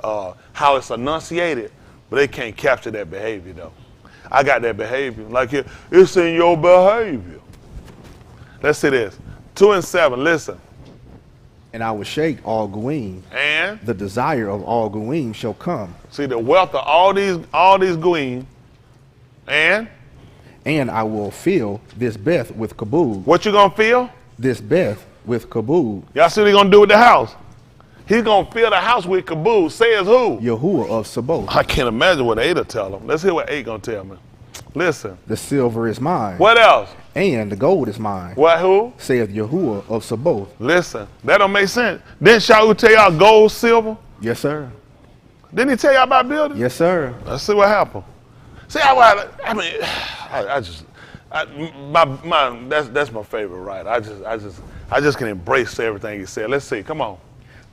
how it's enunciated, but they can't capture that behavior, though. I got that behavior. Like, it's in your behavior. Let's see this. 2 and 7, listen. And I will shake all Goyim. And? The desire of all Goyim shall come. See, the wealth of all these Goyim. And? And I will fill this Beth with kabod. What you gonna fill? This Beth with kabod. Y'all see what he gonna do with the house? He's gonna fill the house with kabod. Says who? Yahuwah of Sabaoth. I can't imagine what 8 will tell him. Let's hear what 8 gonna tell me. Listen. The silver is mine. What else? And the gold is mine. What, who? Saith Yahuwah of Sabaoth. Listen, that don't make sense. Didn't Shaul tell y'all gold, silver? Yes, sir. Didn't he tell y'all about building? Yes, sir. Let's see what happened. See, I mean, that's my favorite, right? I just can embrace everything he said. Let's see, come on.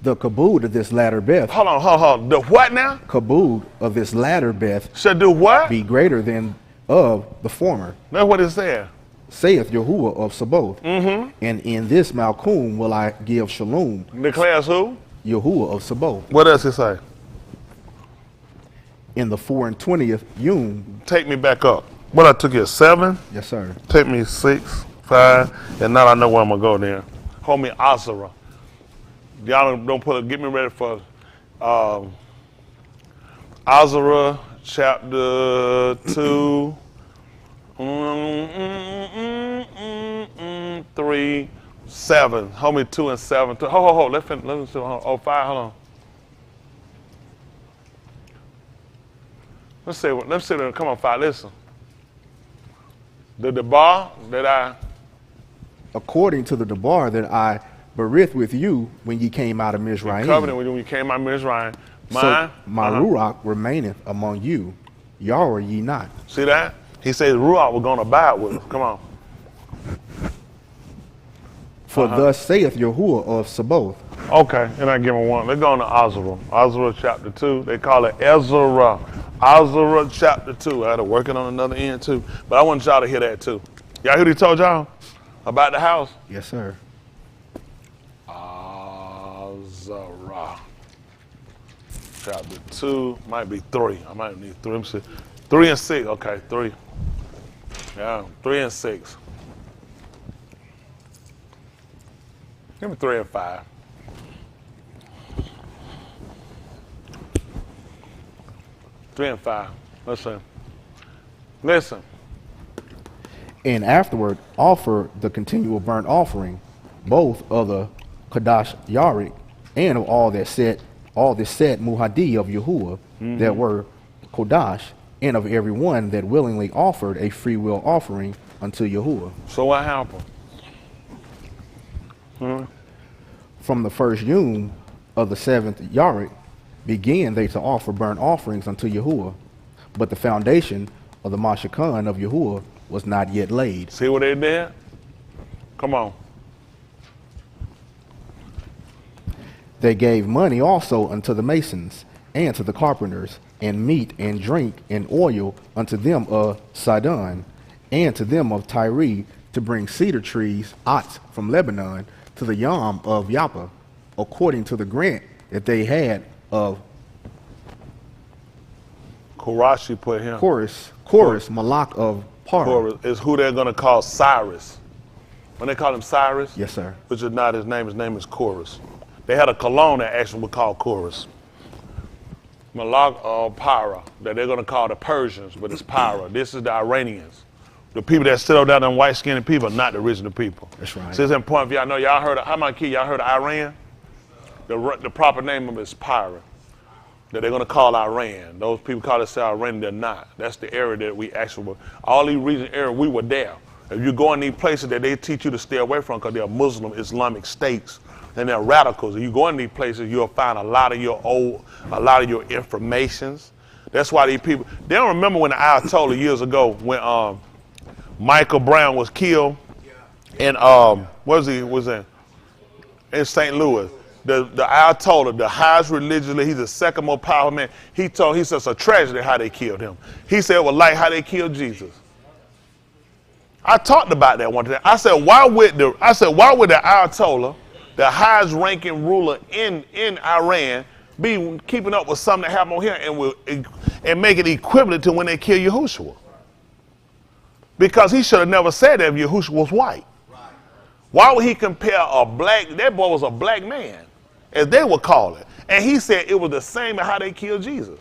The kabod of this latter Beth. Hold on. The what now? Kabod of this latter Beth. Should do what? Be greater than of the former. That's what it said. Saith Yahuwah of Sabaoth. Mm-hmm. And in this Malchum will I give shalom. Declares who? Yahuwah of Sabaoth. What else it say? In the 24th Yom. Take me back up. What I took you 7? Yes, sir. Take me 6, 5, and now I know where I'm gonna go there. Hold me Azara. Y'all don't get me ready for Azara chapter 2. 3, 7. Hold me 2 and 7. Hold. Let me see. Oh, 5. Hold on. Let's see. Come on, 5. Listen. The debar that I. According to the debar that I berith with you when ye came out of Mizraim. Covenant when you came out of Mizraim. So my Ruach remaineth among you. Yara ye not. See that? He says Ruach was going to abide with us. Come on. For thus saith Yahuwah of Sabaoth. Okay, and I give him one. Let's go on to Ezra. Ezra chapter 2. They call it Ezra. Ezra chapter 2. I had to work it on another end too. But I want y'all to hear that too. Y'all hear what he told y'all about the house? Yes, sir. Ezra. Chapter 2. Might be 3. I might need 3. Let me see. 3 and 6. Okay, 3. Yeah, 3 and 6. Give me 3 and 5. Three and 5. Listen. And afterward offer the continual burnt offering, both of the Kadash Yarik and of all the set Muhadi of Yahuwah that were Kodash, and of every one that willingly offered a free will offering unto Yahuwah. So what happened? From the first Yom of the 7th Yarik began they to offer burnt offerings unto Yahuwah, but the foundation of the Mashakan of Yahuwah was not yet laid. See what they did? Come on. They gave money also unto the masons and to the carpenters, and meat and drink and oil unto them of Sidon, and to them of Tyre, to bring cedar trees, ox from Lebanon, to the Yam of Yappa, according to the grant that they had of Korashi put him. Chorus, Malak of Par. Chorus is who they're going to call Cyrus. When they call him Cyrus, Yes, sir. which is not his name is Chorus. They had a cologne that actually was called Chorus. Malak of Para, that they're going to call the Persians, but it's Para. This is the Iranians. The people that sit over there, them white-skinned people, not the original people. That's right. So it's important for y'all know. Y'all heard of, how many kids y'all heard of Iran? The proper name of it is Para, that they're going to call Iran. Those people call themselves Iran, they're not. That's the area that we actually were. All these region areas, we were there. If you go in these places that they teach you to stay away from because they're Muslim Islamic states and they're radicals, if you go in these places, you'll find a lot of your informations. That's why these people, they don't remember when the Ayatollah years ago when Michael Brown was killed in was in St. Louis. The Ayatollah, the highest religious leader, he's the second most powerful man. He said it's a tragedy how they killed him. He said it was like how they killed Jesus. I talked about that one time. I said, why would the Ayatollah, the highest ranking ruler in Iran, be keeping up with something that happened on here and make it equivalent to when they killed Yahushua? Because he should have never said that if Yahushua was white. Why would he compare that boy was a black man, as they would call it. And he said it was the same as how they killed Jesus.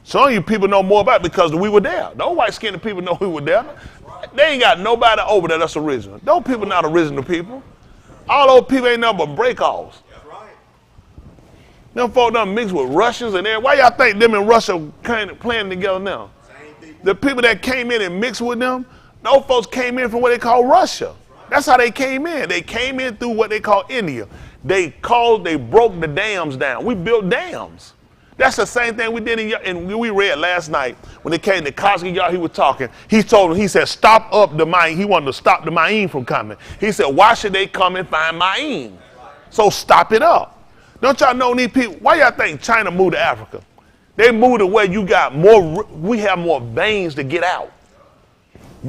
Some of you people know more about it because we were there. Those white-skinned people know we were there. They ain't got nobody over there that's original. Those people not original people. All those people ain't nothing but break-offs. Them folk done mixed with Russians and everything. Why y'all think them and Russia playing together now? The people that came in and mixed with them, those folks came in from what they call Russia. That's how they came in. They came in through what they call India. They broke the dams down. We built dams. That's the same thing we did and we read last night when it came to Koski, y'all, he was talking. He said, stop up the Ma'im. He wanted to stop the Ma'im from coming. He said, why should they come and find Ma'im? So stop it up. Don't y'all know these people? Why y'all think China moved to Africa? They moved to where we have more veins to get out.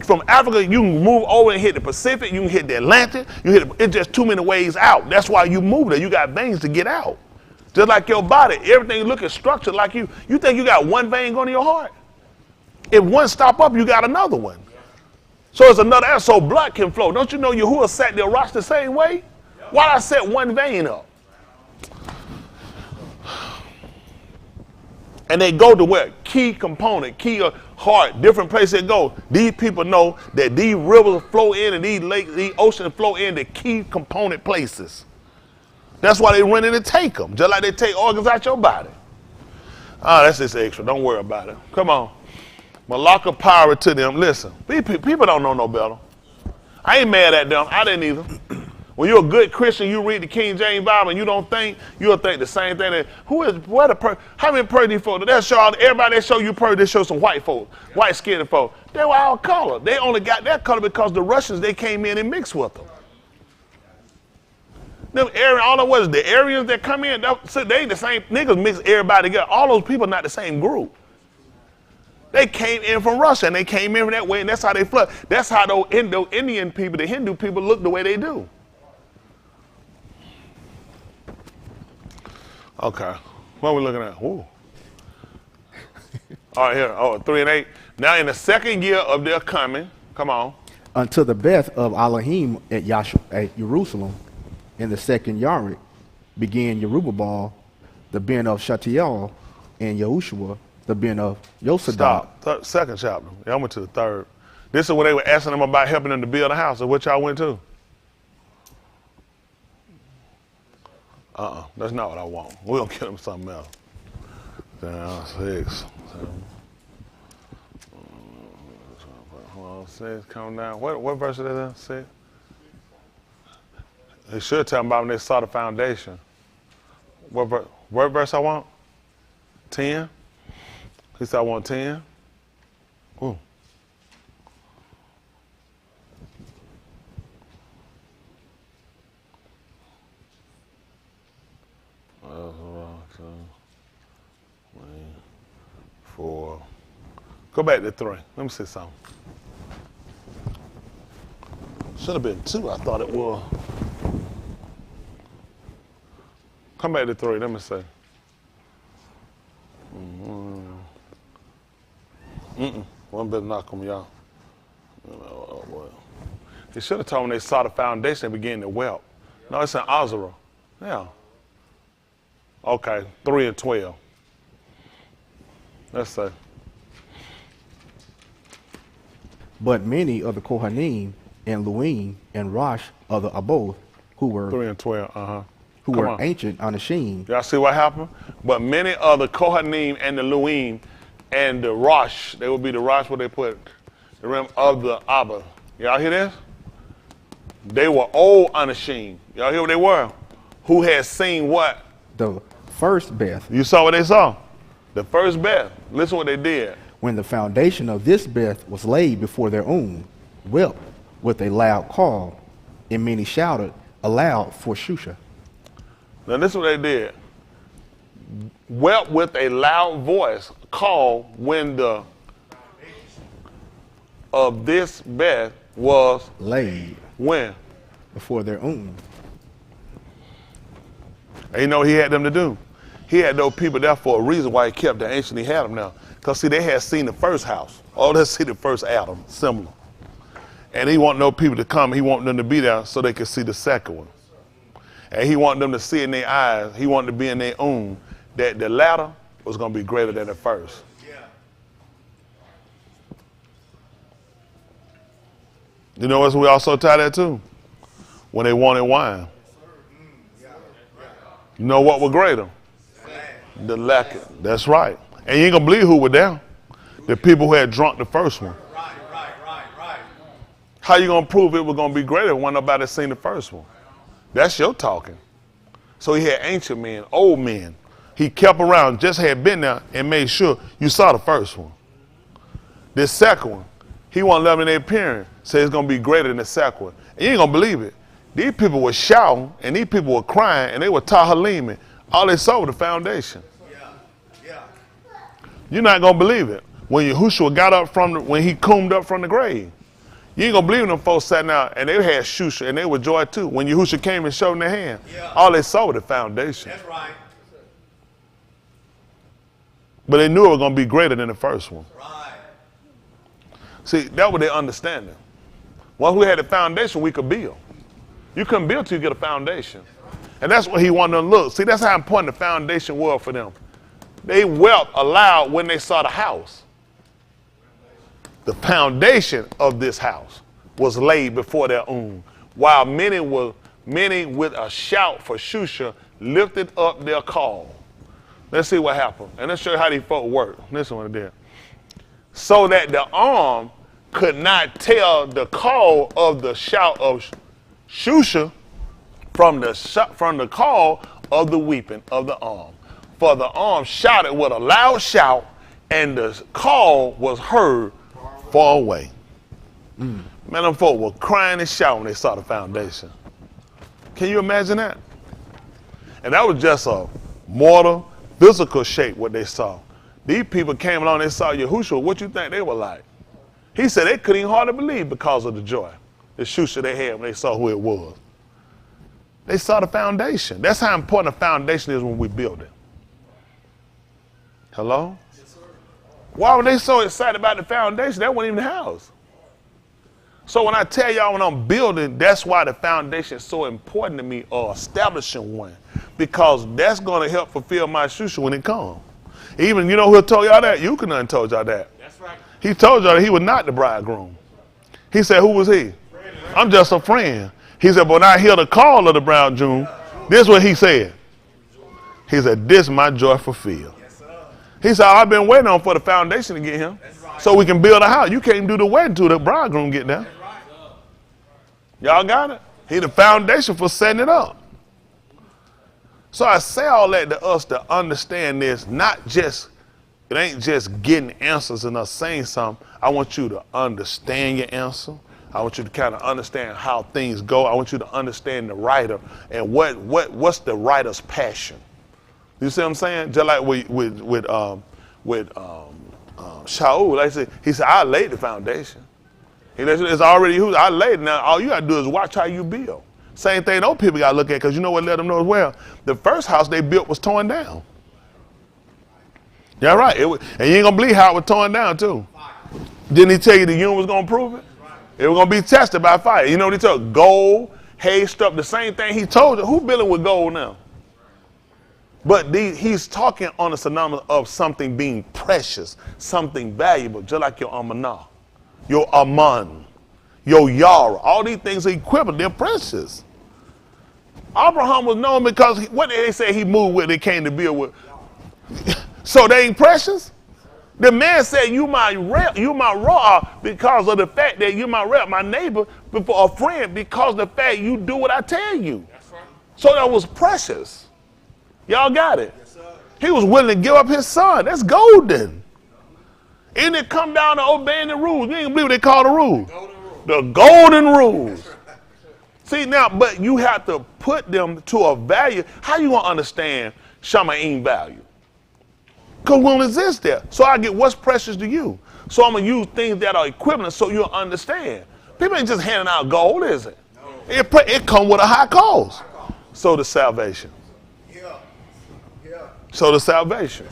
From Africa, you can move over and hit the Pacific, you can hit the Atlantic, it's just too many ways out. That's why you move there. You got veins to get out. Just like your body, everything looking structured like you. You think you got one vein going to your heart? If one stop up, you got another one. So it's another, so blood can flow. Don't you know Yahuwah set their rocks the same way? Why I set one vein up? And they go to where? Key component, heart, different places they go. These people know that these rivers flow in and these lakes, these oceans flow in the key component places. That's why they run in and take them, just like they take organs out your body. That's just extra. Don't worry about it. Come on. Malacca power to them. Listen, people don't know no better. I ain't mad at them. I didn't either. When you're a good Christian, you read the King James Bible and you don't think, you'll think the same thing. That, how many purdy folk? That show, everybody that show you purdy, they show some white folk, white skinned folk. They were all color. They only got that color because the Russians, they came in and mixed with them. Them Aryan, all it was the Aryans that come in, they ain't the same niggas mix everybody together. All those people not the same group. They came in from Russia and they came in that way, and that's how they flood. That's how those Indo-Indian people, the Hindu people, look the way they do. Okay, what are we looking at? Ooh. All right, here, 3 and 8. Now in the second year of their coming, come on. Unto the Beth of Elohim at Jerusalem, in the second Yared, began Jerubbaal, the ben of Shatiel, and Yahushua, the ben of Yosadak. Stop. Second chapter. Yeah, I went to the third. This is when they were asking them about helping them to build a house. So what y'all went to? That's not what I want. We're going to get them something else. Down 6. 6, come down. What verse is that? 6? They should tell them about when they saw the foundation. What verse I want? 10? He said I want 10. Ooh. Four. Go back to 3. Let me see something. Should have been 2, I thought it was. Come back to 3, let me see. One better knock on y'all. Oh, boy. He should have told them they saw the foundation and began to whelp. No, it's in Azara. Yeah. Okay, 3 and 12. Let's say. But many of the Kohanim and Luim and Rosh of the Aboth, who were 3 and 12, who were ancient Anashim. Y'all see what happened? But many of the Kohanim and the Luim and the Rosh, they would be the Rosh where they put the rim of the Abba. Y'all hear this? They were old Anashim. Y'all hear what they were? Who had seen what? The first Beth. You saw what they saw? The first Beth. Listen what they did. When the foundation of this Beth was laid before their own, wept with a loud call, and many shouted aloud for Shusha. Now this is what they did. Wept with a loud voice, call when the of this Beth was laid. When? Before their own. And you know what he had them to do? He had those people there for a reason why he kept the ancient. He had them now. Because see, they had seen the first house. Oh, let's see the first Adam, similar. And he wanted those people to come. He wanted them to be there so they could see the second one. And he wanted them to see in their eyes. He wanted to be in their own that the latter was going to be greater than the first. Yeah. You know what we also tie that to? When they wanted wine. You know what was greater? The lack. That's right. And you ain't going to believe who were there. The people who had drunk the first one. Right. How you going to prove it was going to be greater when nobody seen the first one? That's your talking. So he had ancient men, old men. He kept around, just had been there and made sure you saw the first one. This second one, he wanted them in their appearance, say it's going to be greater than the second one. And you ain't going to believe it. These people were shouting, and these people were crying, and they were tahaliming. All they saw was the foundation. Yeah. You're not going to believe it. When Yahushua got up when he combed up from the grave. You ain't going to believe them folks sat down, and they had shusha, and they were joy too. When Yahushua came and showed them their hand, all they saw was the foundation. That's right. But they knew it was going to be greater than the first one. Right. See, that was their understanding. Once we had the foundation, we could build. You couldn't build till you get a foundation. And that's what he wanted them to look. See, that's how important the foundation was for them. They wept aloud when they saw the house. The foundation of this house was laid before their own, while many with a shout for Shusha lifted up their call. Let's see what happened. And let's show you how these folk work. Listen what it did. So that the arm could not tell the call of the shout of Shusha from the call of the weeping of the arm. For the arm shouted with a loud shout, and the call was heard far away. Man, them folk were crying and shouting when they saw the foundation. Can you imagine that? And that was just a mortal, physical shape what they saw. These people came along, they saw Yahushua. What you think they were like? He said they couldn't even hardly believe because of the joy, the Shusha they had when they saw who it was. They saw the foundation. That's how important a foundation is when we build it. Hello? Yes, sir. Why were they so excited about the foundation? That wasn't even the house. So when I tell y'all when I'm building, that's why the foundation is so important to me, or establishing one, because that's going to help fulfill my Shusha when it comes. Even, you know who told y'all that? Yuchanan told y'all that. That's right. He told y'all that he was not the bridegroom. He said, who was he? I'm just a friend. He said, but when I hear the call of the bridegroom, this is what he said. He said, this is my joy fulfilled. He said, I've been waiting on for the foundation to get him so we can build a house. You can't do the wedding till the bridegroom get there. Y'all got it? He the foundation for setting it up. So I say all that to us to understand this, it ain't just getting answers and us saying something. I want you to understand your answer. I want you to kind of understand how things go. I want you to understand the writer and what's the writer's passion. You see what I'm saying? Just like with Shaul, like I said, he said, I laid the foundation. It's already who I laid. Now all you gotta do is watch how you build. Same thing those people gotta look at, because you know what let them know as well. The first house they built was torn down. Yeah, right. And you ain't gonna believe how it was torn down too. Didn't he tell you the union was gonna prove it? It was gonna be tested by fire. You know what he told? Gold, hay, stuff, the same thing he told you. Who building with gold now? But he's talking on a synonym of something being precious, something valuable, just like your amanah, your aman, your yara. All these things are equivalent. They're precious. Abraham was known because what did they say he moved with? They came to build with. So they ain't precious. The man said, you my raw, because of the fact that you my rep, my neighbor, before a friend, because of the fact you do what I tell you. That's right. So that was precious. Y'all got it? Yes, sir. He was willing to give up his son. That's golden. And it come down to obeying the rules. You ain't believe what they call the rules. The golden rules. See now, but you have to put them to a value. How you gonna understand Shamma'im value? Because we don't exist there. So I get what's precious to you. So I'm gonna use things that are equivalent so you'll understand. People ain't just handing out gold, is it? No. It comes with a high cost. So the salvation. So the salvation.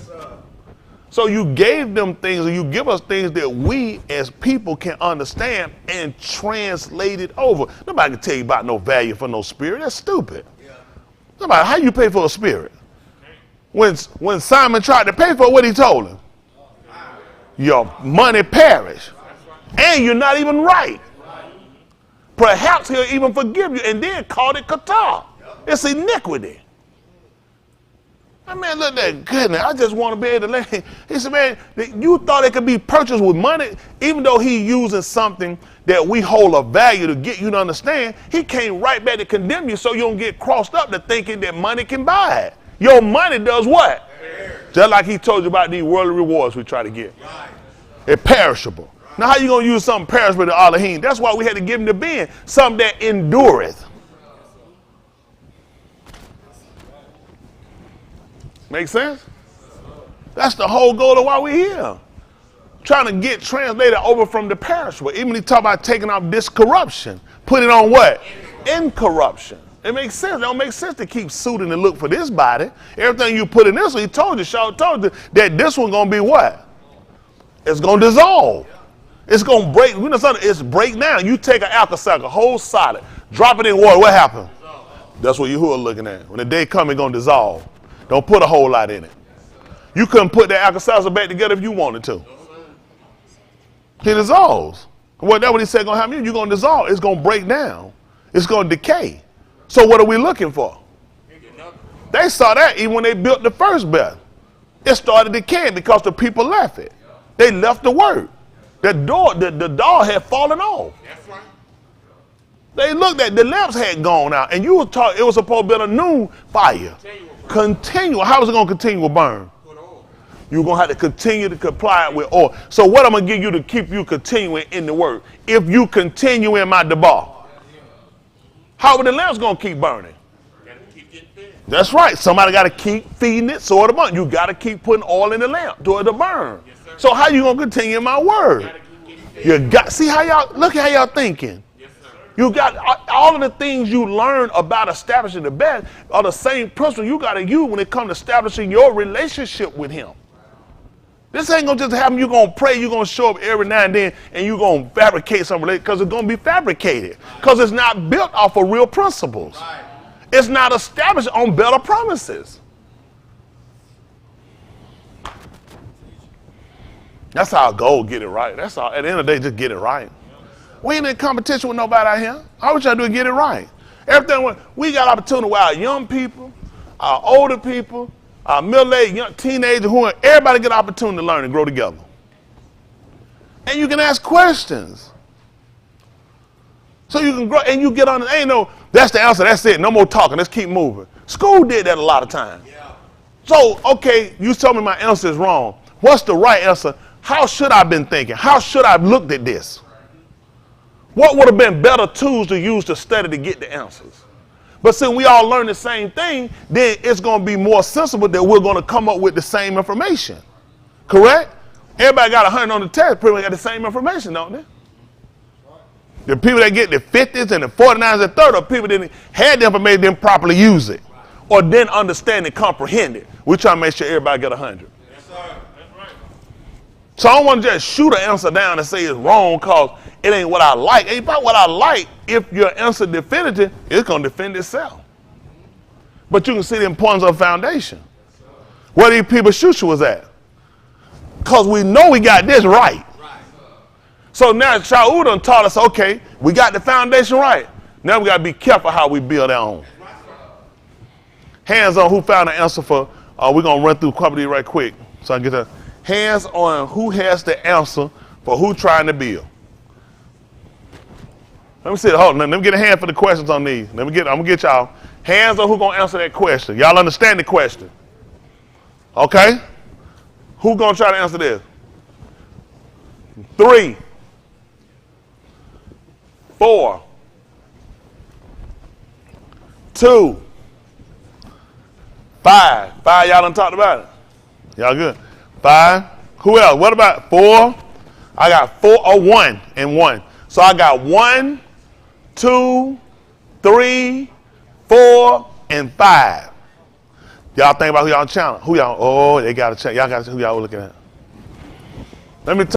So you gave them things, and you give us things that we as people can understand and translate it over. Nobody can tell you about no value for no spirit. That's stupid. Nobody, how you pay for a spirit? When Simon tried to pay for it, what he told him? Your money perish. And you're not even right. Perhaps he'll even forgive you, and then call it kata. It's iniquity. I mean, look at that goodness. I just want to be able to let him. He said, man, you thought it could be purchased with money, even though he using something that we hold a value to get you to understand. He came right back to condemn you so you don't get crossed up to thinking that money can buy it. Your money does what? Just like he told you about these worldly rewards we try to get. It's perishable. Now how you going to use something perishable to Elohim? That's why we had to give him the being, something that endureth. Make sense? That's the whole goal of why we're here. Trying to get translated over from the perishable. Even he talk about taking off this corruption. Put it on what? Incorruption. It makes sense. It don't make sense to keep suiting and look for this body. Everything you put in this one, he told you, Shaw told you that this one gonna be what? It's gonna dissolve. It's gonna break. You know something? It's break down. You take an alka-seltzer, whole solid, drop it in water. What happened? That's what you are looking at. When the day comes, it's gonna dissolve. Don't put a whole lot in it. You couldn't put that alka-seltzer back together if you wanted to. He dissolves. Well, that's what he said gonna happen. You're gonna dissolve. It's gonna break down. It's gonna decay. So what are we looking for? They saw that even when they built the first bed. It started decaying because the people left it. They left the word. The door had fallen off. That's right. They looked at the lamps had gone out, and you were taught it was supposed to be a new fire. Continual. How was it gonna continue to burn? You're going to have to continue to comply with oil. So what I'm going to give you to keep you continuing in the word? If you continue in my debar, how are the lamps going to keep burning? That's right. Somebody got to keep feeding it so it'll burn. You got to keep putting oil in the lamp to it to burn. Yes, so how you going to continue in my word? You got, see how y'all, look at how y'all thinking. Yes, you got all of the things you learn about establishing the bed are the same principle you got to use when it comes to establishing your relationship with him. This ain't gonna just happen. You're gonna pray, you're gonna show up every now and then, and you're gonna fabricate something because it's gonna be fabricated. Because it's not built off of real principles. Right. It's not established on better promises. That's our goal, get it right. That's all. At the end of the day, just get it right. We ain't in competition with nobody out here. All we try to do is get it right. Everything we got opportunity with our young people, our older people, middle-aged, young teenagers, everybody get an opportunity to learn and grow together. And you can ask questions. So you can grow, and you get on, ain't no, that's the answer, that's it, no more talking, let's keep moving. School did that a lot of times. Yeah. So, okay, you told me my answer is wrong. What's the right answer? How should I have been thinking? How should I have looked at this? What would have been better tools to use to study to get the answers? But since we all learn the same thing, then it's going to be more sensible that we're going to come up with the same information. Correct? Everybody got 100 on the test, pretty much got the same information, don't they? The people that get the 50s and the 49s and 30s are people that had the information, didn't properly use it, or didn't understand and comprehend it. We're trying to make sure everybody get 100. Yes, sir. That's right. So I don't want to just shoot an answer down and say it's wrong because it ain't what I like. It ain't about what I like. If your answer definitive, it's going to defend itself. But you can see the importance of foundation. Where these people shoot you was at. Because we know we got this right. So now Shaul done taught us, okay, we got the foundation right. Now we got to be careful how we build our own. Hands on who found the answer for, we're going to run through company right quick. So I can get that. Hands on who has the answer for who trying to build. Let me see. Hold on. Let me get a hand for the questions on these. I'm gonna get y'all. Hands on who gonna answer that question. Y'all understand the question? Okay? Who gonna try to answer this? 3, 4, 2, 5. 5, y'all done talked about it. Y'all good? 5. Who else? What about 4? I got 4 or 1 and 1. So I got 1, 2, 3, 4, and 5. Y'all think about who y'all challenge. Who y'all? Oh, they got to check. Y'all got to who y'all looking at. Let me tell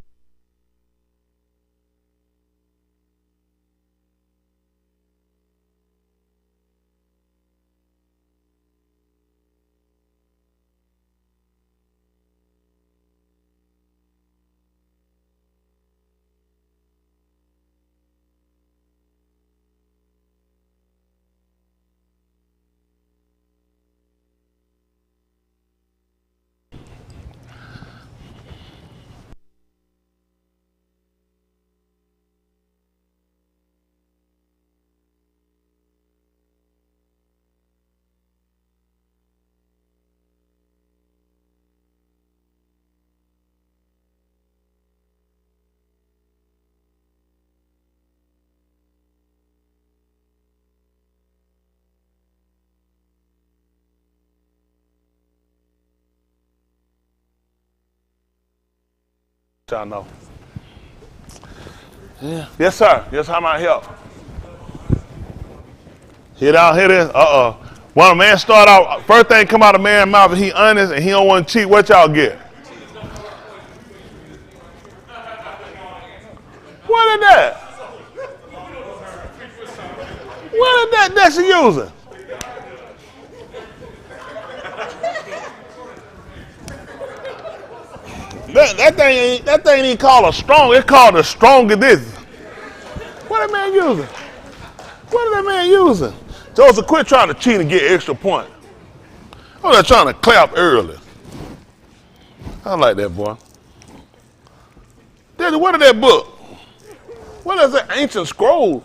y'all know. Yeah. Yes, sir. Yes, how might I help? Hit out, hit this. When a man start out, first thing come out of man's mouth, if he honest and he don't want to cheat, what y'all get? What is that? What is that that she using? That thing ain't called a strong. It's called a strong as this. What that man using? What is that man using? Joseph, quit trying to cheat and get extra point. I'm just trying to clap early. I like that boy. Daddy, what is that book? What is that ancient scroll?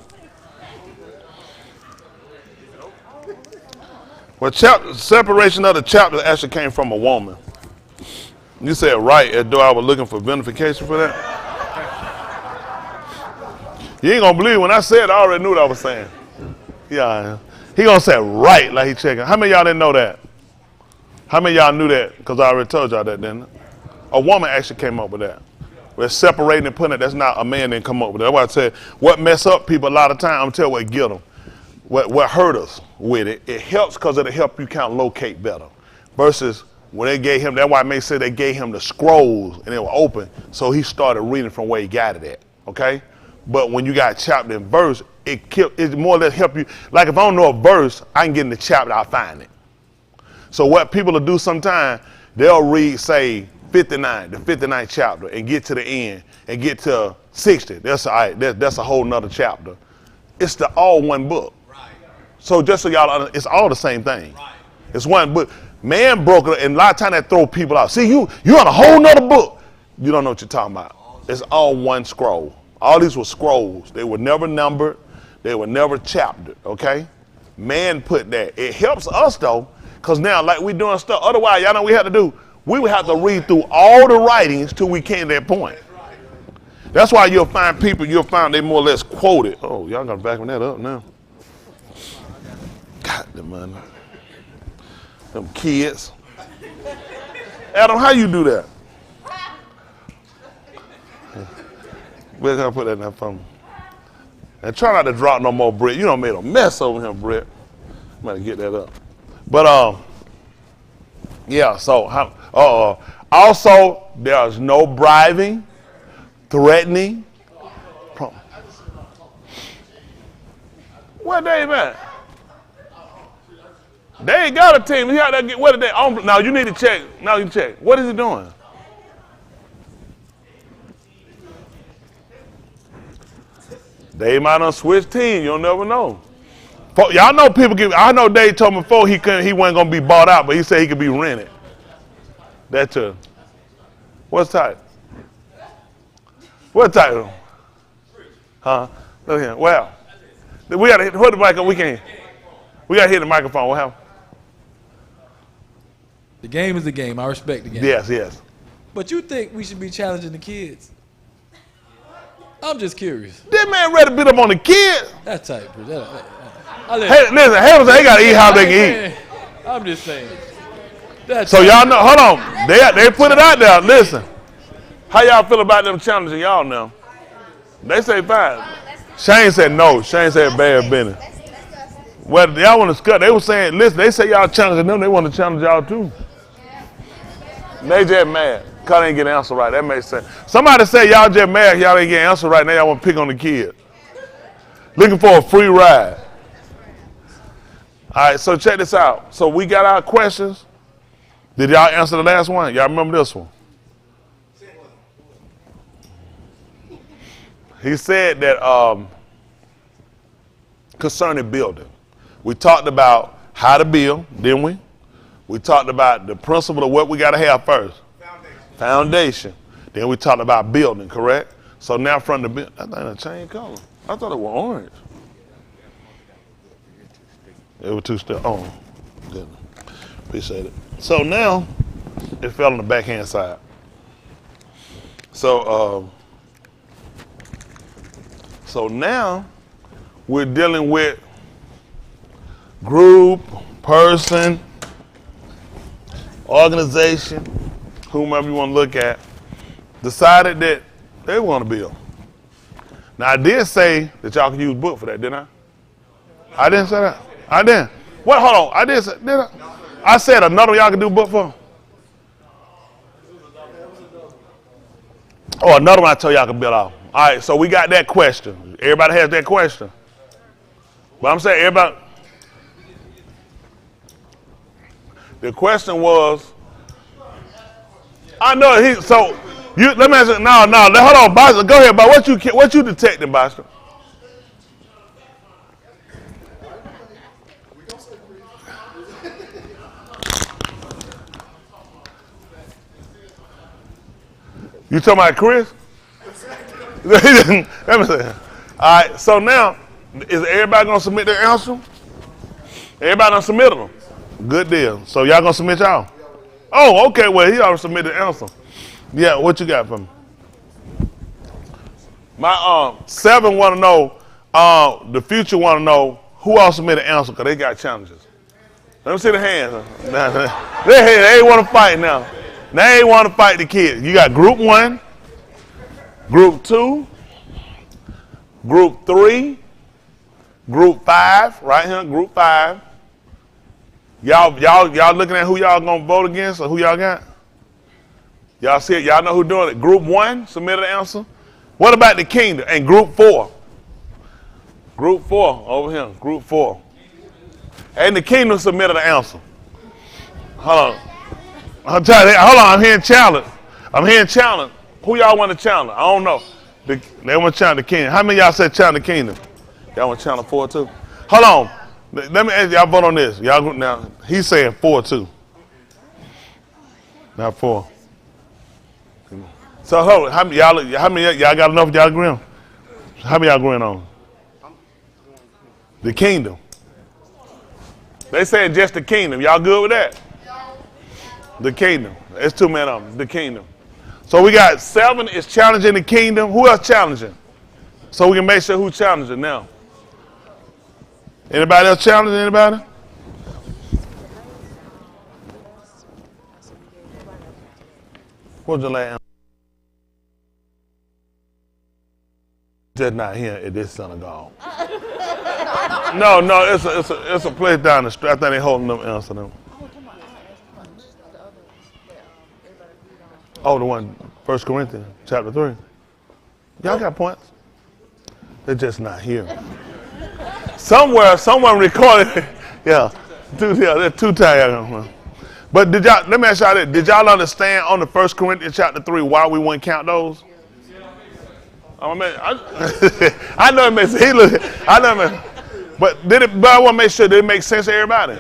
Well, separation of the chapter actually came from a woman. You said right as though I was looking for verification for that. You ain't gonna believe when I said I already knew what I was saying. Yeah, he gonna say right like he checking. How many of y'all didn't know that? How many of y'all knew that? Because I already told y'all that, didn't I? A woman actually came up with that. We're separating and putting it. That's not a man didn't come up with it. That's why I said what mess up people a lot of time. I'm tell you what get them. What hurt us with it. It helps because it'll help you kind of locate better. Versus when they gave him, that's why I may say they gave him the scrolls and they were open. So he started reading from where he got it at. Okay? But when you got chapter and verse, it more or less help you. Like if I don't know a verse, I can get in the chapter, I'll find it. So what people will do sometimes, they'll read, say, 59, the 59th chapter, and get to the end, and get to 60. That's a whole nother chapter. It's all one book. Right. So just so y'all understand, it's all the same thing. Right. It's one book. Man broke it, and a lot of times that throw people out. See, you on a whole nother book. You don't know what you're talking about. It's all one scroll. All these were scrolls. They were never numbered. They were never chaptered, okay? Man put that. It helps us, though, because now, like we doing stuff, otherwise, y'all know what we had to do? We would have to read through all the writings till we came to that point. That's why you'll find they more or less quoted. Oh, y'all got to back that up now. God, them kids. Adam, how you do that? We're going to put that in that phone. And try not to drop no more, Britt. You done made a mess over here, Britt. I'm going to get that up. But, yeah, so, also, there's no bribing, threatening. Where Dave at? They ain't got a team. What are they? Now, you need to check. Now, you check. What is he doing? Dave might have switched team. You'll never know. Y'all know people I know Dave told me before he wasn't gonna be bought out, but he said he could be rented. That too. What's title? What title? Huh? Look here. Well, we gotta hit the microphone. We gotta hit the microphone. What happened? The game is the game. I respect the game. Yes. But you think we should be challenging the kids? I'm just curious. That man ready to beat up on the kid. That type. Hey, listen, haters, they gotta eat how they can eat. I'm just saying. So y'all know, hold on. They put it out there. Listen. How y'all feel about them challenging y'all now? They say fine. Shane said no. Shane said bad business. Well, y'all want to discuss. They were saying, listen, they say y'all challenging them. They want to challenge y'all too. They just mad. Because they ain't getting the answer right. That makes sense. Somebody say y'all just mad. Y'all ain't getting the answer right. Now y'all want to pick on the kid. Looking for a free ride. All right, so check this out. So we got our questions. Did y'all answer the last one? Y'all remember this one? He said that concerning building. We talked about how to build, didn't we? We talked about the principle of what we got to have first. Foundation. Then we talked about building, correct? So now from the building, I think it changed color. I thought it was orange. It was two steps. Oh, good. Appreciate it. So now it fell on the backhand side. So now we're dealing with group, person, organization, whomever you want to look at, decided that they want to build. Now I did say that y'all can use book for that, didn't I? I didn't say that. I didn't. What? Hold on. I did say. Did I? I said another one y'all can do book for. Oh, another one I told y'all can build off. All right. So we got that question. Everybody has that question. But I'm saying everybody. The question was, I know he. So you let me ask you. No. Hold on, Boston. Go ahead, but what you detecting, Boston? You talking about Chris? Let me say. All right. So now, is everybody gonna submit their answer? Everybody done submitted them. Good deal. So y'all gonna submit y'all? Oh, okay. Well, he already submitted the answer. Yeah. What you got for me? My 7 want to know. The future want to know who else submitted an answer because they got challenges. Let me see the hands. They ain't want to fight now. They ain't want to fight the kids. You got group 1, group 2, group 3, group 5. Right here, group 5. Y'all looking at who y'all gonna vote against or who y'all got? Y'all see it? Y'all know who doing it? Group 1 submitted an answer. What about the kingdom? And group 4? Group 4 over here. Group 4. And the kingdom submitted an answer. Hold on. I'm hearing challenge. Who y'all want to challenge? I don't know. They want to challenge the kingdom. How many of y'all said challenge the kingdom? Y'all want to challenge 4 too? Hold on. Let me ask y'all vote on this. Y'all now he's saying 4 too. Not 4. So hold on. How many y'all got enough? Y'all agree on? How many y'all agreeing on? The kingdom. They saying just the kingdom. Y'all good with that? The kingdom. It's 2 men of them. The kingdom. So we got 7 is challenging the kingdom. Who else challenging? So we can make sure who's challenging now. Anybody else challenging anybody? What's the last? Just not here at this synagogue. No, it's a place down the street. I think they holding them answer them. Oh, the one, 1 Corinthians, chapter 3. Y'all got points. They're just not here. Someone recorded. Yeah, they're 2 times. But let me ask y'all this. Did y'all understand on the 1 Corinthians chapter 3 why we wouldn't count those? I know it makes but I want to make sure that it makes sense to everybody.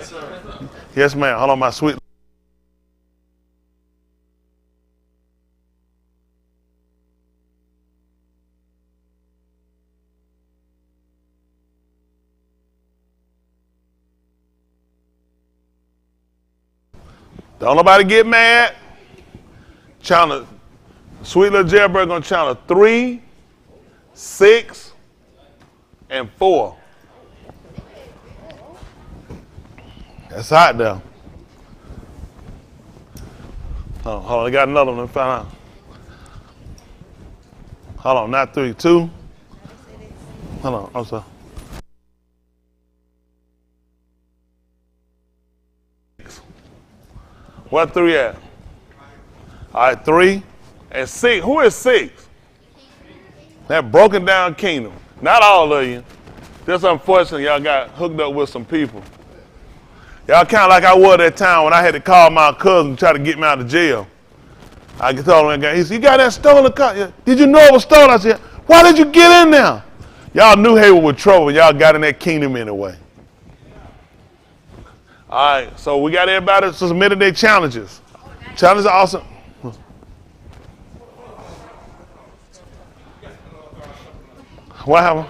Yes, ma'am. Hold on, my sweet. Don't nobody get mad. Challenge. Sweet little jailbird gonna challenge 3, 6, and 4. That's hot there. Hold on, I got another one to find out. Hold on, not 3, 2. Hold on, I'm sorry. What 3 at? All right, 3 and 6. Who is 6? That broken down kingdom. Not all of you. Just unfortunately, y'all got hooked up with some people. Y'all kind of like I was that time when I had to call my cousin to try to get me out of jail. I told him, he said, "You got that stolen car? Did you know it was stolen?" I said, "Why did you get in there?" Y'all knew Hayward was trouble. Y'all got in that kingdom anyway. All right, so we got everybody submitted their challenges. Challenges are awesome. What happened?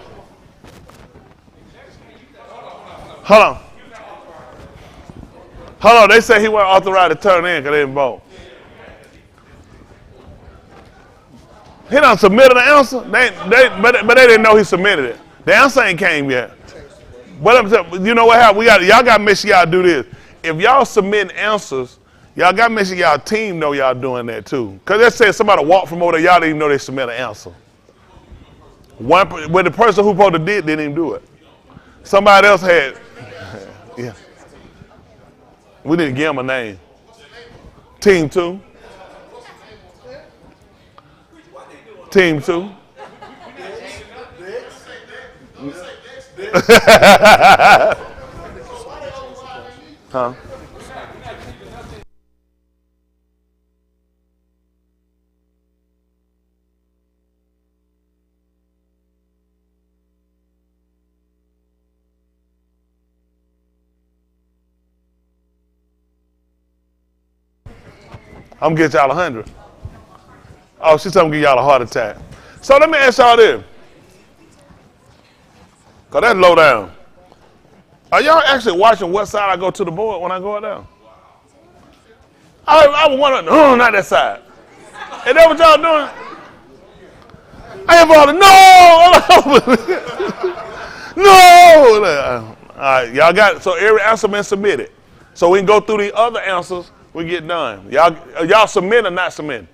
Hold on. They say he wasn't authorized to turn in because they didn't vote. He done submitted the answer, but they didn't know he submitted it. The answer ain't came yet. But I'm saying, you know what happened? Y'all got to make sure y'all do this. If y'all submitting answers, y'all got to make sure y'all team know y'all doing that too. Because they said somebody walked from over there, y'all didn't even know they submitted an answer. But the person who supposed to didn't even do it. Somebody else had, yeah. We need to give him a name. Team 2. Team 2. Huh? I'm going to get y'all 100. Oh, she's telling me to give y'all a heart attack. So let me ask y'all this. Because that's low down. Are y'all actually watching what side I go to the board when I go down? I want to, not that side. Is that what y'all doing? I ain't falling. No! No! All right, y'all got it. So every answer been submitted. So we can go through the other answers, we get done. Y'all submit or not submit?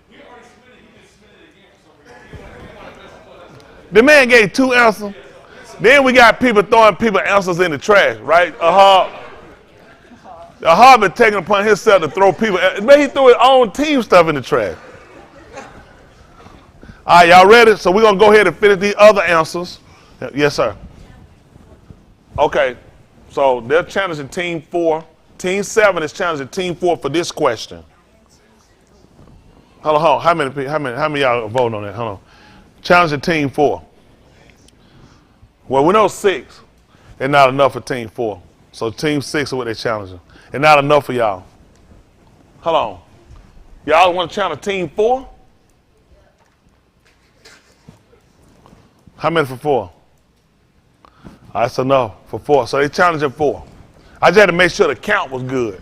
The man gave 2 answers. Then we got people throwing people answers in the trash, right? Ahab been taking upon himself to throw people. But he threw his own team stuff in the trash. All right, y'all ready? So we're going to go ahead and finish the other answers. Yes, sir. Okay, so they're challenging Team 4. Team 7 is challenging Team 4 for this question. Hold on. How many of y'all voting on that? Hold on. Challenging Team 4. Well, we know 6 is not enough for Team 4. So Team 6 is what they're challenging. It's not enough for y'all. Hold on. Y'all want to challenge Team 4? How many for 4? That's enough for 4. So they challenging 4. I just had to make sure the count was good.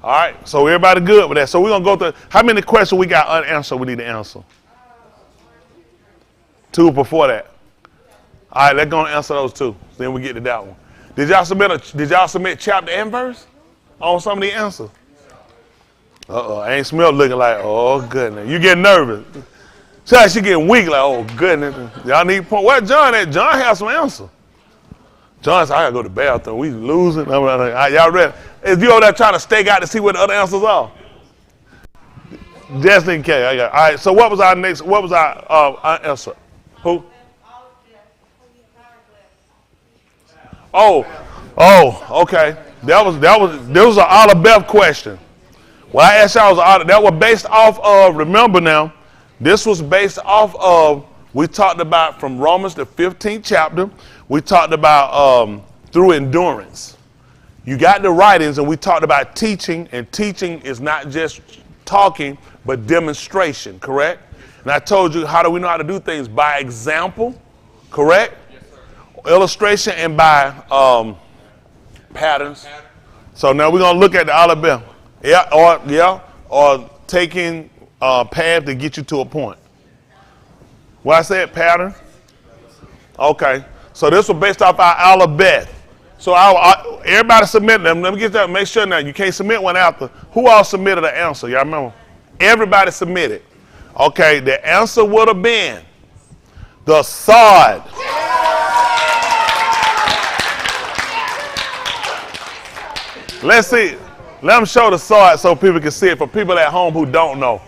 All right. So everybody good with that. So we're going to go through. How many questions we got unanswered we need to answer? 2 before that. All right. Let's go and answer those 2. Then we get to that one. Did y'all submit chapter and verse on some of the answers? Ain't Smith looking like, oh, goodness. You getting nervous. She getting weak like, oh, goodness. Y'all need point. Where John at? John has some answers. John said, I got to go to the bathroom. We losing. Y'all ready? Is you over there trying to stake out to see what the other answers are? Just in case. All right. So what was our answer? Who? Oh, okay. There was an Olive Beth question. Well, I asked y'all that was based off of, remember now, this was based off of, we talked about from Romans the 15th chapter, we talked about through endurance. You got the writings, and we talked about teaching, and teaching is not just talking, but demonstration, correct? And I told you, how do we know how to do things? By example, correct? Yes, sir. Illustration and by patterns. So now we're going to look at the Olive Bell. Or taking a path to get you to a point. What I said, pattern? Okay. So this was based off our Olive Beth. So everybody submitted them. Let me get that. Make sure now you can't submit one after. Who all submitted an answer? Y'all remember? Everybody submitted. Okay. The answer would have been the sod. Let's see. Let them show the sod so people can see it for people at home who don't know.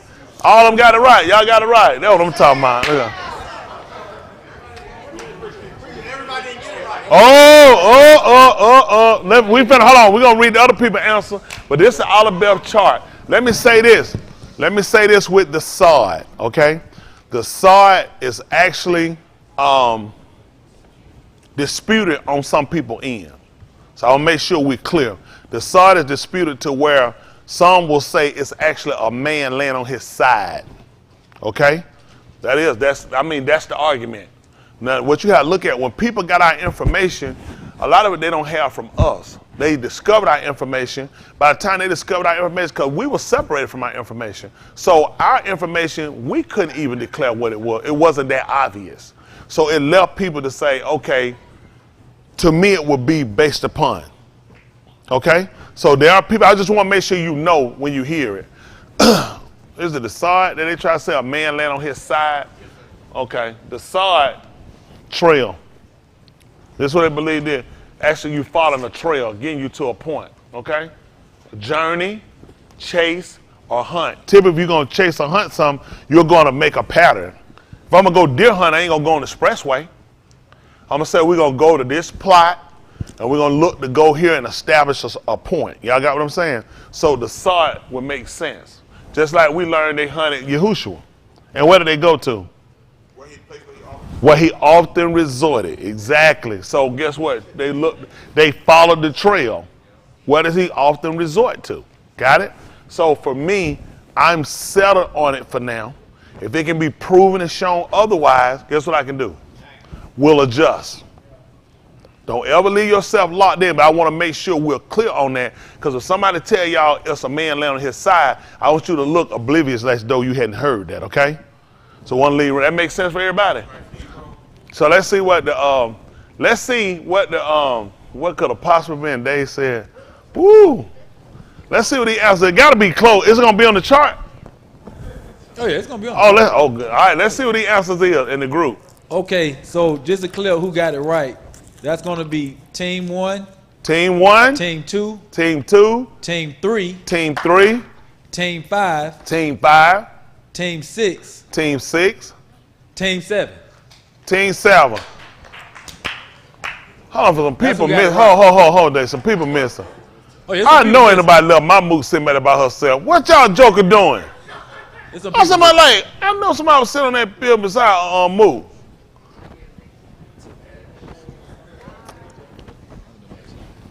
All of them got it right. Y'all got it right. That's what I'm talking about. Hold on. We're going to read the other people's answer. But this is the Olive Bell chart. Let me say this. With the sod, okay? The sod is actually disputed on some people's end. So I'll make sure we're clear. The sod is disputed to where some will say it's actually a man laying on his side. Okay? That's the argument. Now, what you have to look at, when people got our information, a lot of it they don't have from us. They discovered our information. By the time they discovered our information, because we were separated from our information. So our information, we couldn't even declare what it was. It wasn't that obvious. So it left people to say, okay, to me it would be based upon. Okay? So there are people, I just want to make sure you know when you hear it. Is it the sod that they try to say a man laying on his side? Okay. The sod trail. This is what they believe did. Actually, you following a trail, getting you to a point. Okay? Journey, chase, or hunt. Typically, if you're going to chase or hunt something, you're going to make a pattern. If I'm going to go deer hunt, I ain't going to go on the expressway. I'm going to say we're going to go to this plot, and we're going to look to go here and establish a point. Y'all got what I'm saying? So the sod would make sense. Just like we learned they hunted Yahushua. And where did they go to? Where he often resorted. Exactly. So guess what? They followed the trail. Where does he often resort to? Got it? So for me, I'm settled on it for now. If it can be proven and shown otherwise, guess what I can do? We'll adjust. Don't ever leave yourself locked in, but I want to make sure we're clear on that, because if somebody tell y'all it's a man laying on his side, I want you to look oblivious as though you hadn't heard that, okay? So one lead, that makes sense for everybody? So let's see what what could have possibly been. Dave said, woo. Let's see what he answered. It got to be close. Is it going to be on the chart? Oh, yeah, it's going to be on the chart. Good. All right, let's see what the answers is in the group. Okay, so just to clear who got it right, that's going to be Team 1. Team 1. Team 2. Team 2. Team 3. Team 3. Team 5. Team 5. Team 6. Team 6. Team 7. Team 7. Hold on for some people missing. Hold there. Some people missing. Oh, yeah, I know ain't nobody left my mook sitting back by herself. What y'all joker doing? Somebody like, I know somebody was sitting on that field beside mook.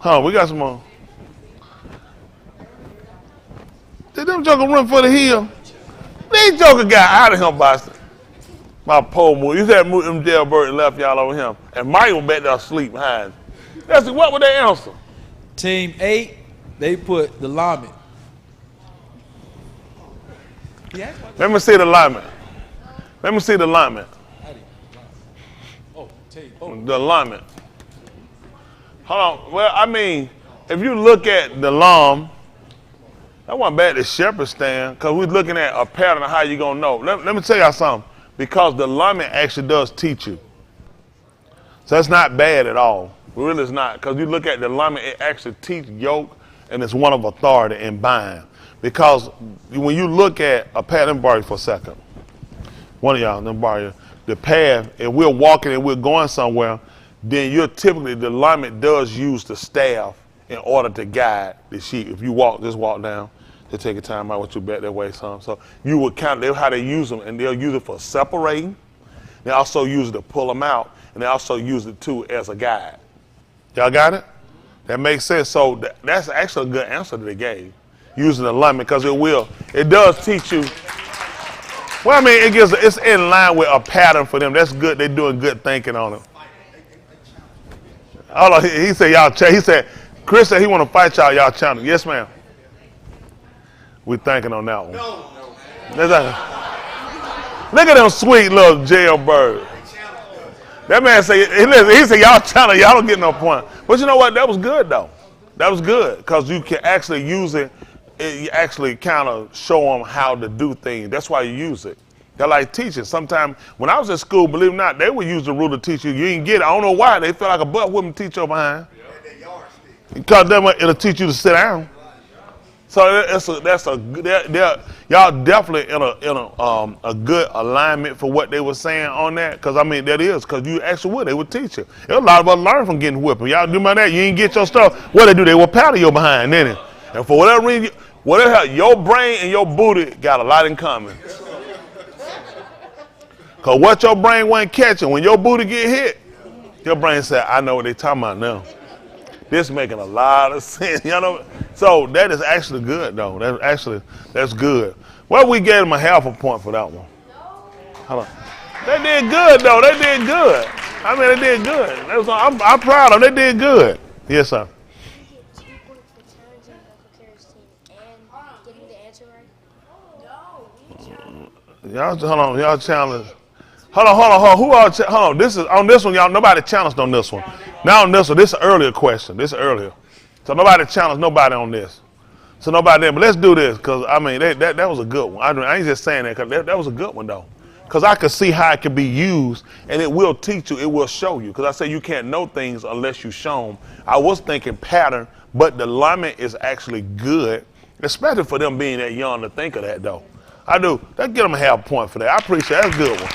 We got some more. Did them joker run for the hill? These joker got out of him, Boston. My poor mook. You said mook them jailbird and left y'all over him. And Mike was back there asleep behind. That's what would they answer? Team 8, they put the lineman. Yeah. Let me see the lineman. Let me see the lineman. The lineman. Hold on. Well, I mean, if you look at the lam, that wasn't bad to shepherd stand, because we're looking at a pattern of how you're going to know. Let me tell y'all something. Because the lineman actually does teach you. So that's not bad at all. It really is not. Because you look at the lineman, it actually teaches yoke, and it's one of authority and bind. Because when you look at a path, let me borrow you for a second. One of y'all, let me borrow you. The path, if we're walking and we're going somewhere, then you're typically, the lineman does use the staff in order to guide the sheep. If you just walk down, they take a time out with you back that way some. So you would count how they use them, and they'll use it for separating. They also use it to pull them out, and they also use it too as a guide. Y'all got it? That makes sense. So that's actually a good answer that they gave, using the lineman, because it does teach you. Well, I mean, it's in line with a pattern for them. That's good. They're doing good thinking on it. Hold on, he said y'all. He said Chris said he want to fight y'all. Y'all challenge. Yes, ma'am. We thinking on that one. No. Look at them sweet little jailbird. That man said he said y'all challenge. Y'all don't get no point. But you know what? That was good though. That was good, because you can actually use it. You actually kind of show them how to do things. That's why you use it. They're like teaching. Sometimes when I was at school, believe it or not, they would use the ruler to teach you. You didn't get it. I don't know why. They feel like a butt wouldn't teach you behind. Because it'll teach you to sit down. So y'all definitely in a good alignment for what they were saying on that. Because I mean that is, because you actually would. They would teach you. There's a lot of us learn from getting whipped. Y'all do about that. You ain't get your stuff. What they do? They will paddle your behind, didn't it? And for whatever reason, your brain and your booty got a lot in common. Because what your brain wasn't catching, when your booty get hit, your brain said, I know what they talking about now. This making a lot of sense. You know? So that is actually good, though. That's good. Well, we gave them a half a point for that one. Hold on. They did good, though. They did good. I mean, they did good. I'm proud of them. They did good. Yes, sir. Y'all, hold on. Y'all challenge. Hold on. Who all? Hold on. This is on this one, y'all. Nobody challenged on this one. Now on this one, this is an earlier question. This is earlier, so nobody challenged nobody on this. So nobody there. But let's do this, because I mean that was a good one. I ain't just saying that, because that was a good one though. Because I could see how it can be used, and it will teach you. It will show you. Because I say you can't know things unless you show them. I was thinking pattern, but the alignment is actually good, especially for them being that young to think of that though. I do. Let's get them a half point for that. I appreciate it. That's a good one.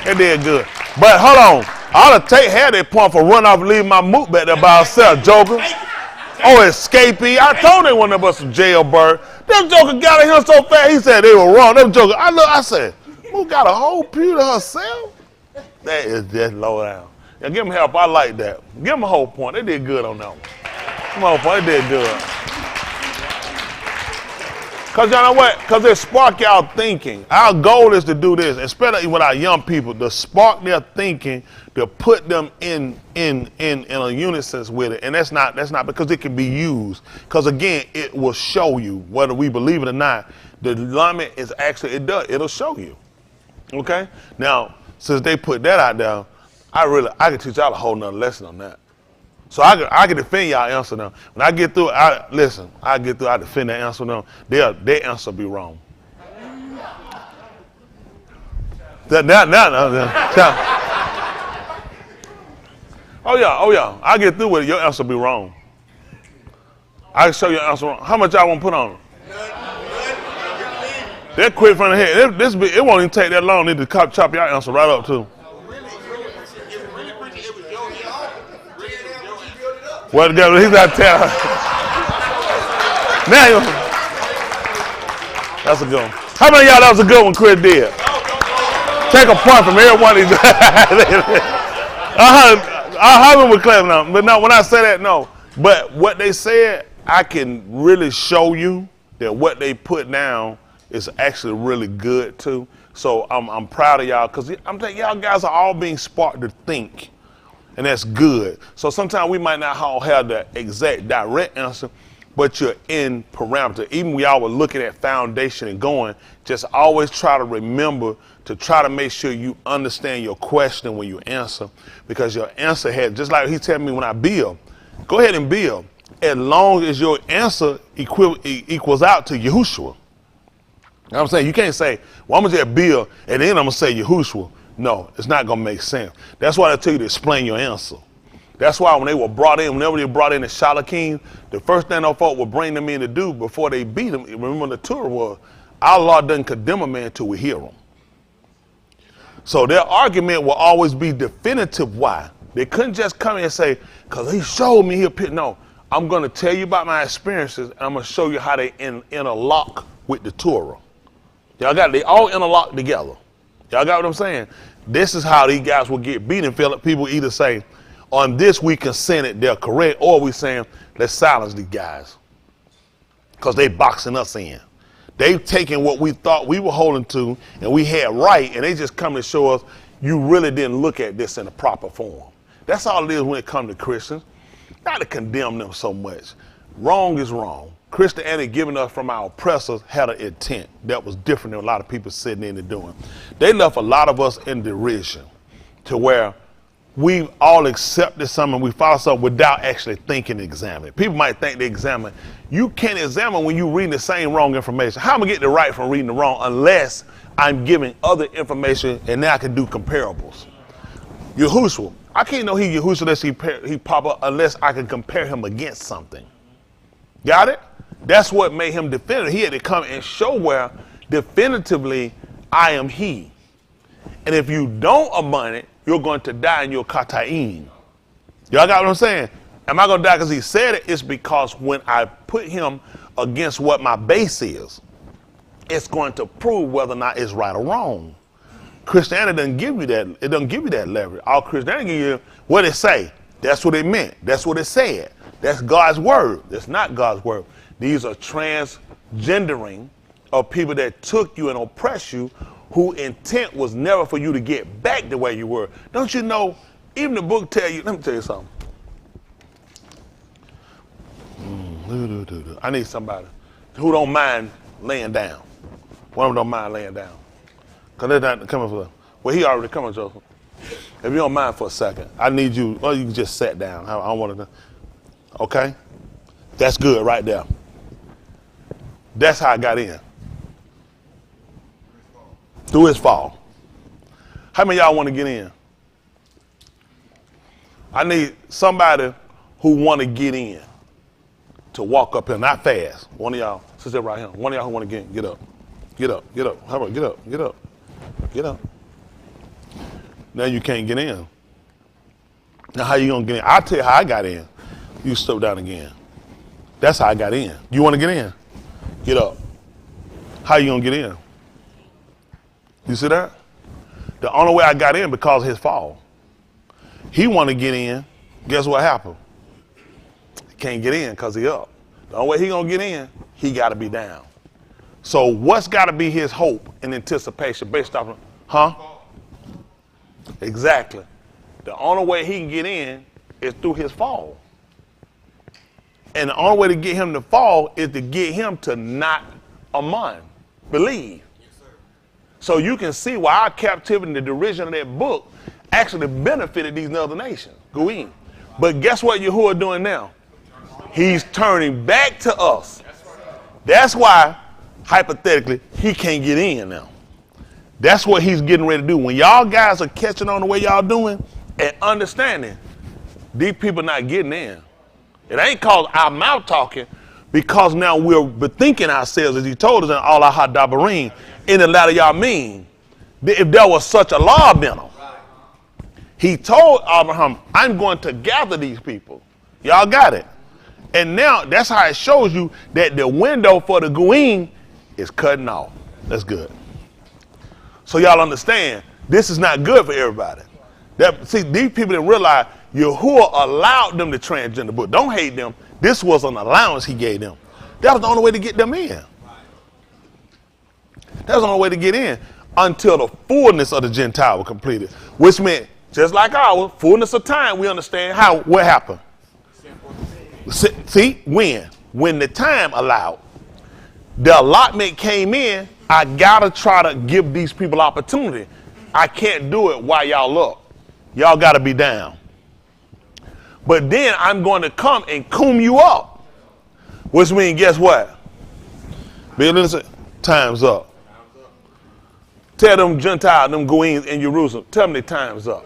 They did good. But hold on. I ought to had that point for run off and leave my moot back there by herself, Joker. Oh, escapee. I told they wasn't but some jailbird. Them Joker got in here so fast, he said they were wrong. Them Joker, I said, Moot got a whole pew to herself? That is just low down. Yeah, give them help. I like that. Give them a whole point. They did good on that one. Give them a whole point. They did good. Because y'all know what? Because it spark y'all thinking. Our goal is to do this, especially with our young people, to spark their thinking, to put them in a unison with it. And that's not because it can be used. Because again, it will show you, whether we believe it or not, the alignment is actually, it'll show you. Okay? Now, since they put that out there, I can teach y'all a whole nother lesson on that. So I can defend y'all answer now. When I get through, I defend that answer now. Their answer be wrong. Oh yeah. I get through with it, your answer be wrong. I can show you your answer wrong. How much y'all want to put on it? They're quick from the head. It won't even take that long. They need to chop your answer right up too. Well, he's got to tell her. Now, that's a good one. How many of y'all that was a good one Chris did? Take a point from every one of these. I have with Clem now. But no, when I say that, no. But what they said, I can really show you that what they put down is actually really good too. So I'm proud of y'all because I'm telling y'all guys are all being sparked to think. And that's good. So sometimes we might not all have the exact direct answer, but you're in parameter. Even when y'all were looking at foundation and going, just always try to remember to try to make sure you understand your question when you answer, because your answer had, just like he's telling me when I build, go ahead and build, as long as your answer equals out to Yahushua. You know what I'm saying? You can't say, well, I'm going to just build, and then I'm going to say Yahushua. No, it's not going to make sense. That's why I tell you to explain your answer. That's why when they were brought in, whenever they brought in the Shalakim, the first thing our folk would bring them in to do before they beat them, remember the Torah was, our law doesn't condemn a man until we hear him. So their argument will always be definitive why. They couldn't just come in and say, because he showed me here. No, I'm going to tell you about my experiences, and I'm going to show you how they interlock with the Torah. They all interlock together. Y'all got what I'm saying? This is how these guys will get beaten. People either say, on this we consented, they're correct, or we saying, let's silence these guys. Because they boxing us in. They've taken what we thought we were holding to and we had right, and they just come to show us you really didn't look at this in a proper form. That's all it is when it comes to Christians. Not to condemn them so much. Wrong is wrong. Christianity given us from our oppressors had an intent that was different than a lot of people sitting in and doing. They left a lot of us in derision to where we all accepted something, we follow something without actually thinking and examining. People might think they examine. You can't examine when you're reading the same wrong information. How am I going to get the right from reading the wrong unless I'm giving other information and now I can do comparables? Yahushua, I can't know he Yahushua unless he pop up unless I can compare him against something. Got it? That's what made him definitive. He had to come and show where definitively I am he. And if you don't abide it, you're going to die in your kata'in. Y'all got what I'm saying? Am I going to die because he said it? It's because when I put him against what my base is, it's going to prove whether or not it's right or wrong. Christianity doesn't give you that. It doesn't give you that leverage. All Christianity gives you what it say. That's what it meant. That's what it said. That's God's word. That's not God's word. These are transgendering of people that took you and oppressed you, whose intent was never for you to get back the way you were. Don't you know, even the book tell you, let me tell you something. I need somebody who don't mind laying down. One of them don't mind laying down. Because they're not coming for, well, he already coming, Joseph. If you don't mind for a second, I need you, or you can just sit down. I don't want to, okay? That's good right there. That's how I got in. Through his fall. How many of y'all want to get in? I need somebody who want to get in to walk up here, not fast. One of y'all, sit there right here. One of y'all who want to get in, get up. Get up, get up. How about get up, get up, get up. Now you can't get in. Now how you gonna get in? I'll tell you how I got in. You step down again. That's how I got in. You want to get in? Get up. How you gonna get in? You see that? The only way I got in because of his fall. He wanted to get in. Guess what happened? He can't get in because he up. The only way he gonna get in, he got to be down. So what's got to be his hope and anticipation based off of, Exactly. The only way he can get in is through his fall. And the only way to get him to fall is to get him to not believe. Yes, sir. So you can see why our captivity and the derision of that book actually benefited these other nations. Go in. But guess what Yahuwah doing now? He's turning back to us. That's why, hypothetically, he can't get in now. That's what he's getting ready to do. When y'all guys are catching on the way y'all doing and understanding, these people not getting in. It ain't called our mouth talking, because now we're bethinking ourselves, as he told us in all our hadabarim, in the latter y'all mean, if there was such a law in them. He told Abraham, I'm going to gather these people. Y'all got it. And now that's how it shows you that the window for the Goyim is cutting off. That's good. So y'all understand, this is not good for everybody. See, these people didn't realize Yahuwah allowed them to transgender the book. Don't hate them. This was an allowance he gave them. That was the only way to get them in. That was the only way to get in until the fullness of the Gentile was completed, which meant, just like our fullness of time, we understand what happened. See, when the time allowed, the allotment came in, I gotta try to give these people opportunity. I can't do it while y'all up. Y'all gotta be down. But then I'm going to come and comb you up. Which means, guess what? Time's up. Tell them Gentiles, them Goyim in Jerusalem, tell them their time's up.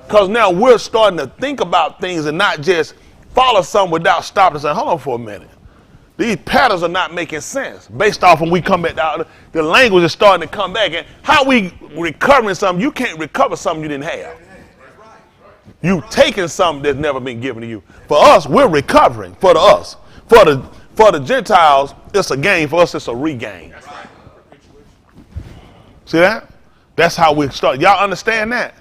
Because now we're starting to think about things and not just follow something without stopping and saying, hold on for a minute. These patterns are not making sense. Based off when we come back down, the language is starting to come back. And how we recovering something, you can't recover something you didn't have. You've taken something that's never been given to you. For us, we're recovering. For us. For the Gentiles, it's a gain. For us, it's a regain. See that? That's how we start. Y'all understand that?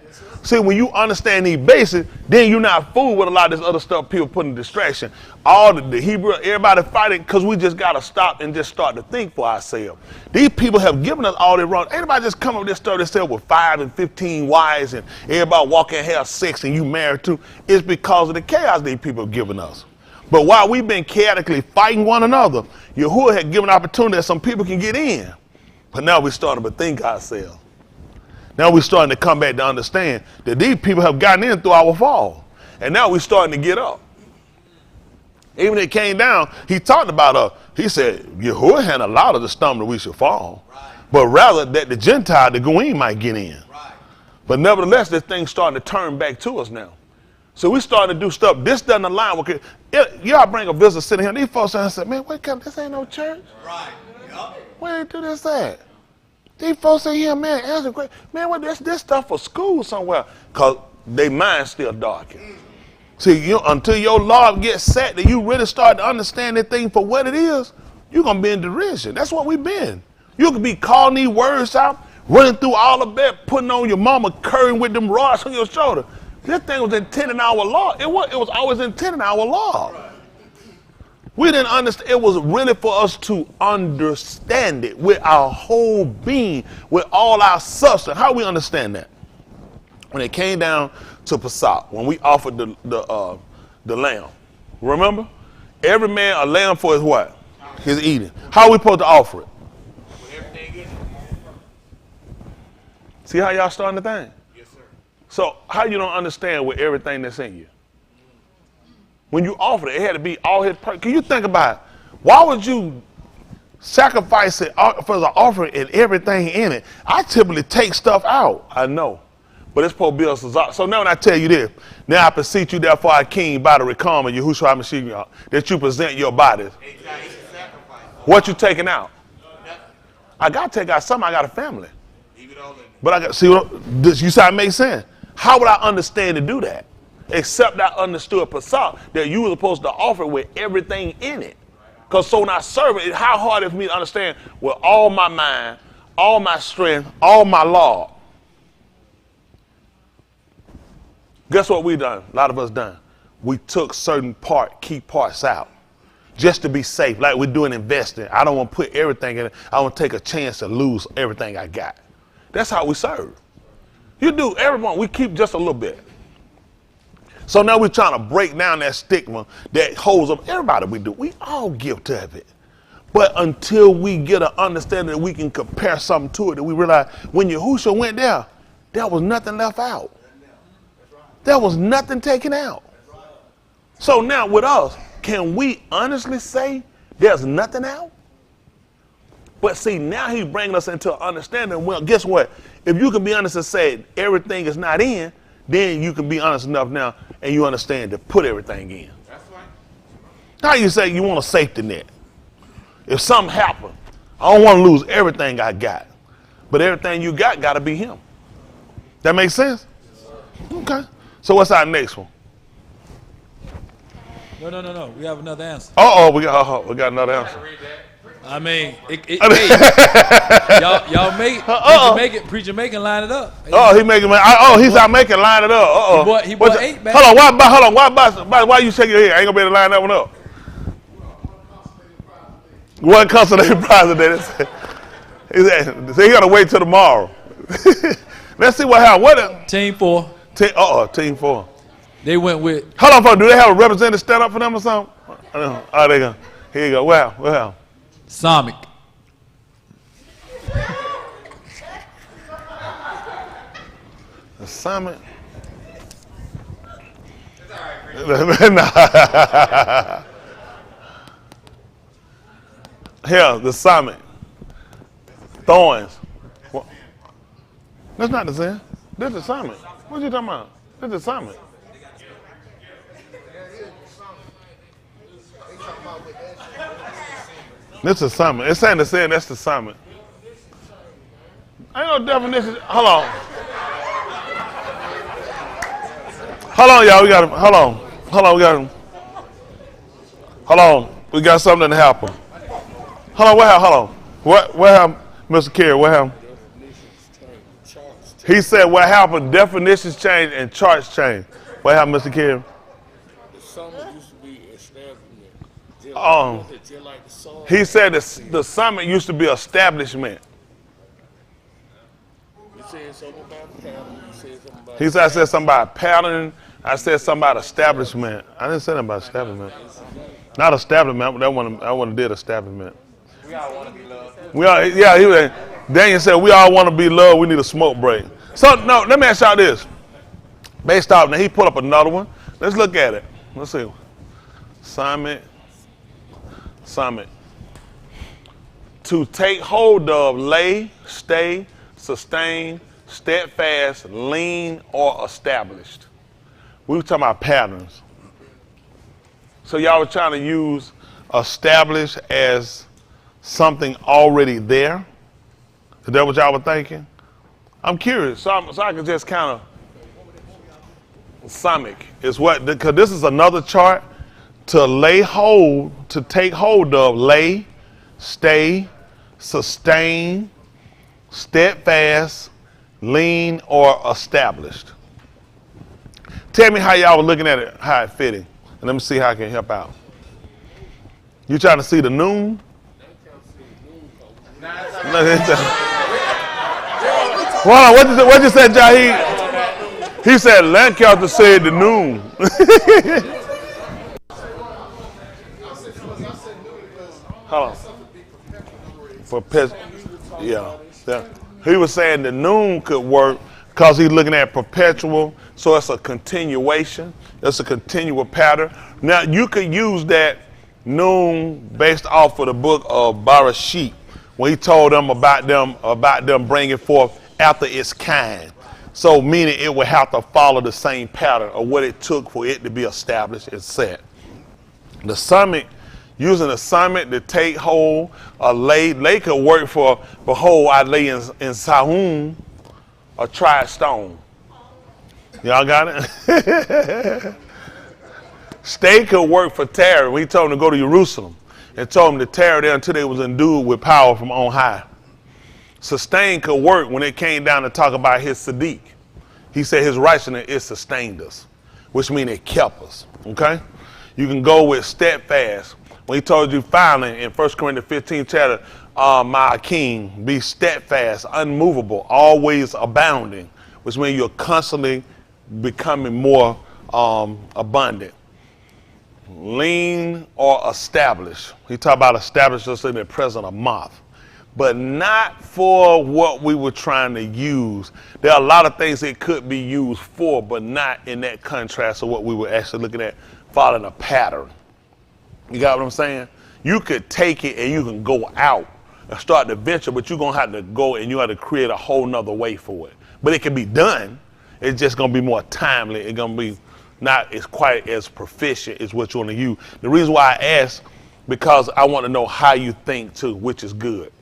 See, when you understand these basics, then you're not fooled with a lot of this other stuff people put in distraction. All the Hebrew, everybody fighting, because we just got to stop and just start to think for ourselves. These people have given us all their wrong. Anybody just come up with this story themselves with 5 and 15 wives and everybody walking and have sex and you married too. It's because of the chaos these people have given us. But while we've been chaotically fighting one another, Yahuwah had given opportunity that some people can get in. But now we're starting to think ourselves. Now we're starting to come back to understand that these people have gotten in through our fall. And now we're starting to get up. Even when it came down, he talked about he said, Yahuwah hadn't allowed us to stumble that we should fall. Right. But rather that the Gentile, the Goyim, might get in. Right. But nevertheless, this thing's starting to turn back to us now. So we're starting to do stuff. This doesn't align with it. Y'all bring a visitor sitting here, and these folks and say, man, wait, this ain't no church. Right. Yep. Where they do this at? These folks say, yeah, man, answer great. Man, what this stuff for school somewhere? Because their mind's still darkened. See, until your law gets set that you really start to understand that thing for what it is, you're going to be in derision. That's what we've been. You could be calling these words out, running through all of that, putting on your mama currying with them rods on your shoulder. This thing was intended in our law. It was always intended in our law. We didn't understand. It was really for us to understand it with our whole being, with all our substance. How do we understand that? When it came down to Pesach, when we offered the lamb, remember? Every man a lamb for his what? His eating. How are we supposed to offer it? With everything in it. See how y'all starting to think? Yes, sir. So how you don't understand with everything that's in you? When you offered it, it had to be all his. Can you think about it? Why would you sacrifice it for the offering and everything in it? I typically take stuff out. I know. But it's supposed to be a sazak. So now when I tell you this, now I beseech you therefore, our King, by the Rekam of Yahushua HaMashiach, that you present your bodies. What you taking out? I got to take out something. I got a family. But I got, see, you see how it makes sense? How would I understand to do that? Except I understood Pesach, that you were supposed to offer with everything in it. Because so when I serve it, how hard it is for me to understand with all my mind, all my strength, all my law. Guess what we done? A lot of us done. We took certain key parts out. just to be safe, like we're doing investing. I don't want to put everything in it. I want to take a chance to lose everything I got. That's how we serve. You do, everyone, we keep just a little bit. So now we're trying to break down that stigma that holds up everybody we do. We all guilty of it. But until we get an understanding that we can compare something to it, that we realize when Yahushua went there, there was nothing left out. There was nothing taken out. So now with us, can we honestly say there's nothing out? But see, now he's bringing us into an understanding. Well, guess what? If you can be honest and say everything is not in, then you can be honest enough now and you understand to put everything in. That's right. How you say you want a safety net? If something happens, I don't want to lose everything I got. But everything you got to be him. That makes sense? Okay. So what's our next one? No. We have another answer. We got another answer. I mean, hey, y'all make preacher making line it up. He making. He's out making line it up. He bought 8 back. Hold on. Why you shaking your head? I ain't gonna be able to line that one up. One consolidated prize today. So he gotta wait till tomorrow. Let's see what happened. Team 4. Team 4. They went with. Hold on, folks. Do they have a representative stand up for them or something? Oh, they go. Here you go. Wow. Samic. The summit. Here, the summit. Thorns. What? That's not the same. That's the summit. What are you talking about? That's the summit. This is summit. It's saying that's the summit. Ain't no definition. Hold on. Hold on, y'all. We got him. Hold on. We got him. Hold on. We got something to happen. Hold on. What happened? Hold on. What happened, Mr. Kerry? What happened? He said what happened? Definitions change and charts change. What happened, Mr. Kerry? The summit used to be establishment. He said the summit used to be establishment. You said something about pattern. He said I said something about pattern. I said something about establishment. I didn't say nothing about establishment. Not establishment. I wouldn't did establishment. We all want to be loved. Daniel said we all want to be loved. We need a smoke break. So no, let me ask y'all this. Based off, now he put up another one. Let's look at it. Let's see. Summit. To take hold of, lay, stay, sustain, steadfast, lean, or established. We were talking about patterns. So y'all were trying to use establish as something already there. Is that what y'all were thinking? I'm curious, so I can just kind of summit is what, because this is another chart to lay hold, to take hold of, lay, stay, sustain, steadfast, lean, or established. Tell me how y'all were looking at it, how it fitting, and let me see how I can help out. You trying to see the noon? Well, what you said, Jahid? He said Lancaster said the noon. Hold on. Yeah. He was saying the noon could work because he's looking at perpetual, so it's a continuation. It's a continual pattern. Now, you could use that noon based off of the book of Bereshit, when he told them about them bringing forth after its kind. So meaning it would have to follow the same pattern of what it took for it to be established and set. The summit, using the summit to take hold, lay could work for, behold, I lay in Sahun, a tried stone. Y'all got it? Stay could work for tarry. When he told them to go to Jerusalem and told them to tarry there until they was endued with power from on high. Sustain could work when it came down to talk about his Sadiq. He said his righteousness, it sustained us, which means it kept us, okay? You can go with steadfast When he told you finally in 1 Corinthians 15 chapter, my king, be steadfast, unmovable, always abounding, which means you're constantly becoming more abundant. Lean or establish. He talked about establish us in the present of moth, but not for what we were trying to use. There are a lot of things it could be used for, but not in that contrast of what we were actually looking at, following a pattern. You got what I'm saying? You could take it and you can go out and start the venture, but you're going to have to go and you have to create a whole nother way for it. But it can be done. It's just going to be more timely. It's going to be not as quite as proficient as what you want to use. The reason why I ask, because I want to know how you think too, which is good.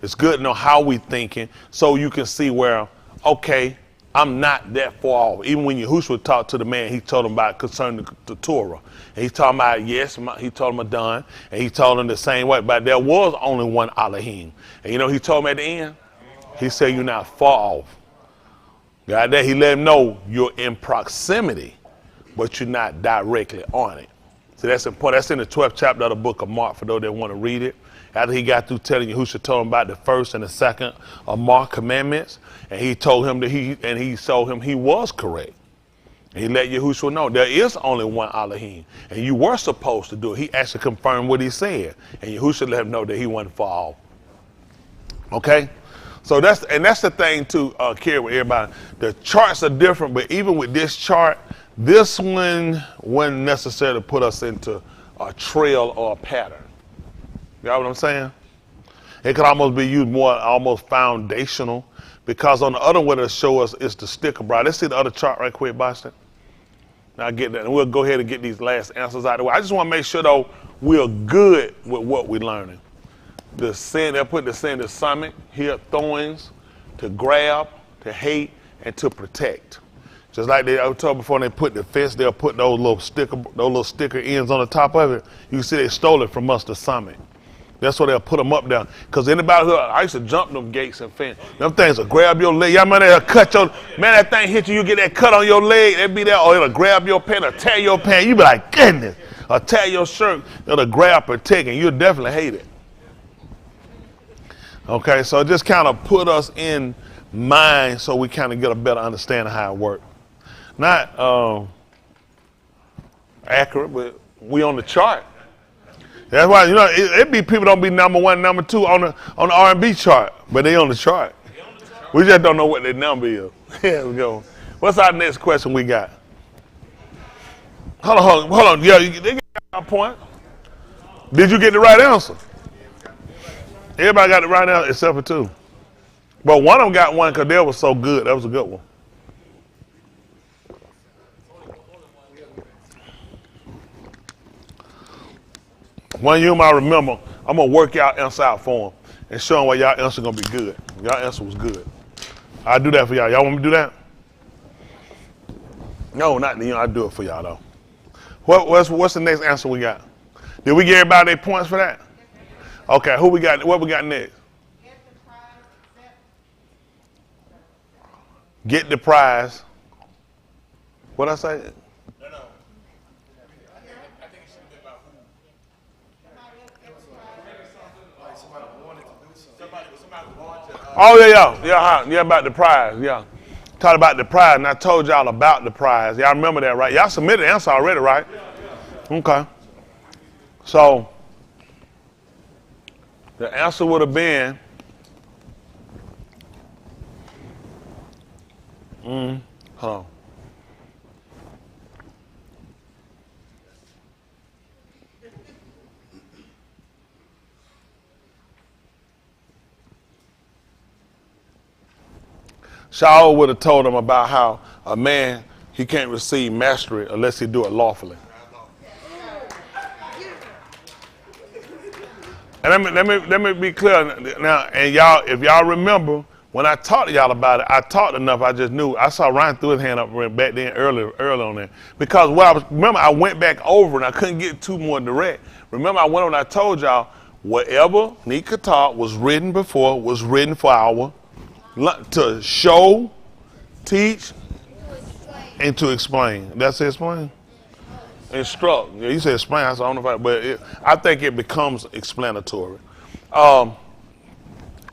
It's good to know how we thinking so you can see where, okay, I'm not that far off. Even when Yahushua talked to the man, he told him about concerning the Torah. And he's talking about, yes, he told him Adon, and he told him the same way, but there was only one Elohim. And you know he told him at the end? He said, you're not far off. God, that he let him know you're in proximity, but you're not directly on it. So that's important. That's in the 12th chapter of the book of Mark for those that want to read it. After he got through telling Yahushua told him about the first and the second of Mark commandments, and he told him that he showed him he was correct. And he let Yahushua know there is only one Elohim, and you were supposed to do it. He actually confirmed what he said, and Yahushua let him know that he wasn't far off. Okay, so that's the thing to carry with everybody. The charts are different, but even with this chart, this one wasn't necessarily put us into a trail or a pattern. You know what I'm saying? It could almost be used more almost foundational, because on the other one it'll show us it's the sticker bright. Let's see the other chart right quick, Boston. Now get that, and we'll go ahead and get these last answers out of the way. I just want to make sure though we're good with what we're learning. The sin, they'll put the sin to summit, here thorns, to grab, to hate, and to protect. Just like I was told before, they put the fence, they'll put those little sticker ends on the top of it. You can see they stole it from us, the summit. That's why they'll put them up there. Because anybody who, I used to jump them gates and fence. Them things will grab your leg. Y'all man, they'll cut your, man, that thing hit you get that cut on your leg, it'll be there, or it'll grab your pant or tear your pant. You be like, goodness. Or tear your shirt, it'll grab, protect, and you'll definitely hate it. Okay, so just kind of put us in mind so we kind of get a better understanding of how it works. Not accurate, but we on the chart. That's why, you know, it be people don't be number one, number two on the R&B chart, but they on the chart. We just don't know what their number is. Here we go. What's our next question we got? Hold on. Yeah, they got a point. Did you get the right answer? Everybody got the right answer except for two. But one of them got one because they was so good. That was a good one. One of you might remember, I'm going to work y'all answer out for them and show them why y'all answer going to be good. Y'all answer was good. I'll do that for y'all. Y'all want me to do that? No, not you. I'll do it for y'all, though. What's the next answer we got? Did we get everybody their points for that? Okay, who we got? What we got next? Get the prize. What I say? Oh, yeah, about the prize, yeah. Talked about the prize, and I told y'all about the prize. Y'all remember that, right? Y'all submitted the answer already, right? Okay. So, the answer would have been, hold on. Shaul would have told him about how a man, he can't receive mastery unless he do it lawfully. And let me be clear now. And y'all, if y'all remember, when I talked to y'all about it, I talked enough. I just knew. I saw Ryan threw his hand up back then early on there because remember I went back over and I couldn't get too more direct. Remember I went on. I told y'all whatever Nikata was written before was written for our to show, teach, and to explain. That's explain. Instruct. Yeah, you said explain. So I don't know if I think it becomes explanatory. I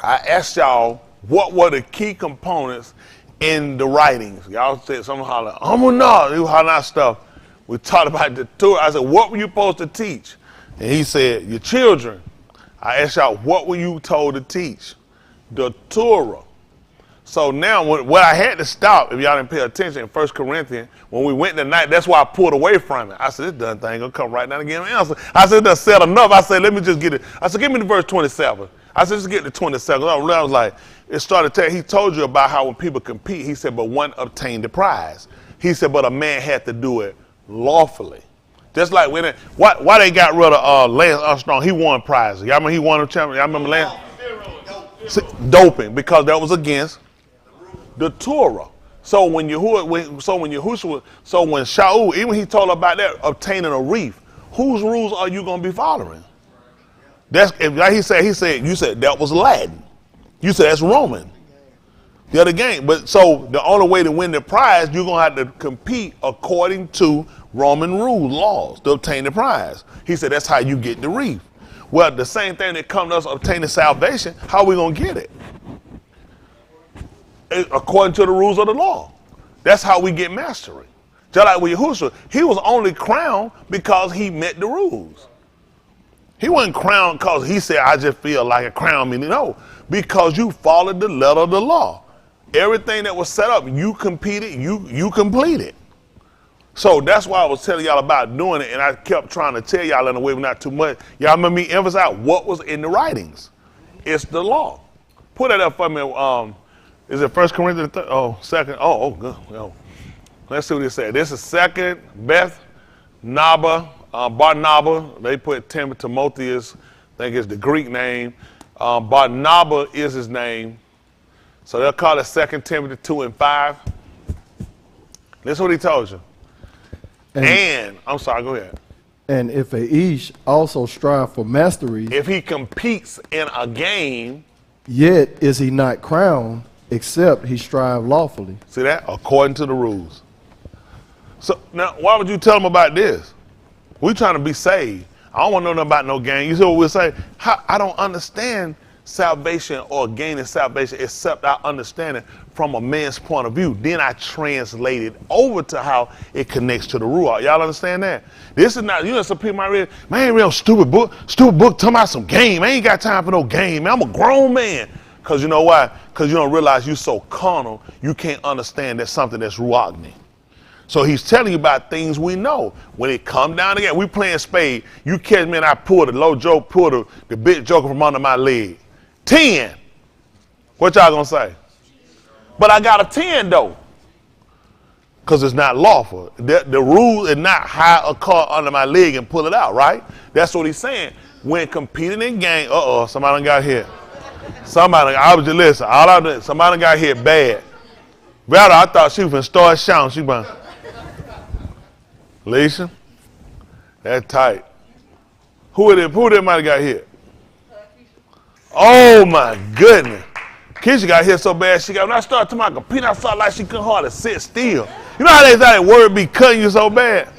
asked y'all what were the key components in the writings. Y'all said something like, you holler out stuff. We talked about the Torah. I said, what were you supposed to teach? And he said, your children. I asked y'all, what were you told to teach? The Torah. So now, what I had to stop, if y'all didn't pay attention, in 1 Corinthians, when we went tonight, that's why I pulled away from it. I said, this done thing gonna come right down again. I said, that's said enough. I said, let me just get it. I said, give me the verse 27. I said, just get the 27. I was like, it started telling, he told you about how when people compete, he said, but one obtained the prize. He said, but a man had to do it lawfully. Just like when why they got rid of Lance Armstrong? He won prizes. Y'all remember he won a championship? Y'all remember Lance? Doping, because that was against the Torah. So when Shaul, even he told about that obtaining a wreath, whose rules are you going to be following? That's like he said you said that was Latin. You said that's Roman. The other game, but so the only way to win the prize, you're gonna have to compete according to Roman rules, laws to obtain the prize. He said that's how you get the wreath. Well, the same thing that comes to us obtaining salvation, how are we gonna get it? According to the rules of the law. That's how we get mastery. Just like with Yahushua, he was only crowned because he met the rules. He wasn't crowned because he said, I just feel like a crown me. No, because you followed the letter of the law. Everything that was set up, you competed, you completed. So that's why I was telling y'all about doing it, and I kept trying to tell y'all in a way not too much. Y'all remember me emphasize what was in the writings. It's the law. Put that up for me. Is it 1 Corinthians? Second. Good. Let's see what it said. This is second Beth Naba, Barnaba. They put Timotheus, I think it's the Greek name. Barnaba is his name. So they'll call it 2 Timothy 2 and 5. This is what he told you. And I'm sorry, go ahead. And if a ish also strive for mastery, if he competes in a game, yet is he not crowned, except he strive lawfully. See that? According to the rules. So now, why would you tell him about this? We trying to be saved. I don't want to know nothing about no game. You see what we're saying? I don't understand salvation or gaining salvation except I understand it from a man's point of view. Then I translate it over to how it connects to the rule. Y'all understand that? This is not, some people might read, man, I ain't real stupid book talking about some game. I ain't got time for no game, man. I'm a grown man. Because you know why? Because you don't realize you're so carnal, you can't understand that's something that's ruagni. So he's telling you about things we know. When it come down again, we playing spade. You catch me and I pull the low joke, pull the big joker from under my leg. 10. What y'all gonna say? But I got a 10 though. Because it's not lawful. The rule is not hide a car under my leg and pull it out, right? That's what he's saying. When competing in game, somebody done got hit. Somebody got hit bad. Rather, I thought she was gonna start shouting. She went, Lisa, that tight. Who that might have got hit? Oh my goodness. Keisha got hit so bad, when I started to my computer, I felt like she couldn't hardly sit still. You know how they say that word be cutting you so bad?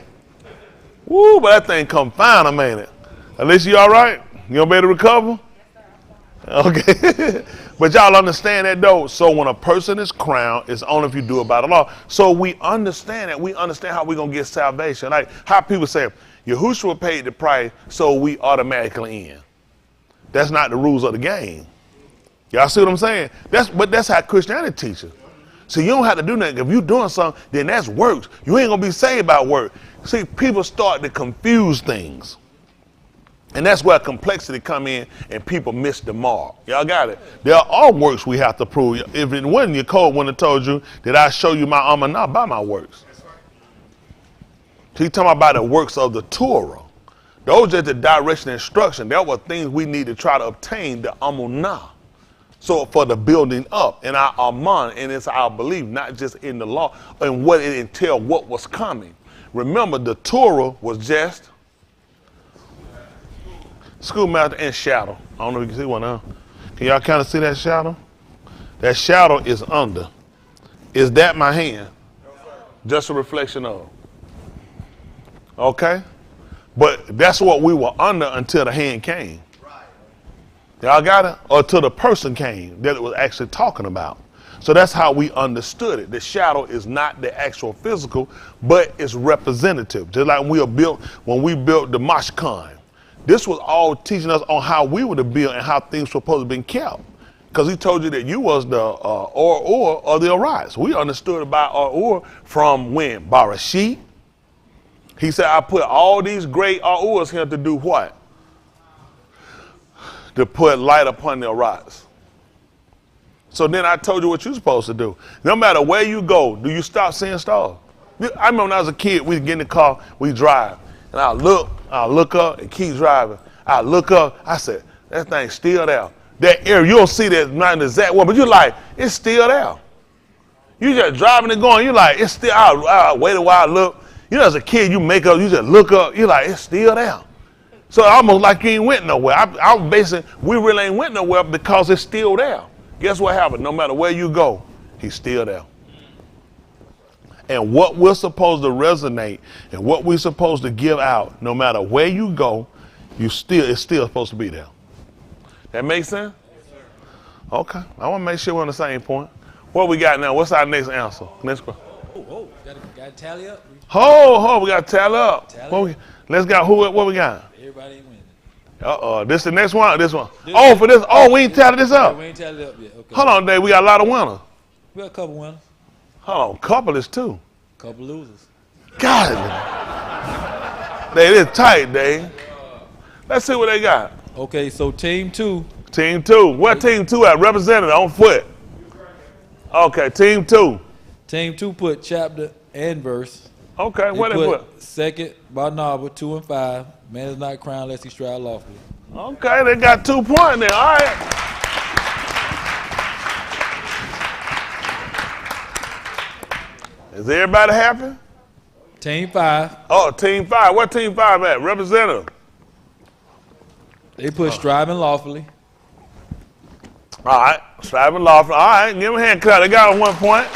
Woo, but that thing come fine, ain't it? Alicia, you all right? You gonna be able to recover? Okay. But y'all understand that though. So when a person is crowned, it's only if you do it by the law. So we understand that. We understand how we're gonna get salvation. Like how people say, Yahushua paid the price, so we automatically in. That's not the rules of the game. Y'all see what I'm saying? That's how Christianity teaches. So you don't have to do nothing. If you're doing something, then that's works. You ain't gonna be saved by work. See, people start to confuse things. And that's where complexity come in and people miss the mark. Y'all got it? There are all works we have to prove. If it wasn't, your code wouldn't have told you that I show you my armor not by my works. So he's talking about the works of the Torah. Those are the direction and instruction. There were things we need to try to obtain the amunah. So for the building up in our aman, and it's our belief, not just in the law, and what it entailed, what was coming. Remember, the Torah was just schoolmaster and shadow. I don't know if you can see one now. Can y'all kind of see that shadow? That shadow is under. Is that my hand? Just a reflection of. Okay? But that's what we were under until the hand came. Y'all got it? Or till the person came that it was actually talking about. So that's how we understood it. The shadow is not the actual physical, but it's representative. Just like when we built the Mashkan. This was all teaching us on how we were to build and how things were supposed to be kept. Because he told you that you was the or the Arise. We understood about or from when? Barashit. He said, I put all these great Urs here to do what? To put light upon the Arise. So then I told you what you're supposed to do. No matter where you go, do you stop seeing stars? I remember when I was a kid, we'd get in the car, we'd drive. And I'll look up and keep driving. I look up, I said, that thing's still there. That area, you don't see that not the exact one, but you're like, it's still there. You just driving and going, you're like, it's still, I'll wait a while, look. You know, as a kid, you just look up, you're like, it's still there. So almost like you ain't went nowhere. I'm basing, we really ain't went nowhere because it's still there. Guess what happened? No matter where you go, he's still there. And what we're supposed to resonate and what we're supposed to give out, no matter where you go, it's still supposed to be there. That makes sense? Yes, sir. Okay. I want to make sure we're on the same point. What we got now? What's our next answer? Next question. Got to tally up. We got to tally up. Let's go. What we got? Everybody ain't winning. This the next one? This one? For this? We ain't tallied this up. Yeah, we ain't tallied up yet. Okay. Hold on, Dave. We got a lot of winners. We got a couple winners. Hold on. Couple is two. Couple losers. God. They tight, Dave. Let's see what they got. Okay, so team 2. Team 2. Where team 2 at? Represented on foot. Okay, team 2. Team 2 put chapter and verse. Okay, what they put? Second, Barnabas, 2 and 5. Man is not crowned lest he strive lawfully. Okay, they got 2 points there. All right. Is everybody happy? Team 5. Oh, team 5. What team 5 at? Representative. They put striving lawfully. All right, striving lawfully. All right, give them a hand clap. They got 1 point.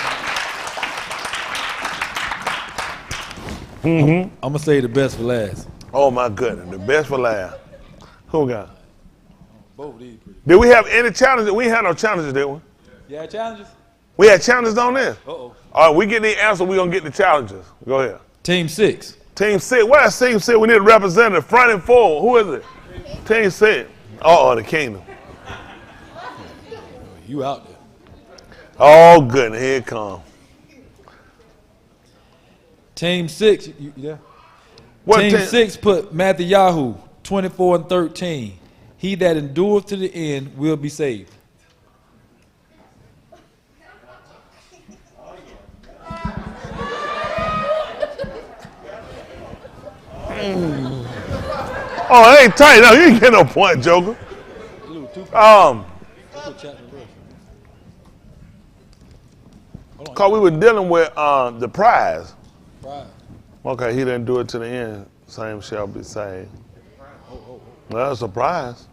I'm going to say the best for last. Oh, my goodness. The best for last. Who got? Both of these pretty. Did we have any challenges? We ain't had no challenges, did we? You had challenges? We had challenges on this? Uh-oh. All right, we get the answer, we're going to get the challenges. Go ahead. Team 6. Team 6. What is team 6? We need a representative, front and forward. Who is it? Team 6. The kingdom. You out there. Oh, goodness. Here it comes. Team 6. You there? What Team 6 put Matthew 24 and 13. He that endureth to the end will be saved. Oh, it ain't tight. No, you ain't get no point, Joker. Because we were dealing with the prize. Okay, he didn't do it to the end. Same shall be saved. Well, that's a prize.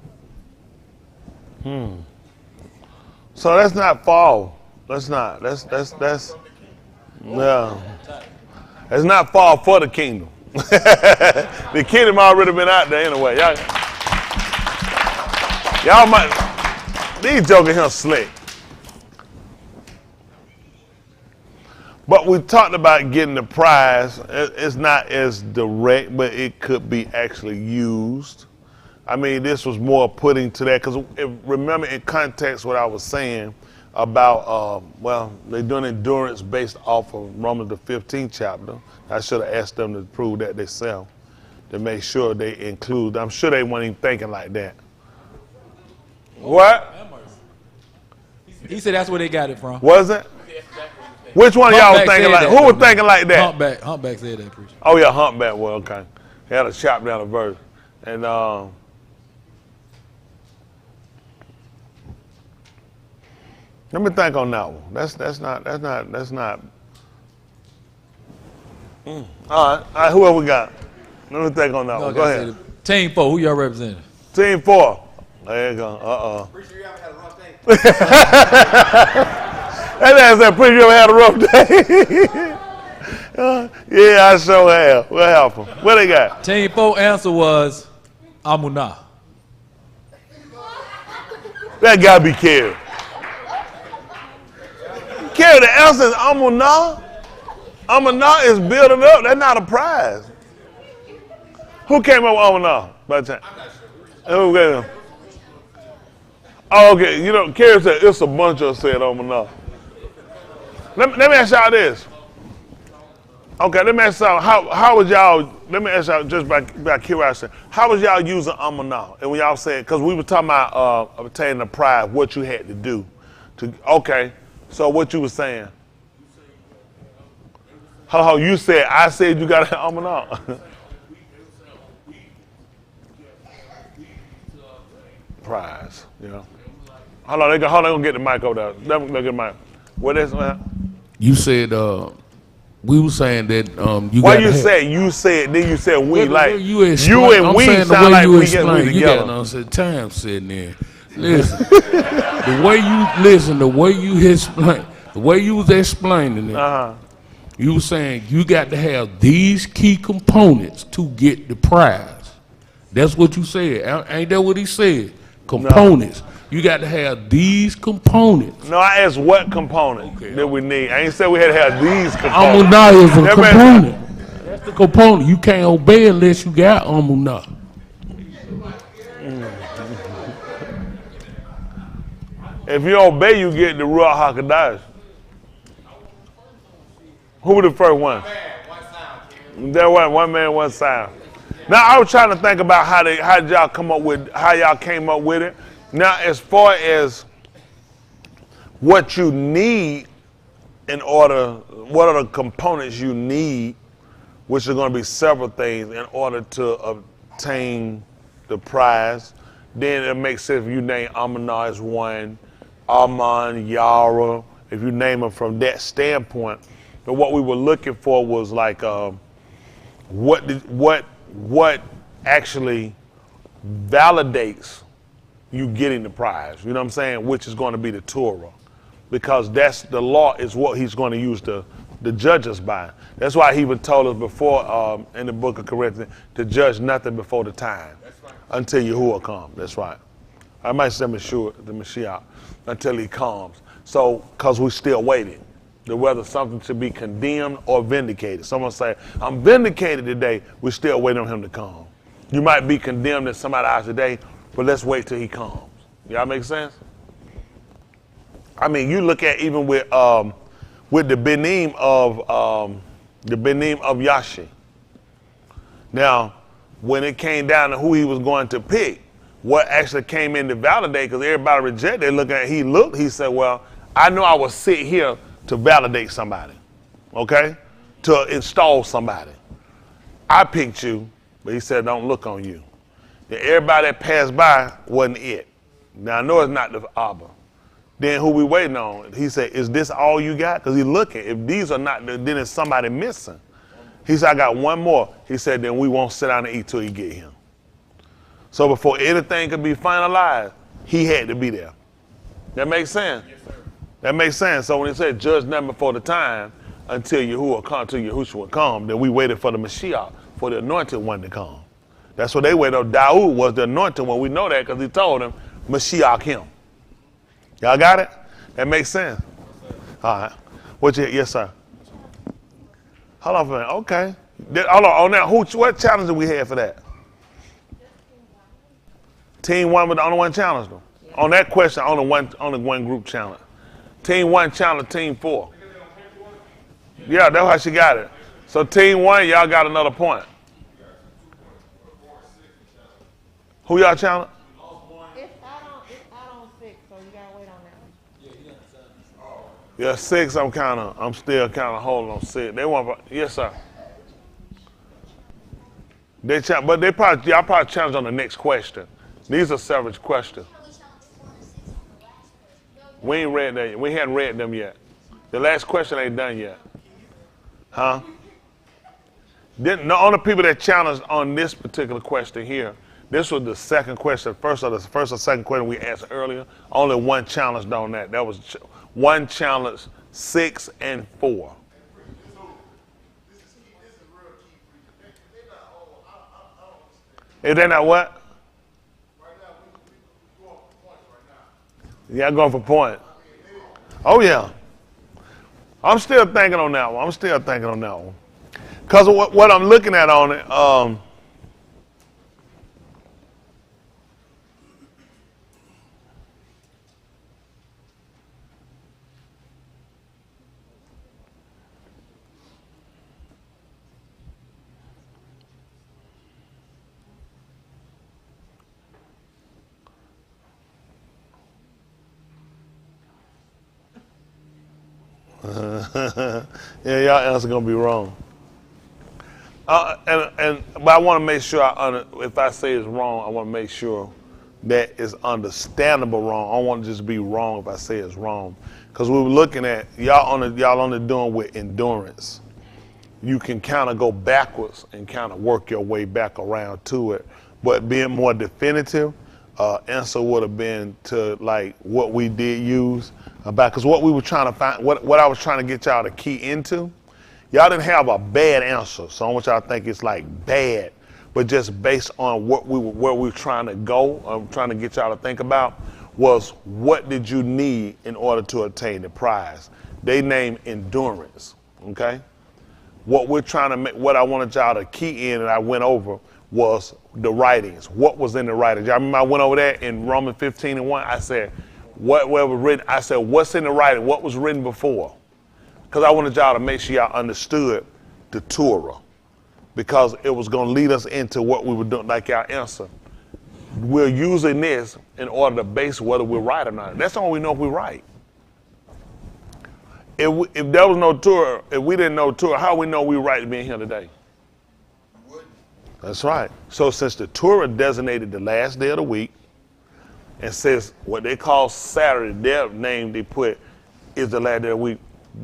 So that's not fall. That's not. That's yeah. That's not fall for the kingdom. The kingdom already been out there anyway. Y'all might. These jokers here slick. But we talked about getting the prize. It's not as direct, but it could be actually used. I mean, this was more putting to that, because remember in context what I was saying about, they're doing endurance based off of Romans the 15th chapter. I should have asked them to prove that themselves, to make sure they include. I'm sure they weren't even thinking like that. What? He said that's where they got it from. Was it? Which one of y'all was thinking like? Who was thinking like that? Humpback said that, preacher. Oh yeah, Humpback. Well, okay. He had a chop down a verse, and let me think on that one. That's not. All right. Who else we got? Let me think on that one. Go ahead. Team 4. Who y'all representing? Team 4. There you go. Preacher, you ever had a rough day? That man said, "Preacher, you ever had a rough day?" Yeah, I sure have. What happened? What they got? Team 4 answer was Amunah. That gotta be Kerry. Kerry, the answer is Amunah. Amunah is building up. That's not a prize. Who came up with Amunah by the time? Who gave him? Oh, okay. You know, Kerry said it's a bunch of us said Amunah. Let me ask y'all this. Okay, let me ask y'all, how was y'all, let me ask y'all just by curiosity, how was y'all using Amunah? And when y'all said, because we were talking about obtaining the prize, what you had to do. Okay, so what you were saying? How you said, I said you got an Amunah. Prize, you know. Hold on, they gonna get the mic over there. Let me get the mic. What is that? You said we were saying that you. Why you said then you said we like you and I'm we saying sound like we explain, together. You got no time sitting there. Listen, the way you explain, the way you was explaining it. You were saying you got to have these key components to get the prize. That's what you said. Ain't that what he said? Components. No. You got to have these components. No, I asked what component that we need. I ain't said we had to have these components. Amunah is a component. That's the component. You can't obey unless you got Amunah. If you obey, you get the Ruach HaKodesh. Who was the first one? There was one man, one sound. Now I was trying to think about how y'all came up with it. Now, as far as what you need what are the components you need, which are going to be several things in order to obtain the prize, then it makes sense if you name Amunah as one, Aman, Yara, if you name them from that standpoint. But what we were looking for was like what actually validates you getting the prize, you know what I'm saying, which is going to be the Torah, because that's the law is what he's going to use to judge us by. That's why he even told us before in the book of Corinthians to judge nothing before the time, until Yahuwah comes. That's right. I might say the Mashiach, until he comes. So, because we're still waiting to whether something should be condemned or vindicated. Someone say, I'm vindicated today. We're still waiting on him to come. You might be condemned in somebody's eyes today, but let's wait till he comes. Y'all make sense? I mean, you look at even with the benim of Yashi. Now, when it came down to who he was going to pick, what actually came in to validate, because everybody rejected, he said, well, I know I will sit here to validate somebody, okay? To install somebody. I picked you, but he said, don't look on you. And everybody that passed by wasn't it. Now, I know it's not the Abba. Then who we waiting on? He said, is this all you got? Because he's looking. If these are not, then there's somebody missing. He said, I got one more. He said, then we won't sit down and eat till you get him. So before anything could be finalized, he had to be there. That makes sense? Yes, sir. That makes sense. So when he said, judge nothing before the time, until Yahushua come, then we waited for the Mashiach, for the anointed one to come. That's what they waited on. Daud was the anointed one. We know that because he told them, Mashiach him. Y'all got it? That makes sense? All right. Yes, sir. Hold on for a minute. Okay. Hold on. Now, what challenge do we have for that? Team 1 was the only one challenged them. Yeah. On that question, only one group challenge. Team 1 challenged Team 4. Yeah, that's how she got it. So Team 1, y'all got another point. Who y'all challenge? It's out on 6, so you gotta wait on that one. Yeah, 6. I'm still kind of holding on 6. They want, yes, sir. But y'all probably challenge on the next question. These are several questions. We ain't read that yet. We hadn't read them yet. The last question ain't done yet. Huh? The only people that challenged on this particular question here, this was the second question, first or second question we asked earlier. Only one challenged on that. That was one challenge, 6 and 4. If they're not what? Yeah, I'm going for point. Oh, yeah. I'm still thinking on that one. Because of what I'm looking at on it, yeah, y'all answer gonna be wrong. But I want to make sure if I say it's wrong, I want to make sure that it's understandable wrong. I don't want to just be wrong if I say it's wrong, because we were looking at y'all only doing with endurance. You can kind of go backwards and kind of work your way back around to it, but being more definitive, answer would have been to like what we did use about, because what we were trying to find, what I was trying to get y'all to key into. Y'all didn't have a bad answer, so I want y'all to think it's like bad, but just based on where we were trying to go, I'm trying to get y'all to think about was what did you need in order to attain the prize? They named endurance, okay? What we're trying to make, what I wanted y'all to key in, and I went over, was the writings. What was in the writings? Y'all remember I went over there in Romans 15:1. I said, what was written? I said, what's in the writing? What was written before? Because I wanted y'all to make sure y'all understood the Torah, because it was going to lead us into what we were doing, like our answer. We're using this in order to base whether we're right or not. That's all we know if we're right. If there was no Torah, if we didn't know Torah, how we know we're right to being here today? That's right. So since the Torah designated the last day of the week and says what they call Saturday, their name they put is the last day of the week,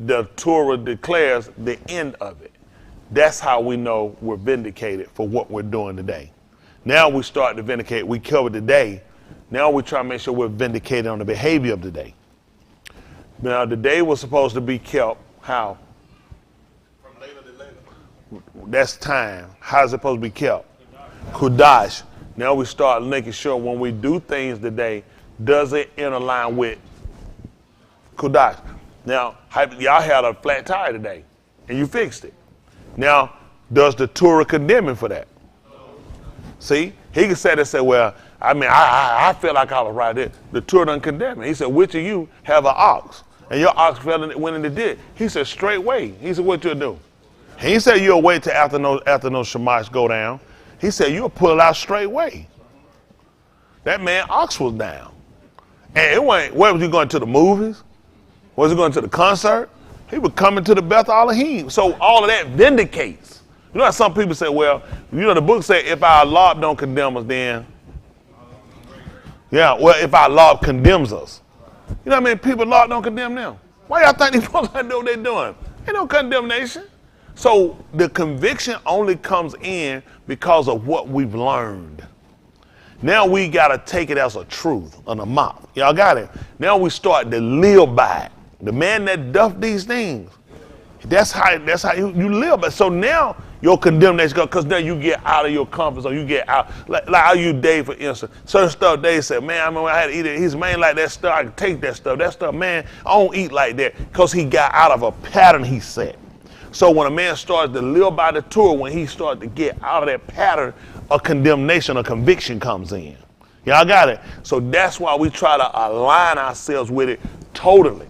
the Torah declares the end of it. That's how we know we're vindicated for what we're doing today. Now we start to vindicate. We covered the day. Now we try to make sure we're vindicated on the behavior of the day. Now the day was supposed to be kept how? From later to later. That's time. How's it supposed to be kept? Kudash. Now we start making sure when we do things today, does it interline with Kudash? Now, y'all had a flat tire today, and you fixed it. Now, does the Torah condemn him for that? No. See, he can say well, I feel like I was right there. The Torah doesn't condemn him. He said, which of you have an ox? And your ox went in the ditch. He said, straight way. He said, what you'll do? He said, you'll wait till after no shemash go down. He said, you'll pull it out straight way. That man ox was down. And it wasn't, where was he going, to the movies? Was he going to the concert? He was coming to the Beth Elohim. So all of that vindicates. You know how some people say, well, the book say if our law don't condemn us, then. Yeah, well, if our law condemns us. You know what I mean? People law don't condemn them. Why y'all think these folks don't know what they're doing? Ain't no condemnation. So the conviction only comes in because of what we've learned. Now we got to take it as a truth, an amount. Y'all got it? Now we start to live by it. The man that doth these things, that's how you live by it. So now your condemnation goes, because now you get out of your comfort zone. You get out. Like how you Dave, for instance. Certain stuff Dave said, man, I had to eat it. He's man like that stuff. I can take that stuff. That stuff, man, I don't eat like that, because he got out of a pattern he set. So when a man starts to live by the Torah, when he starts to get out of that pattern, a condemnation, a conviction comes in. Y'all got it? So that's why we try to align ourselves with it totally,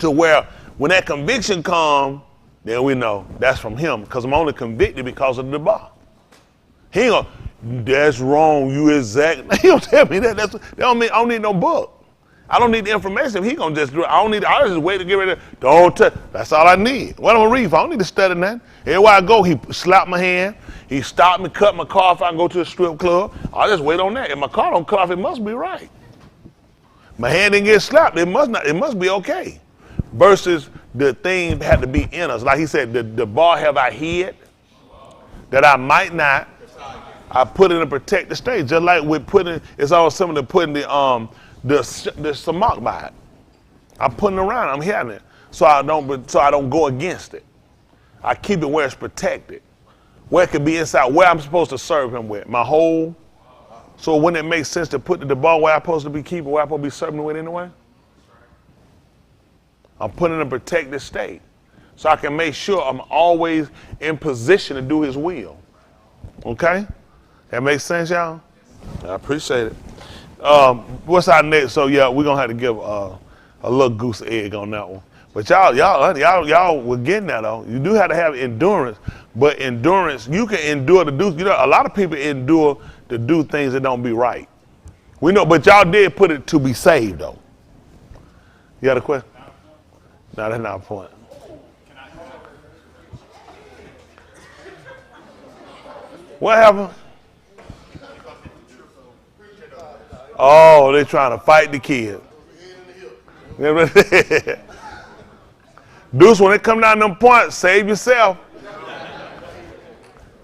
to where when that conviction comes, then we know that's from him, because I'm only convicted because of the bar. He ain't gonna, that's wrong, you exactly. He don't tell me that. I don't need no book. I don't need the information. He gonna just do it. I just wait to get ready. Don't touch. That's all I need. What I'm gonna read for? I don't need to study that. Everywhere I go, he slapped my hand. He stopped me, cut my car off. I can go to a strip club. I just wait on that. If my car don't cut off, it must be right. My hand didn't get slapped. It must be okay. Versus the thing had to be in us. Like he said, the bar have I hid that I might not. I put it to protect the stage. Just like with putting, it's always something to putting the samak by it. I'm putting it around. I'm hitting it, so I don't go against it. I keep it where it's protected. Where it could be inside, where I'm supposed to serve him with. My whole. So wouldn't it make sense to put the ball where I'm supposed to be keeping, where I'm supposed to be serving with anyway? I'm putting in a protected state. So I can make sure I'm always in position to do his will. Okay? That makes sense, y'all? I appreciate it. What's our next? So yeah, we're gonna have to give a little goose egg on that one. But y'all were getting that though. You do have to have endurance, but endurance, you can endure to do, a lot of people endure to do things that don't be right. We know, but y'all did put it to be saved though. You got a question? No, that's not a point. What happened? Oh, they're trying to fight the kid. Deuce, when it come down to them points, save yourself.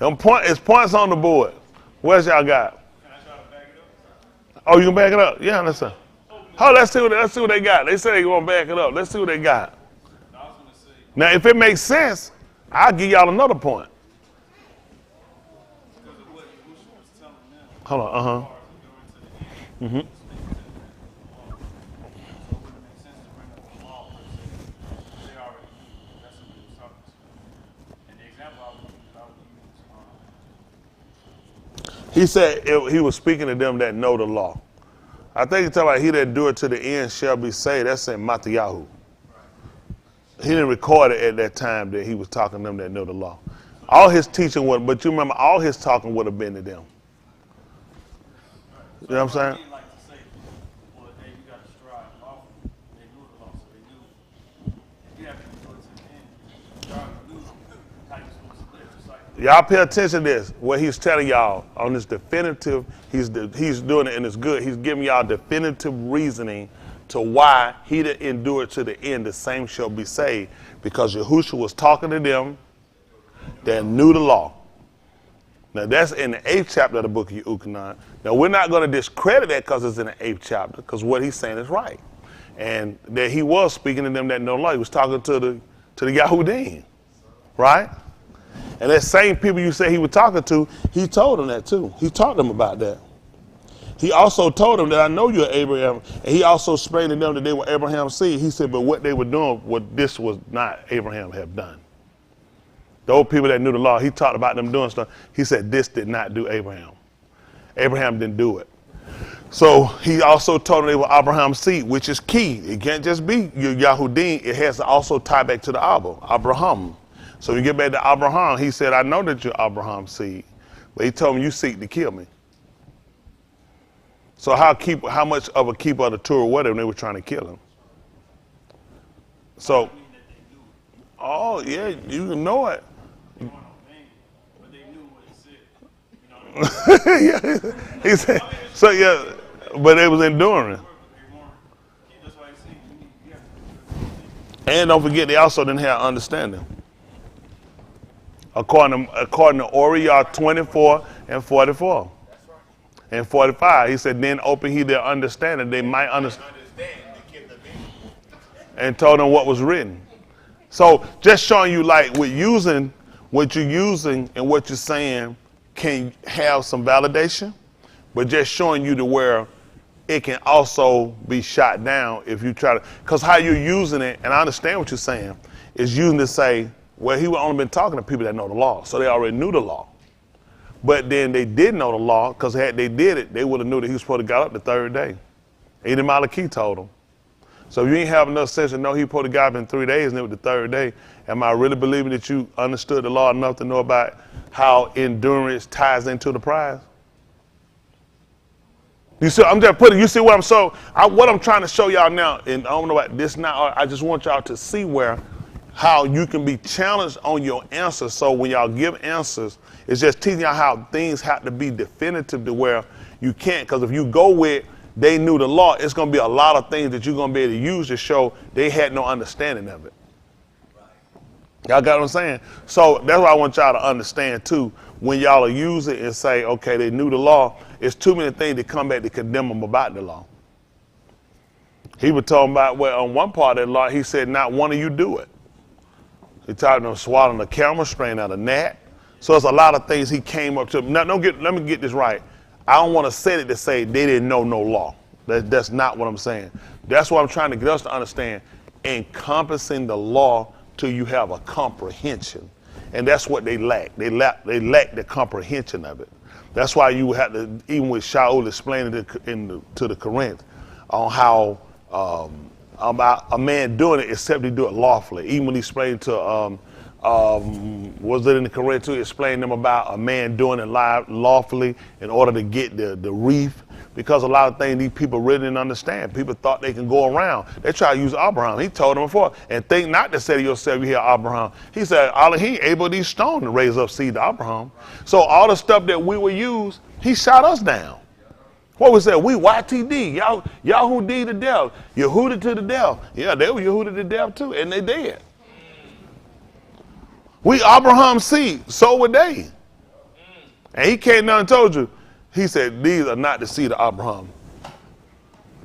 It's points on the board. Where's y'all got? Oh, you can back it up? Yeah, that's it. Oh, let's see what they got. They say they're going to back it up. Let's see what they got. Now, if it makes sense, I'll give y'all another point. Hold on, Mm-hmm. He said he was speaking to them that know the law. I think he's talking about he that do it to the end shall be saved. That's in Matthew. He didn't record it at that time that he was talking to them that know the law. All his teaching would, but you remember, all his talking would have been to them. You know what I'm saying? Y'all pay attention to this. What he's telling y'all on this definitive, he's doing it and it's good. He's giving y'all definitive reasoning to why he that endured to the end, the same shall be saved. Because Yahushua was talking to them that knew the law. Now that's in the 8th chapter of the book of Yuchanan. Now we're not going to discredit that because it's in the 8th chapter, because what he's saying is right. And that he was speaking to them that know the law. He was talking to the Yahudim, right? And that same people you say he was talking to, he told them that too. He taught them about that. He also told them that I know you're Abraham. And he also explained to them that they were Abraham's seed. He said, but what they were doing, this was not Abraham have done. Those people that knew the law, he talked about them doing stuff. He said, this did not do Abraham. Abraham didn't do it. So he also told them they were Abraham's seed, which is key. It can't just be your Yahudim. It has to also tie back to the Abraham. So you get back to Abraham, he said, I know that you're Abraham's seed. But he told me you seek to kill me. So how much of a keeper of the Torah were they when they were trying to kill him? So, oh yeah, you know it. Yeah, he said, so yeah, but they was enduring. And don't forget, they also didn't have understanding. According to Oriah 24 and 44. And 45, he said, then open he their understanding, they might understand. And told them what was written. So just showing you, like, with using what you're using and what you're saying can have some validation, but just showing you to where it can also be shot down if you try to, because how you're using it, and I understand what you're saying, is using to say, well, he would only been talking to people that know the law, so they already knew the law. But then they did know the law, because had they did it, they would have knew that he was supposed to got up the third day. Even Malachi told them. So if you ain't have enough sense to know he supposed to got up in 3 days and it was the third day, am I really believing that you understood the law enough to know about how endurance ties into the prize? You see, I'm just putting, you see what what I'm trying to show y'all now, and I don't know about this now, I just want y'all to see how you can be challenged on your answers. So when y'all give answers, it's just teaching y'all how things have to be definitive to where you can't, because if you go with they knew the law, it's going to be a lot of things that you're going to be able to use to show they had no understanding of it. Y'all got what I'm saying? So that's what I want y'all to understand too. When y'all use it and say, okay, they knew the law, it's too many things that come back to condemn them about the law. He was talking about, well, on one part of the law, he said, not one of you do it. He talked about swallowing a camel, straining out a gnat, So it's a lot of things he came up to. Now, let me get this right. I don't want to say it to say they didn't know no law. That's not what I'm saying. That's what I'm trying to get us to understand. Encompassing the law till you have a comprehension. And that's what they lack. They lack the comprehension of it. That's why you had to, even with Shaul explaining it to the Corinth, on how about a man doing it except he do it lawfully. Even when he explained to was it in the Corinth too? He explained them about a man doing it lawfully in order to get the wreath. Because a lot of things these people really didn't understand. People thought they can go around. They try to use Abraham. He told them before, and think not to say to yourself, you hear Abraham. He said, he ain't able these stones to raise up seed to Abraham. So all the stuff that we would use, he shot us down. What we said, we YTD, y'all who did the devil. Yehudit to the devil. Yeah, they were Yehudit to the devil too, and they did. We Abraham's seed, so were they. And he came down and told you, he said, these are not the seed of Abraham.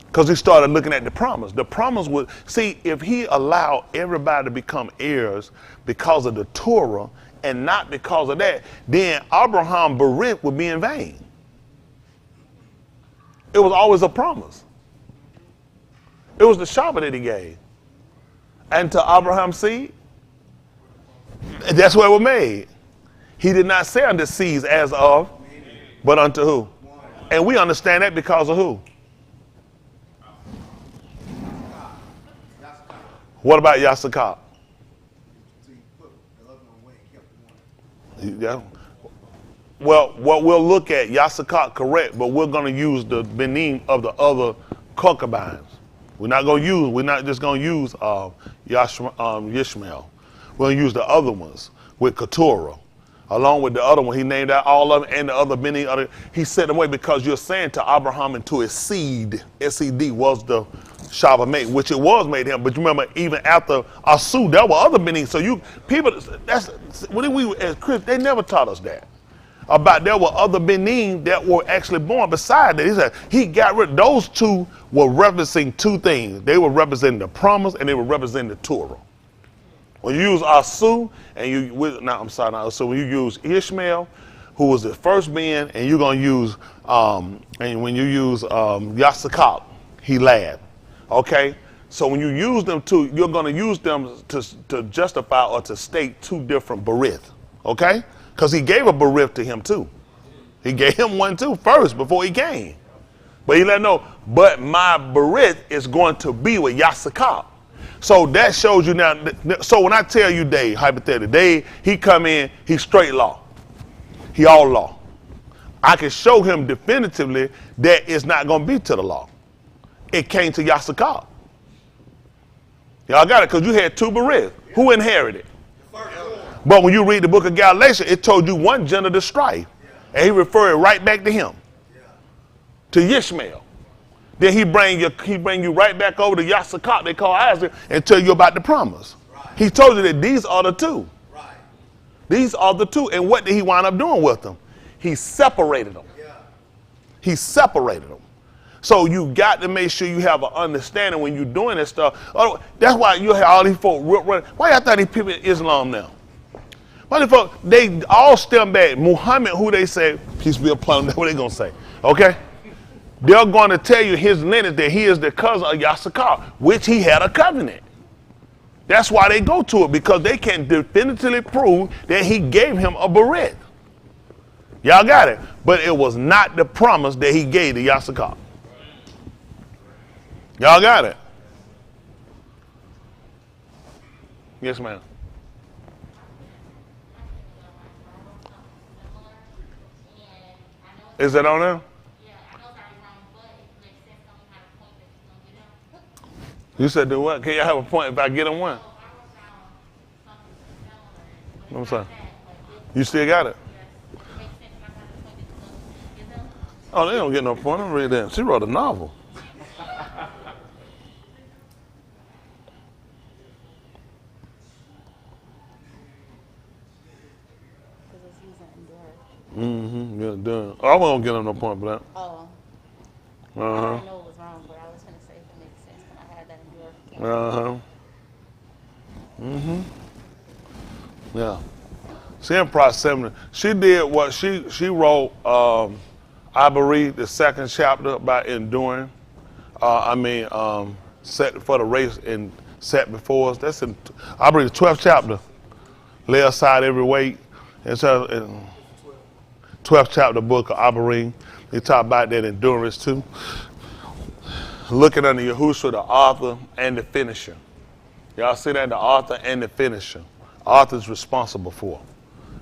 Because he started looking at the promise. The promise was, see, if he allowed everybody to become heirs because of the Torah and not because of that, then Abraham Berith would be in vain. It was always a promise. It was the Shabbat that he gave. And to Abraham's seed, that's where it was made. He did not say unto seeds as of, but unto who? And we understand that because of who? What about Yasakal? Yeah. Well, what we'll look at, Yasakal correct, but we're going to use the benin of the other concubines. We're not just going to use Yishmael. We're going to use the other ones with Keturah. Along with the other one, he named out all of them and the other many other. He set them away because you're saying to Abraham and to his seed, SED was the Shabbat made, which it was made him. But you remember, even after Asu, there were other many. So when we as Christians, they never taught us that. About there were other benin that were actually born beside that. He said he got rid of those two were representing two things. They were representing the promise and they were representing the Torah. When you use Asu so when you use Ishmael, who was the first man, and you're gonna use and when you use Yasakal, he lad. Okay? So when you use them two, you're gonna use them to justify or to state two different berith. Okay? Because he gave a berith to him too. He gave him one too first before he came. But he let him know, but my berith is going to be with Yasakal. So that shows you now. So when I tell you Dave, hypothetically, Dave, he come in, he straight law. He all law. I can show him definitively that it's not going to be to the law. It came to Yasakal. Y'all got it, because you had two berith. Who inherited? But when you read the book of Galatians, it told you one gender to strife. And he referred right back to him. To Yishmael. Then he bring you right back over to Yasakal, they call Isaac, and tell you about the promise. Right. He told you that these are the two. Right. These are the two. And what did he wind up doing with them? He separated them. Yeah. He separated them. So you got to make sure you have an understanding when you're doing this stuff. Oh, that's why you have all these folks running. Why y'all think these people in Islam now? Why the folks, they all stem back. Muhammad, who they say, peace be upon him, that's what they going to say. Okay? They're going to tell you his lineage that he is the cousin of Yasakal, which he had a covenant. That's why they go to it, because they can definitively prove that he gave him a berith. Y'all got it? But it was not the promise that he gave to Yasakal. Y'all got it? Yes, ma'am. Is it on there? You said do what? Can you have a point if I get him one? I'm sorry. You still got it? Oh, they don't get no point. I'm reading that. She wrote a novel. Mm-hmm. Yeah, done. I won't get him no point for that. Oh. Uh-huh. I know it was wrong, but I was going to say if it makes sense when I had that endure. Uh-huh. Mm-hmm. Yeah. She in proximity. She did what she wrote. I believe the second chapter about enduring. Set for the race and set before us. That's in, I believe, the 12th chapter. Lay aside every weight. And so, in 12th chapter book of Abarim, they talk about that endurance too. Looking under Yahushua, the author and the finisher. Y'all see that? The author and the finisher. Author's responsible for.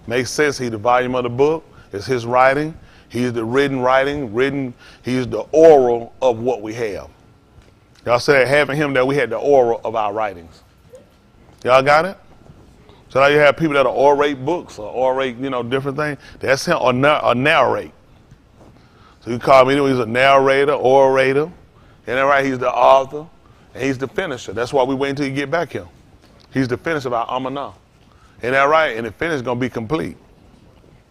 Makes sense. He's the volume of the book. It's his writing. He's the writing. He's the oral of what we have. Y'all said having him that we had the oral of our writings. Y'all got it? So now you have people that orate books or orate, different things. That's him, or narrate. So you call me, he's a narrator, orator. And then right, he's the author, and he's the finisher. That's why we wait until you get back here. He's the finisher of our Amanah. Isn't that right? And the finish is going to be complete.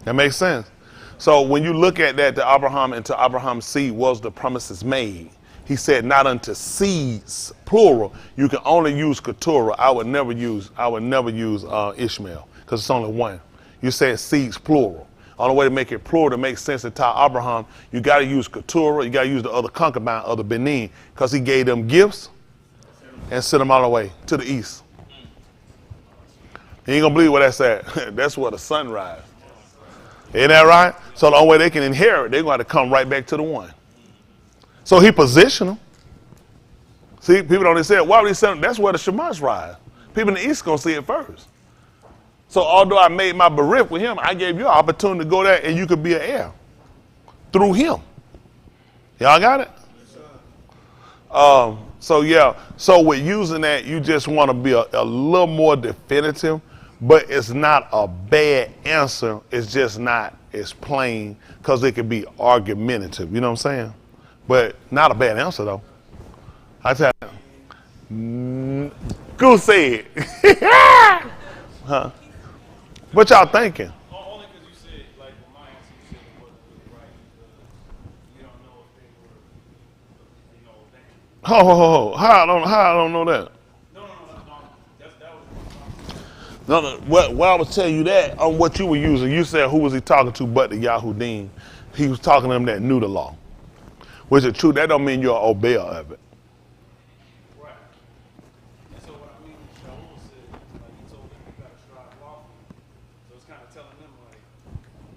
That makes sense? So when you look at that, to Abraham and to Abraham's seed was the promises made. He said, not unto seeds, plural. You can only use Keturah. I would never use Ishmael, because it's only one. You said seeds, plural. Only way to make it plural to make sense to tie Abraham, you got to use Keturah. You got to use the other concubine of the Benin, because he gave them gifts and sent them all the way to the east. You ain't gonna believe what that's at. That's where the sun rises. Isn't that right? So the only way they can inherit, they're going to come right back to the one. So he positioned them. See, people don't say, why would he send them? That's where the Shemash rise. People in the east going to see it first. So although I made my berith with him, I gave you an opportunity to go there and you could be an heir through him. Y'all got it? So with using that, you just want to be a little more definitive, but it's not a bad answer. It's just not as plain, because it could be argumentative. You know what I'm saying? But not a bad answer, though. I tell you. Goose said. Huh? What y'all thinking? Only because you said, like, my answer, you said it wasn't really right. You don't know if they were, ordained. How I don't know that? No. That was. No. Well, I would tell you that on what you were using. You said, who was he talking to but the Yahudim? He was talking to them that knew the law. Which is true. That don't mean you're an obeyer of it. Right. And so what I mean, Shaul said, like, he told them you got to strive lawfully. So it's kind of telling them, like,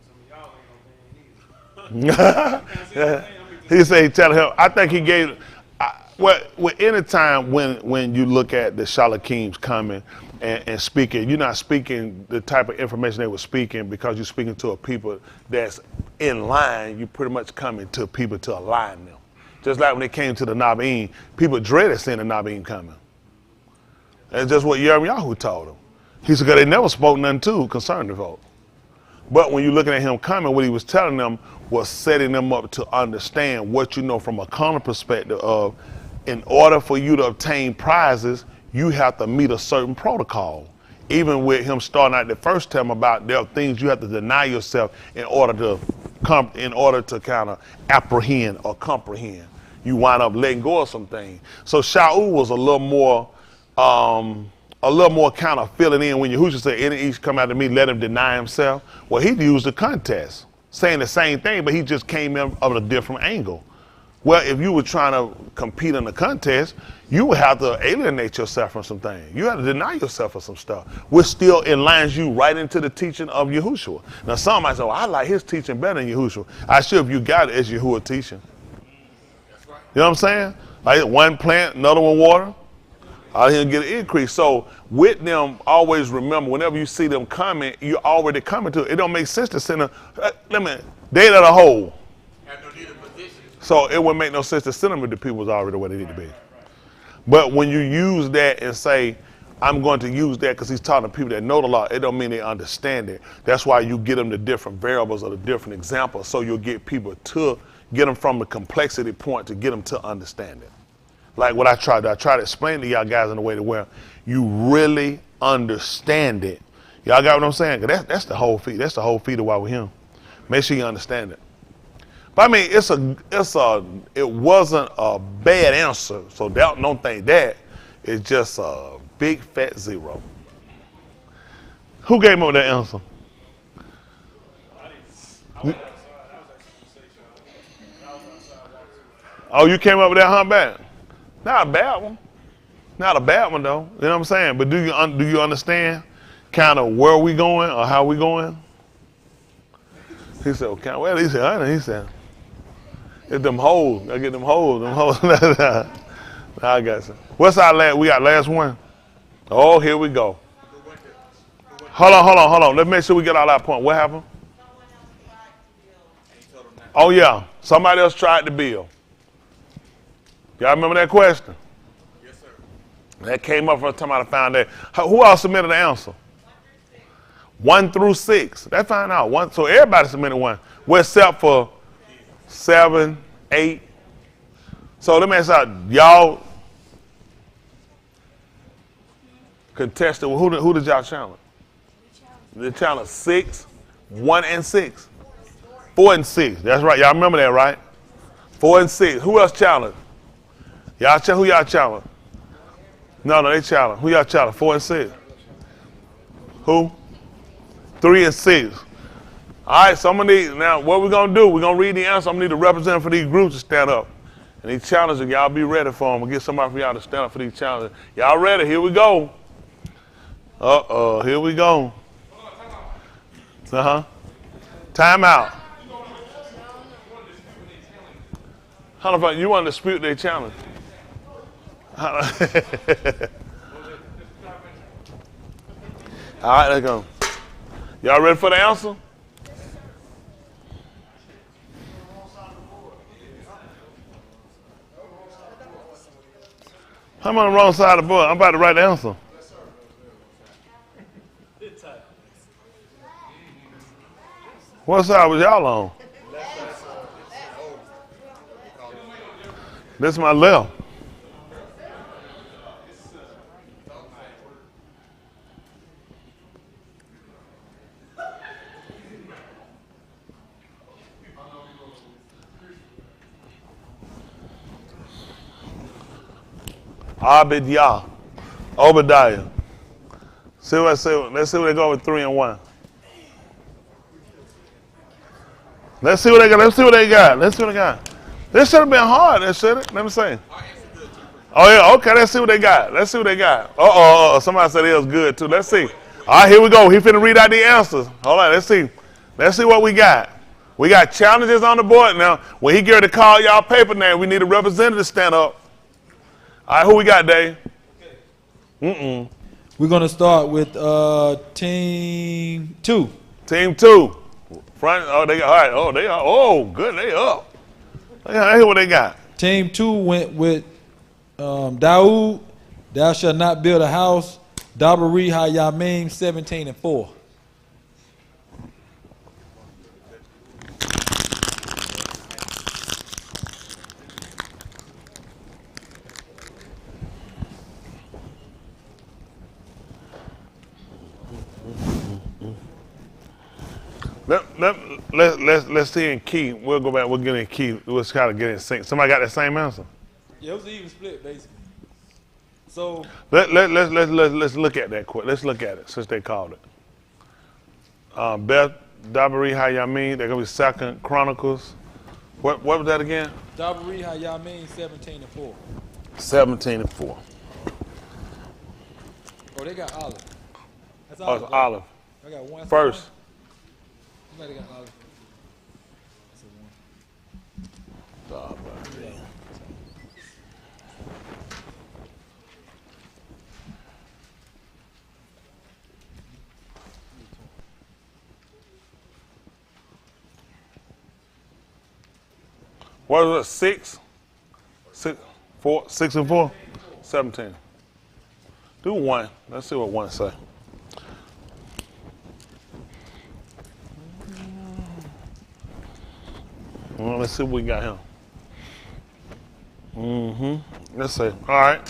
some of y'all ain't obeying either. He said, telling him, I think he gave, any time when you look at the Shalakims coming and speaking, you're not speaking the type of information they were speaking because you're speaking to a people that's in line. You pretty much coming to people to align them. Just like when they came to the Nabim, people dreaded seeing the Nabim coming. That's just what Yirmiyahu told them. He said, because they never spoke nothing to concern the vote. But when you're looking at him coming, what he was telling them was setting them up to understand what you know from a counter perspective of, in order for you to obtain prizes, you have to meet a certain protocol. Even with him starting out the first time about there are things you have to deny yourself in order to kind of apprehend or comprehend. You wind up letting go of some things. So Shaul was a little more kind of filling in when Yahushua said, any each come out to me, let him deny himself. Well, he used the contest, saying the same thing, but he just came in of a different angle. Well, if you were trying to compete in a contest, you would have to alienate yourself from some things. You have to deny yourself of some stuff, which still aligns you right into the teaching of Yahushua. Now, some might say, well, I like his teaching better than Yahushua. I sure if you got it, it's Yahushua teaching. You know what I'm saying? Like one plant, another one water. Out here get an increase. So with them, always remember, whenever you see them coming, you're already coming to it. It don't make sense to send them, they that are whole. So it wouldn't make no sense to send them if the people was already where they need to be. But when you use that and say, I'm going to use that because he's talking to people that know the law, it don't mean they understand it. That's why you get them the different variables or the different examples, so you'll get people to get them from the complexity point to get them to understand it. Like what I try to explain to y'all guys in a way to where you really understand it. Y'all got what I'm saying? 'Cause that's the whole feed. That's the whole feed of why we're here. Make sure you understand it. But I mean, it wasn't a bad answer. So don't think that. It's just a big fat zero. Who gave me that answer? Oh, you came up with that humpback? Not a bad one. Not a bad one though. You know what I'm saying? But do you understand kind of where we going or how we going? He said, okay. Well, he said, I know. He said, it's them holes. I get them holes. Them holes. I got some. What's our last? We got last one. Oh, here we go. Hold on. Let's make sure we get all that point. What happened? Oh yeah, somebody else tried to build. Y'all remember that question? Yes, sir. That came up from the time I found that. Who else submitted the answer? 1 through 6. Let's find out. One. So everybody submitted one. Well, except for 7, 8. So let me ask y'all contested. Who did y'all challenge? They challenged 6, 1 and 6. 4 and 6. That's right. Y'all remember that, right? 4 and 6. Who else challenged? Who y'all challenged? No, they challenged. Who y'all challenged? 4 and 6. Who? 3 and 6. All right, so I'm gonna need, now what we're gonna do, we're gonna read the answer. I'm gonna need a representative for these groups to stand up. And these challenges, y'all be ready for them. We'll get somebody for y'all to stand up for these challenges. Y'all ready? Here we go. Here we go. Time out. You want to dispute their challenge? All right, let's go. Y'all ready for the answer? I'm on the wrong side of the board. I'm about to write the answer. What side was y'all on? This is my left. Obadiah. Let's see what they go with 3 and 1. Let's see what they got. This should have been hard. Let me see. Oh yeah, okay. Let's see what they got. Somebody said it was good too. Let's see. All right, here we go. He finna read out the answers. Hold on. Let's see what we got. We got challenges on the board now. When he get ready to call y'all paper name, we need a representative to stand up. All right, who we got, Dave? We're gonna start with team 2. Team 2. Front. They got. All right. They are. Good. They up. Hear what they got. Team 2 went with Daoud. Thou shalt not build a house. Dabari Hayamim 17 and 4. Let's see in key. We'll go back. We'll get in key. We'll try to get in sync. Somebody got the same answer? Yeah, it was an even split basically. So let's look at that quick. Let's look at it since they called it. Beth Dabari Hayamim. They're gonna be 2nd Chronicles. What was that again? Dabari Hayamim 17 and 4. 17 and 4. Oh, they got Olive. That's Olive. Olive. Oh, Olive. I got one. First. Somebody got Olive. That's a 1. What was it? 6? 6 and 4? 17. Do 1. Let's see what 1 say. Well, let's see what we got here. Let's see. All right.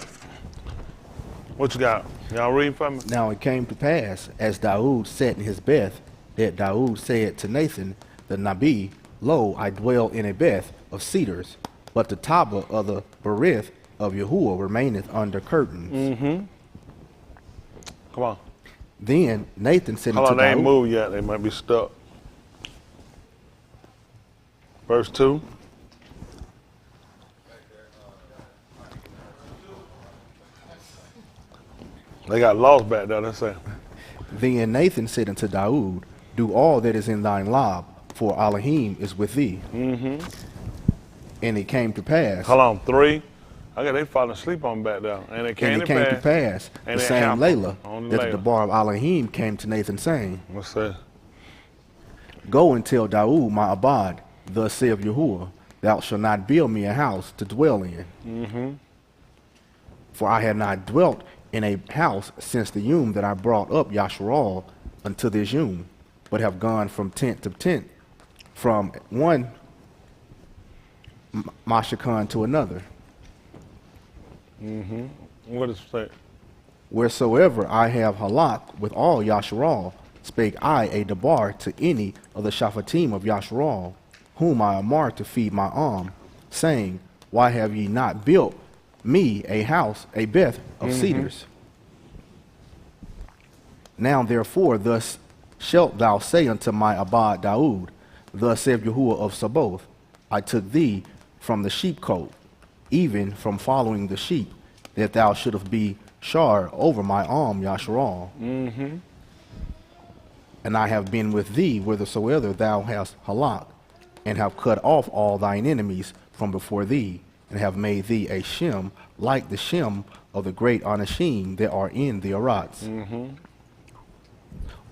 What you got? Y'all read for me? Now it came to pass, as Daoud sat in his beth, that Daoud said to Nathan the Nabi, Lo, I dwell in a beth of cedars, but the Taba of the Berith of Yahuwah remaineth under curtains. Come on. Then Nathan said Hold unto on, they ain't Daoud, moved yet. They might be stuck. Verse 2. They got lost back there, let's say. Then Nathan said unto Daud, do all that is in thine law, for Elohim is with thee. And it came to pass. Hold on, 3. I got they falling asleep on back there. And it came, to pass and the it same happened Layla on that Layla. the bar of Elohim came to Nathan saying, What's that? Go and tell Daud my abad, thus saith Yahuwah, thou shalt not build me a house to dwell in. For I have not dwelt in a house since the yom that I brought up Yasharal unto this yom, but have gone from tent to tent, from one Mashakan to another. What does it say? Wheresoever I have halak with all Yasharal, spake I a debar to any of the Shaphatim of Yasharal, whom I amar to feed my arm, saying, why have ye not built me a house, a beth of cedars? Now therefore thus shalt thou say unto my abad Daud, thus saith Yahuwah of Sabaoth, I took thee from the sheepcote, even from following the sheep, that thou shouldst be shar over my arm Yasharal. And I have been with thee whithersoever thou hast halak, and have cut off all thine enemies from before thee, and have made thee a Shem like the Shem of the great Anashim that are in the Arats.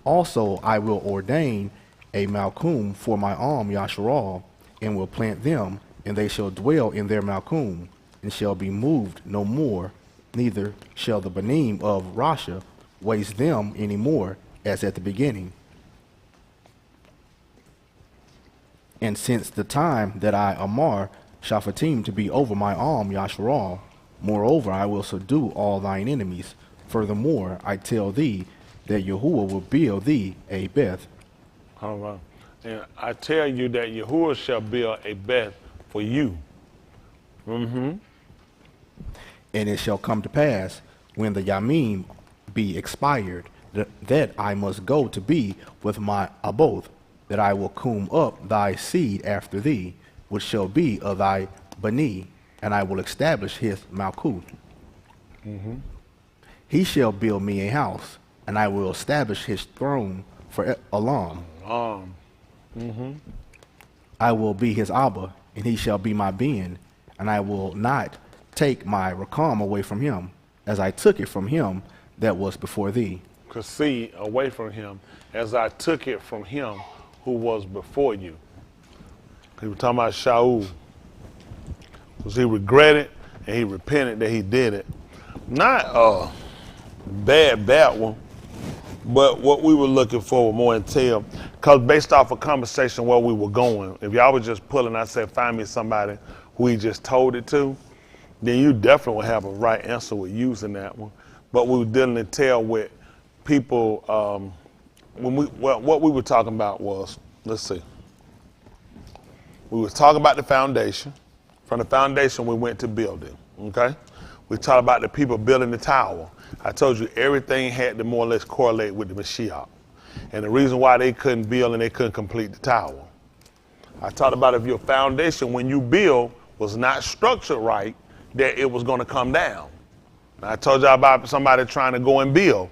Also I will ordain a Malchum for my arm Yasharal, and will plant them, and they shall dwell in their Malchum, and shall be moved no more, neither shall the Banim of Rasha waste them any more, as at the beginning. And since the time that I amar Shaphatim to be over my arm Yasharal, moreover I will subdue all thine enemies. Furthermore, I tell thee that Yahuwah will build thee a beth. All right. And I tell you that Yahuwah shall build a beth for you. And it shall come to pass, when the Yamim be expired, that I must go to be with my aboth, that I will cum up thy seed after thee, which shall be of thy bani, and I will establish his malchut. He shall build me a house, and I will establish his throne for Elam. I will be his Abba, and he shall be my being, and I will not take my rakam away from him, as I took it from him that was before thee. Because see, away from him, as I took it from him who was before you. He was talking about Shaul. Because he regretted and he repented that he did it. Not a bad one, but what we were looking for was more intel. Because based off a conversation where we were going, if y'all was just pulling, I said, find me somebody who he just told it to, then you definitely will have a right answer with using that one. But we were dealing in tell with people, what we were talking about was, let's see. We was talking about the foundation. From the foundation, we went to building, okay? We talked about the people building the tower. I told you everything had to more or less correlate with the Mashiach. And the reason why they couldn't build and they couldn't complete the tower. I talked about if your foundation, when you build, was not structured right, that it was going to come down. And I told you about somebody trying to go and build,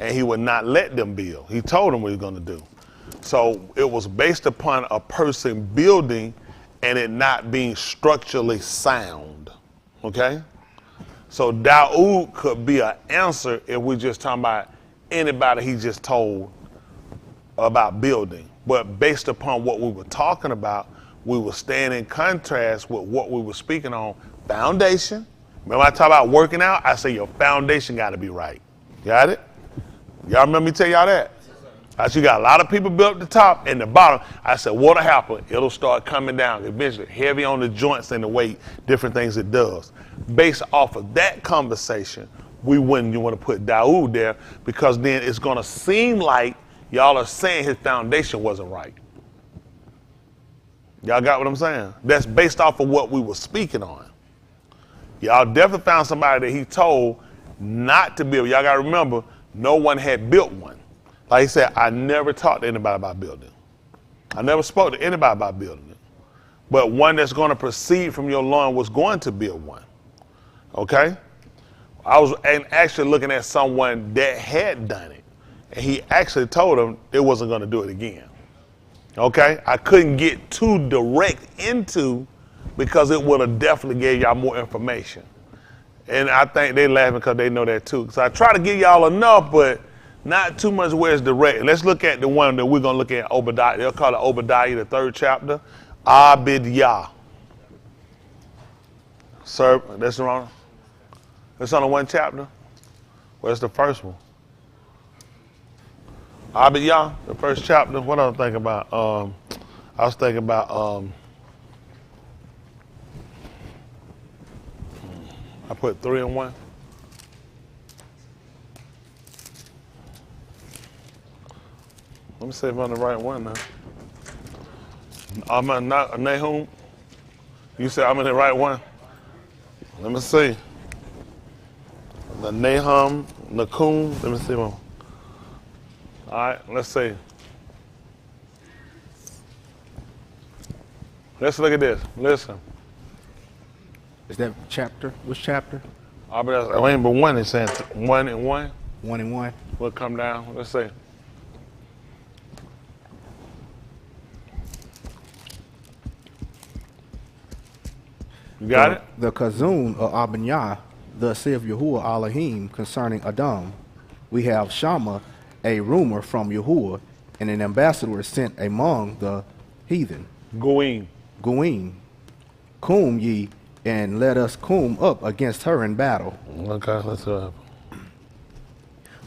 and he would not let them build. He told them what he was going to do. So it was based upon a person building and it not being structurally sound, okay? So Daud could be an answer if we just talking about anybody he just told about building. But based upon what we were talking about, we were staying in contrast with what we were speaking on, foundation. Remember I talk about working out? I say your foundation got to be right. Got it? Y'all remember me tell y'all that? You got a lot of people built at the top and the bottom. I said, what'll happen? It'll start coming down eventually, heavy on the joints and the weight, different things it does. Based off of that conversation, you want to put Daud there because then it's going to seem like y'all are saying his foundation wasn't right. Y'all got what I'm saying? That's based off of what we were speaking on. Y'all definitely found somebody that he told not to build. Y'all got to remember, no one had built one. Like he said, I never talked to anybody about building. I never spoke to anybody about building it. but one that's going to proceed from your loin was going to be a one. Okay? I was actually looking at someone that had done it, and he actually told him it wasn't going to do it again. Okay? I couldn't get too direct into because it would have definitely gave y'all more information. And I think they laughing because they know that too. So I try to give y'all enough, but not too much where it's direct. Let's look at the one that we're going to look at, Obadiah. They'll call it Obadiah, the 3rd chapter. Abidiyah. Sir, that's wrong. That's only one chapter. Where's the first one? Abidiyah, the 1st chapter. What I was thinking about? I was thinking about. I put 3 and 1. Let me see if I'm the right one now. I'm not Nahum. You said I'm in the right one. Let me see. The Nahum, Nakum. Let me see one. All right, let's see. Let's look at this. Listen. Is that chapter? Which chapter? I ain't but one. It's saying 1 and 1. 1 and 1. We'll come down. Let's see. You got it? The Kazun of Abanyah, thus saith Yahuwah Elohim concerning Adam. We have Shammah, a rumor from Yahuwah, and an ambassador sent among the heathen. Goim. Cum ye, and let us cum up against her in battle. Okay, let's go.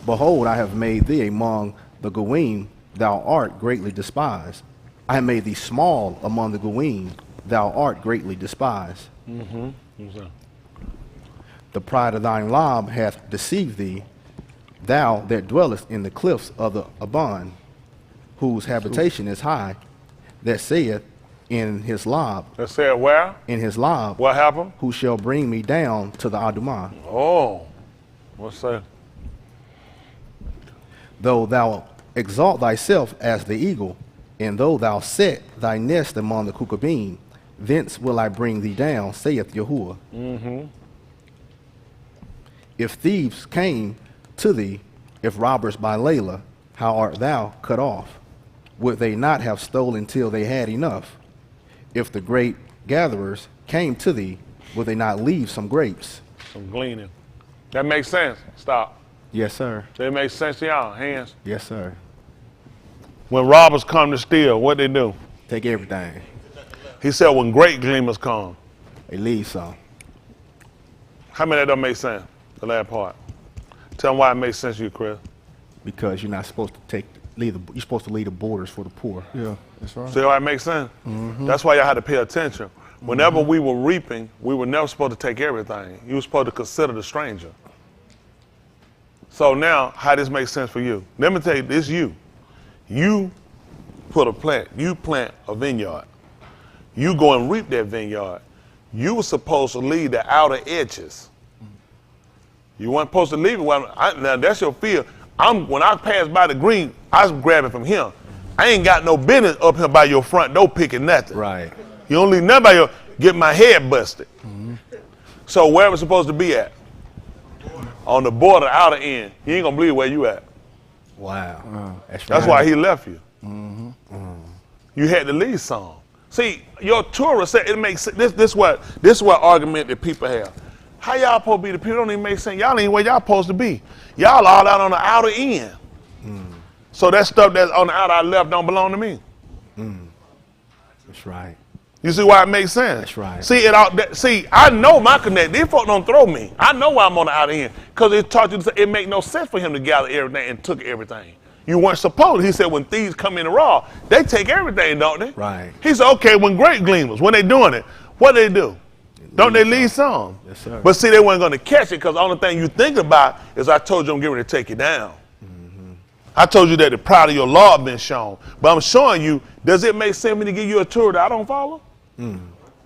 Behold, I have made thee among the Goim, thou art greatly despised. I have made thee small among the Goim, thou art greatly despised. The pride of thine lob hath deceived thee, thou that dwellest in the cliffs of the Aban, whose habitation is high, that saith in his lob. That said where? In his lob. What happened? Who shall bring me down to the Adumah? Oh, what's that? Though thou exalt thyself as the eagle, and though thou set thy nest among the Kukabim, thence will I bring thee down, saith Yahuwah. If thieves came to thee, if robbers by Layla, how art thou cut off? Would they not have stolen till they had enough? If the grape gatherers came to thee, would they not leave some grapes? Some gleaning. That makes sense. Stop. Yes, sir. That makes sense to y'all. Hands. Yes, sir. When robbers come to steal, what they do? Take everything. He said when great gleaners come. They leave some. How many of that don't make sense? The last part. Tell them why it makes sense to you, Chris. Because you're not supposed to you're supposed to leave the borders for the poor. Yeah, that's right. See how it makes sense? That's why y'all had to pay attention. Whenever we were reaping, we were never supposed to take everything. You were supposed to consider the stranger. So now, how this makes sense for you? Let me tell you, this you. You plant a vineyard. You go and reap that vineyard. You were supposed to leave the outer edges. You weren't supposed to leave it. Now that's your fear. When I pass by the green, I was grabbing from him. I ain't got no business up here by your front door picking nothing. Right. You don't leave nothing by your, get my head busted. So where was supposed to be at? On the border, outer end. You ain't gonna believe where you at. Wow. That's why he left you. You had to leave some. See, your tourist said it makes sense. This what argument that people have. How y'all supposed to be the people? It don't even make sense. Y'all ain't where y'all supposed to be. Y'all all out on the outer end. So that stuff that's on the outer left don't belong to me. That's right. You see why it makes sense? That's right. See, I know my connect. These folks don't throw me. I know why I'm on the outer end. Because it taught you to say it make no sense for him to gather everything and took everything. You weren't supposed. He said when thieves come in the raw, they take everything, don't they? Right. He said, okay, when great gleaners, when they doing it, what they do? Don't they leave some? Yes, sir. But see, they weren't going to catch it because the only thing you think about is I told you I'm getting ready to take you down. I told you that the pride of your law been shown. But I'm showing you, does it make sense for me to give you a tour that I don't follow?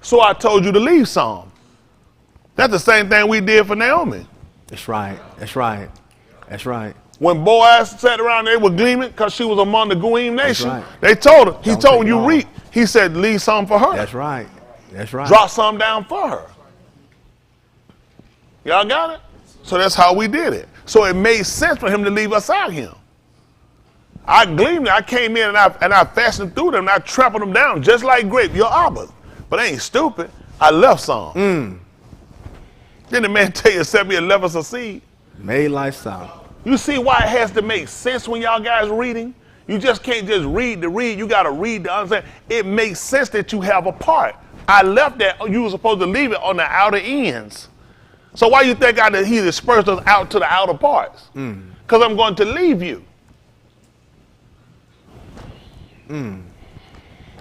So I told you to leave some. That's the same thing we did for Naomi. That's right. That's right. That's right. When Boaz sat around, they were gleaming because she was among the Goyim nation. Right. They told her. He Don't told take when you long. reap, He said, leave some for her. That's right. That's right. Drop some down for her. Y'all got it? So that's how we did it. So it made sense for him to leave us out here. I gleaned it. I came in and I fastened through them and I trampled them down just like grape, your arbor. But I ain't stupid. I left some. Then the man tell you, except me, left us a seed. Made life sound. You see why it has to make sense when y'all guys reading? You just can't just read to read. You got to read to understand. It makes sense that you have a part. I left that. You were supposed to leave it on the outer ends. So why you think he dispersed us out to the outer parts? Because I'm going to leave you.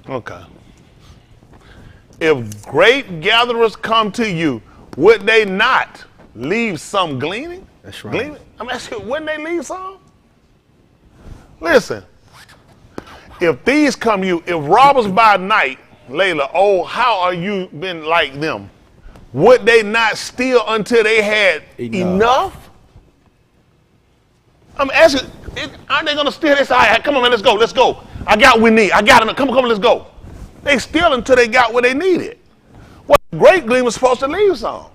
Okay. If grape gatherers come to you, would they not leave some gleaning? That's right. Gleaning? I'm asking, wouldn't they leave some? Listen, if thieves come to you, if robbers by night, Layla, oh, how are you been like them? Would they not steal until they had enough? I'm asking, aren't they going to steal? They say, all right, come on, man, let's go. I got what we need. I got enough. Come on, let's go. They steal until they got what they needed. Well, grape gleaner was supposed to leave some.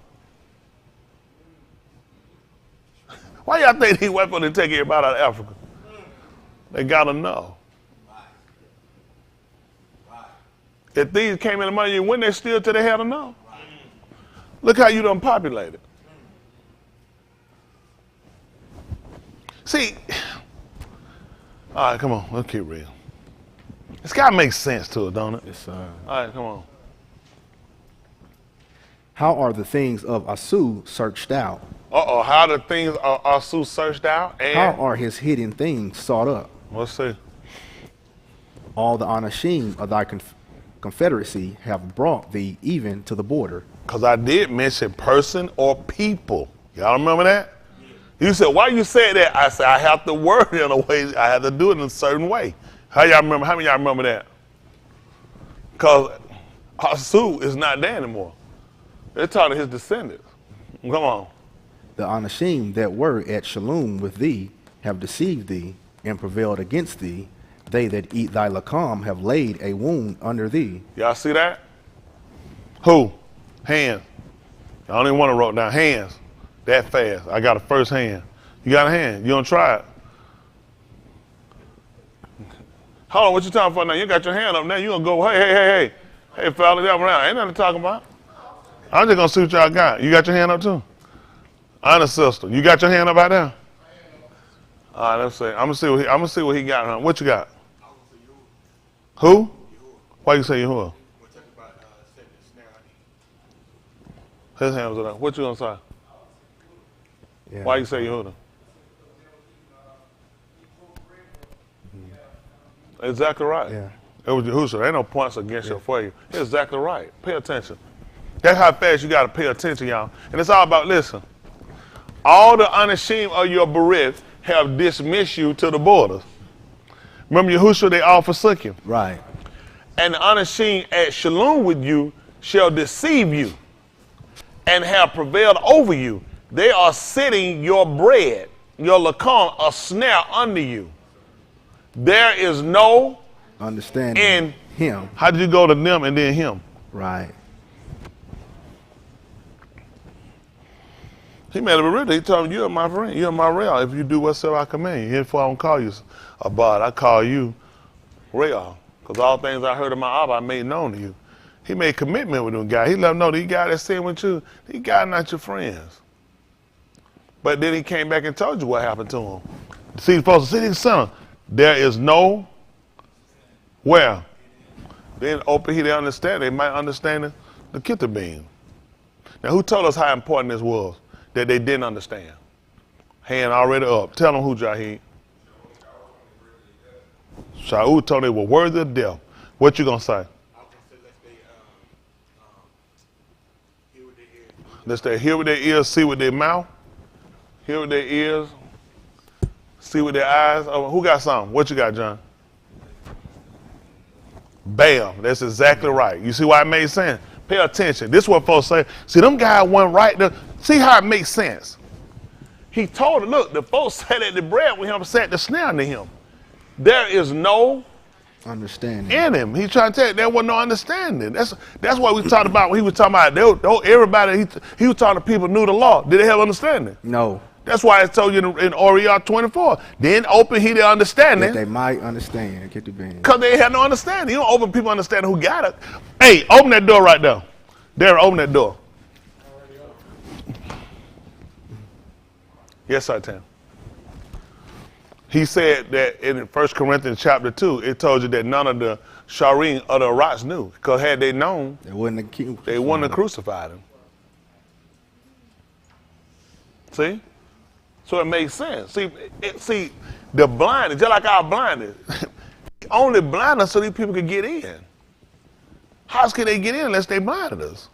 Why y'all think he went for to take everybody out of Africa? They got to know. If these came in the money, when they steal till they had enough. Look how you done populated. See, all right, come on, let's keep real. It's got to make sense to it, don't it? Yes, sir. All right, come on. How are the things of Asu searched out? How the things are Asu searched out? And how are his hidden things sought up? Let's see. All the Anashim of thy confederacy have brought thee even to the border. Because I did mention person or people. Y'all remember that? You said, why you said that? I said, I have to word it in a way, I have to do it in a certain way. How y'all remember? How many of y'all remember that? Because Asu is not there anymore. They're talking to his descendants. Come on. The Anashim that were at Shalom with thee have deceived thee and prevailed against thee. They that eat thy lakam have laid a wound under thee. Y'all see that? Who? Hands. I don't even want to write down hands that fast. I got a first hand. You got a hand. You gonna try it? Hold on, what you talking for now? You got your hand up now. You gonna go, hey, fella, that around. Ain't nothing to talk about. I'm just gonna see what y'all got. You got your hand up too? Honor sister, you got your hand up out there? All right, let's see. I'm gonna see what he got. Huh? What you got? Who? Why you say Yahuwah? His hand was up. What you gonna say? Yeah. Why you say Yehuda? Exactly right. Yeah. It was Yahushua. There ain't no points against you for you. It's exactly right. Pay attention. That's how fast you got to pay attention, y'all. And it's all about, listen, all the unashamed of your berith have dismissed you to the borders. Remember Yahushua, they all forsook him. Right. And the unashamed at Shalom with you shall deceive you and have prevailed over you. They are sitting your bread, your lacan, a snare under you. There is no understanding in him. How did you go to them and then him? Right. He made it real. He told him, you're my friend. You're my real. If you do whatsoever I command you. Herefore I don't call you Abad. I call you real. Because all things I heard of my Abba I made known to you. He made commitment with them guys. He let them know these guys that sin with you, these guys not your friends. But then he came back and told you what happened to him. See, folks, see the son. There is no where. Then open here, they understand. They might understand the Kitta beam. Now, who told us how important this was that they didn't understand? Hand already up. Tell them who, Jahid. Shaul told they were worthy of death. What you gonna say? Let's say hear with their ears, see with their mouth. Hear with their ears, see with their eyes. Oh, who got something? What you got, John? Bam. That's exactly right. You see why it made sense? Pay attention. This is what folks say. See, them guys went right there. See how it makes sense. He told them, look, the folks sat at the bread with him, sat the snare to him. There is no Understanding. in him. He's trying to tell you there wasn't no understanding. That's what we talked about when he was talking about everybody. He was talking to people who knew the law. Did they have understanding? No. That's why I told you in Oriel 24. Then open he the understanding. That they might understand. Get the bean. Because they had no understanding. You don't open people understanding who got it. Hey, open that door right there. Darren, open that door. Yes, sir, Tim. He said that in 1 Corinthians chapter 2, it told you that none of the Sharim or the Arats knew. Because had they known, They wouldn't have crucified him. See? So it makes sense. See, the blindness, just like our blindness, only blind us so these people could get in. How else can they get in unless they blinded us?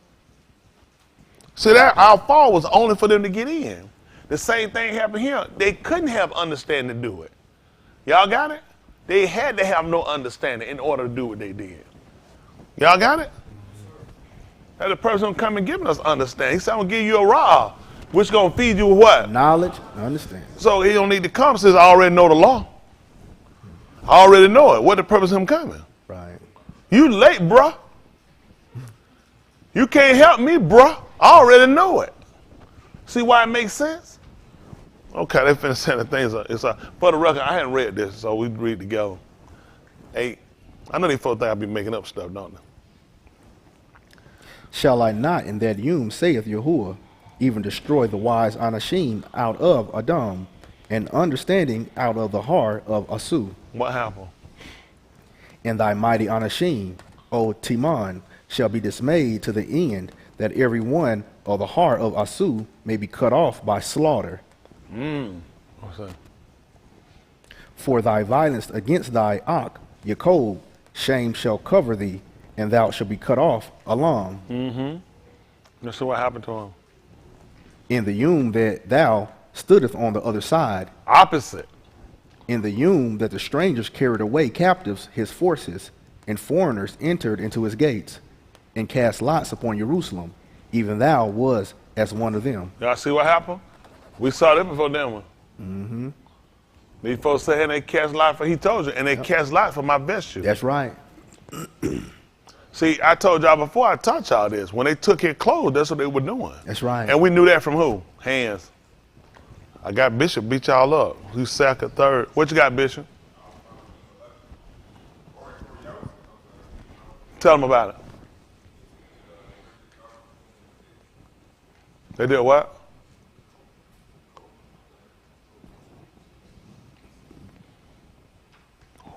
See, that our fall was only for them to get in. The same thing happened here. They couldn't have understanding to do it. Y'all got it? They had to have no understanding in order to do what they did. Y'all got it? That the person come and giving us understanding. He said, I'm going to give you a rod, which going to feed you with what? Knowledge, understanding. So he don't need to come since I already know the law. I already know it. What the purpose of him coming? Right. You late, bruh. You can't help me, bruh. I already know it. See why it makes sense? Okay, they finna send the things. For the record, I hadn't read this, so we read together. 8. I know these folks think I be making up stuff, don't they? Shall I not in that yom, saith Yahuwah, even destroy the wise Anashim out of Adam, and understanding out of the heart of Asu? What happened? And thy mighty Anashim, O Timan, shall be dismayed to the end, that every one of the heart of Asu may be cut off by slaughter. What's that? For thy violence against thy Ak, Yaakov, shame shall cover thee, and thou shalt be cut off, Alam. Let's see what happened to him. In the yom that thou stoodest on the other side, Opposite. in the yom that the strangers carried away captives his forces, and foreigners entered into his gates, and cast lots upon Jerusalem, even thou was as one of them. Y'all see what happened? We saw that before, didn't we? These folks said, and they cast lots for, he told you, and they cast lots for my vesture. That's right. See, I told y'all before, I taught y'all this. When they took his clothes, that's what they were doing. That's right. And we knew that from who? Hands. I got Bishop beat y'all up. Who's second, third? What you got, Bishop? Tell them about it. They did what?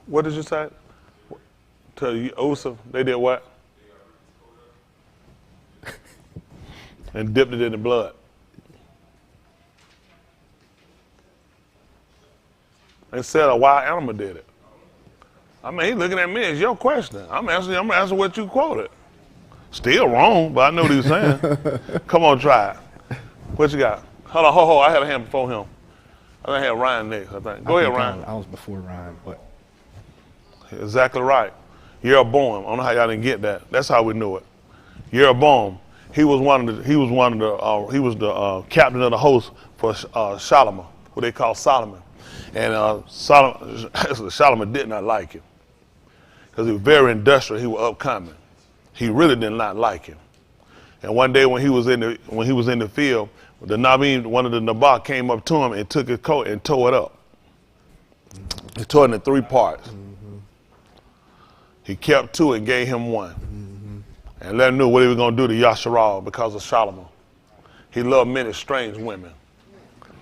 What did you say? To you, Usa, they did what? And dipped it in the blood. And said a wild animal did it. I mean, he's looking at me. It's your question. I'm answering what you quoted. Still wrong, but I know what he's saying. Come on, try it. What you got? Hold on, I had a hand before him. I had Ryan next, I think. Go ahead, Ryan. I was before Ryan, but Exactly right. Jeroboam. I don't know how y'all didn't get that. That's how we knew it. Jeroboam. He was the captain of the host for Solomon, who they call Solomon. And Solomon did not like him because he was very industrial. He was upcoming. He really did not like him. And one day when he was in the field, the Nabim, one of the Nabal, came up to him and took his coat and tore it up. He tore it into 3 parts. He kept 2 and gave him 1. And let him know what he was going to do to Yasharal because of Solomon. He loved many strange women.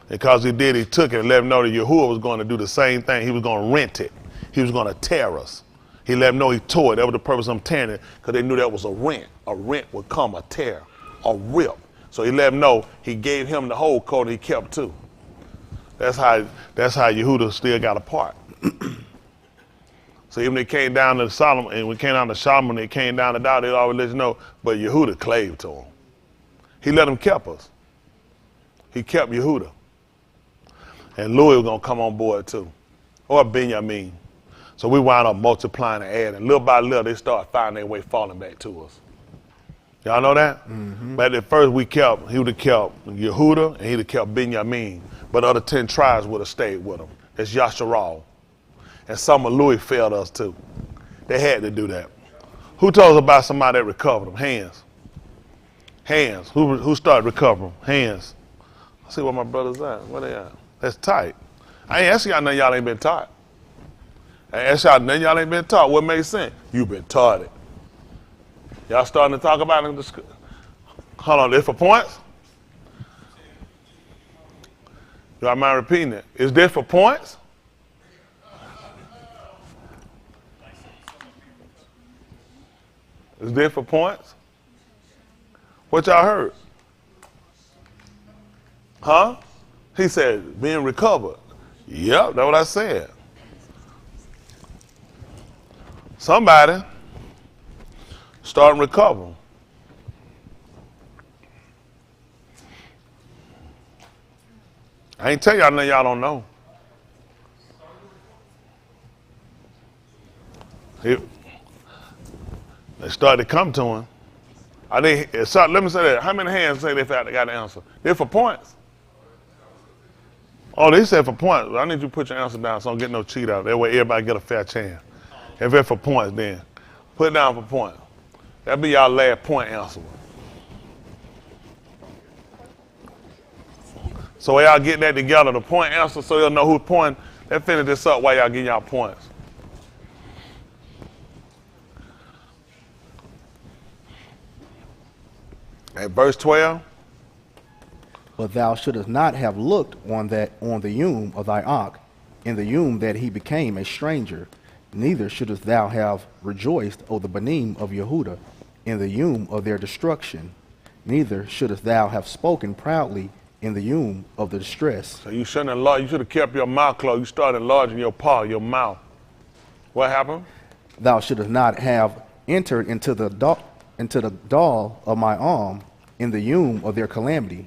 Because he did, he took it and let him know that Yahuwah was going to do the same thing. He was going to rent it. He was going to tear us. He let him know he tore it. That was the purpose of him tearing it, because they knew that was a rent. A rent would come, a tear, a rip. So he let him know he gave him the whole coat and he kept 2. That's how Yehuda still got a part. So even when they came down to Solomon, and when it came down to Solomon, they came down to Daud, they'd always let you know, but Yehuda claved to him. He let him keep us. He kept Yehuda. And Louis was going to come on board too, or Benjamin. So we wound up multiplying and adding. Little by little, they started finding their way falling back to us. Y'all know that? But at first he would have kept Yehuda and he'd have kept Benjamin. But the other 10 tribes would have stayed with him. That's Yasharal. And some of Louis failed us too. They had to do that. Who told us about somebody that recovered them? Hands. Hands. Who started recovering? Hands. I see where my brothers at. Where they at? That's tight. I ain't asking y'all nothing y'all ain't been taught. I ain't asking y'all nothing y'all ain't been taught. What makes sense? You been taught it. Y'all starting to talk about it. Hold on, this for points? Do I mind repeating it? Is this for points? Is this for points? What y'all heard? Huh? He said, being recovered. Yep, that's what I said. Somebody starting recovering. I ain't tell y'all nothing y'all don't know. They started to come to him. Let me say that. How many hands say they got the answer? They're for points. Oh, they said for points. I need you to put your answer down so I don't get no cheat out. That way everybody get a fair chance. If it's for points, then put it down for points. That'll be y'all last point answer. So while y'all get that together, the point answer, so you'll know who's pointing. Let's finish this up while y'all getting y'all points. At verse 12. But thou shouldest not have looked on the womb of thy ox, in the womb that he became a stranger. Neither shouldest thou have rejoiced, O the Banim of Yehuda, in the womb of their destruction. Neither shouldest thou have spoken proudly in the womb of the distress. So you shouldn't have. You should have kept your mouth closed. You started enlarging your paw, your mouth. What happened? Thou shouldest not have entered into the doll of my arm, in the womb of their calamity.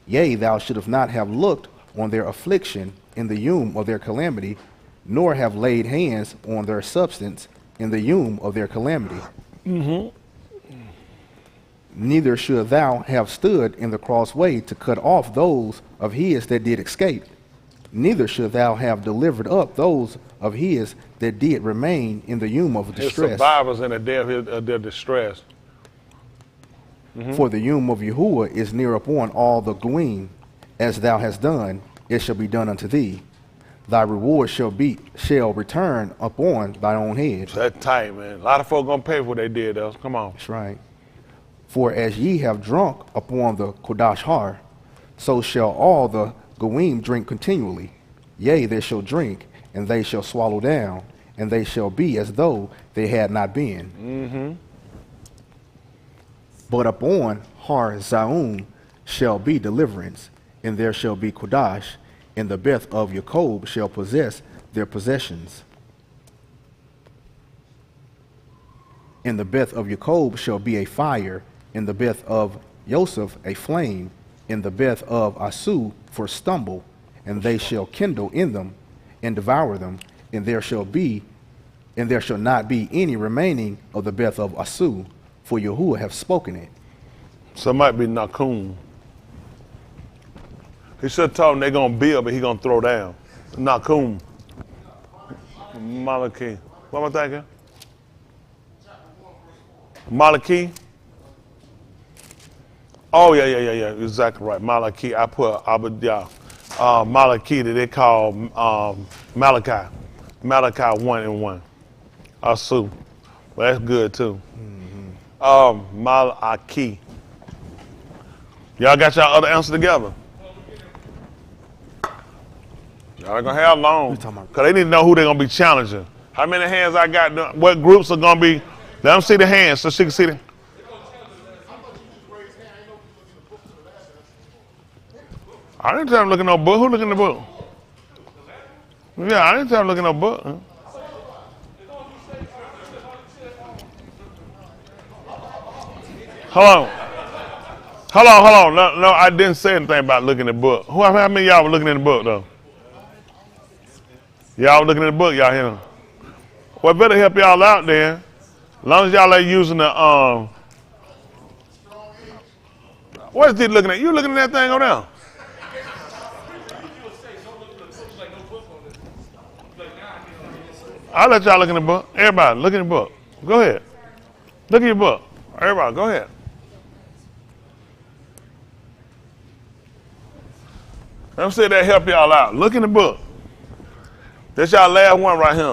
Yea, thou shouldest not have looked on their affliction in the womb of their calamity, nor have laid hands on their substance in the womb of their calamity. Mm-hmm. Neither should thou have stood in the crossway to cut off those of his that did escape. Neither should thou have delivered up those of his that did remain in the womb of distress. His survivors in the day of their distress. Mm-hmm. For the womb of Yahuwah is near upon all the Goyim. As thou hast done, it shall be done unto thee. Thy reward shall return upon thy own head. So that's tight, man. A lot of folk gonna pay for what they did, though. Come on. That's right. For as ye have drunk upon the Kodash Har, so shall all the Goyim drink continually. Yea, they shall drink, and they shall swallow down, and they shall be as though they had not been. Mm-hmm. But upon Har Zaun shall be deliverance, and there shall be Kodash, and the Beth of Jacob shall possess their possessions. In the Beth of Jacob shall be a fire, in the Beth of Joseph a flame, in the Beth of Asu for stumble, and they shall kindle in them and devour them, and there shall not be any remaining of the Beth of Asu, for Yahuwah have spoken it. So it might be Nakum. He should have told them they're going to build, but he's going to throw down. Nakum. Malachi. What am I thinking? Malachi. Oh, yeah. Exactly right. Malachi. I put Abadiah. Malachi that they call Malachi. Malachi 1:1. Asu. Well, that's good too. Mm-hmm. Malachi. Y'all got y'all other answers together? Y'all gonna have long. Because they need to know who they're gonna be challenging. How many hands I got? What groups are gonna be? Let them see the hands so she can see them. I didn't tell them to look in no book. Who look in the book? Yeah, I didn't tell them to look in no book. Huh? Hold on. No, I didn't say anything about looking in the book. How many of y'all were looking in the book, though? Y'all were looking in the book, y'all hear? Well, it better help y'all out then. As long as y'all ain't using the, what is he looking at? You looking at that thing over there? I'll let y'all look in the book. Everybody, look in the book. Go ahead. Look at your book. Everybody, go ahead. Let me see if that help y'all out. Look in the book. That's y'all last one right here.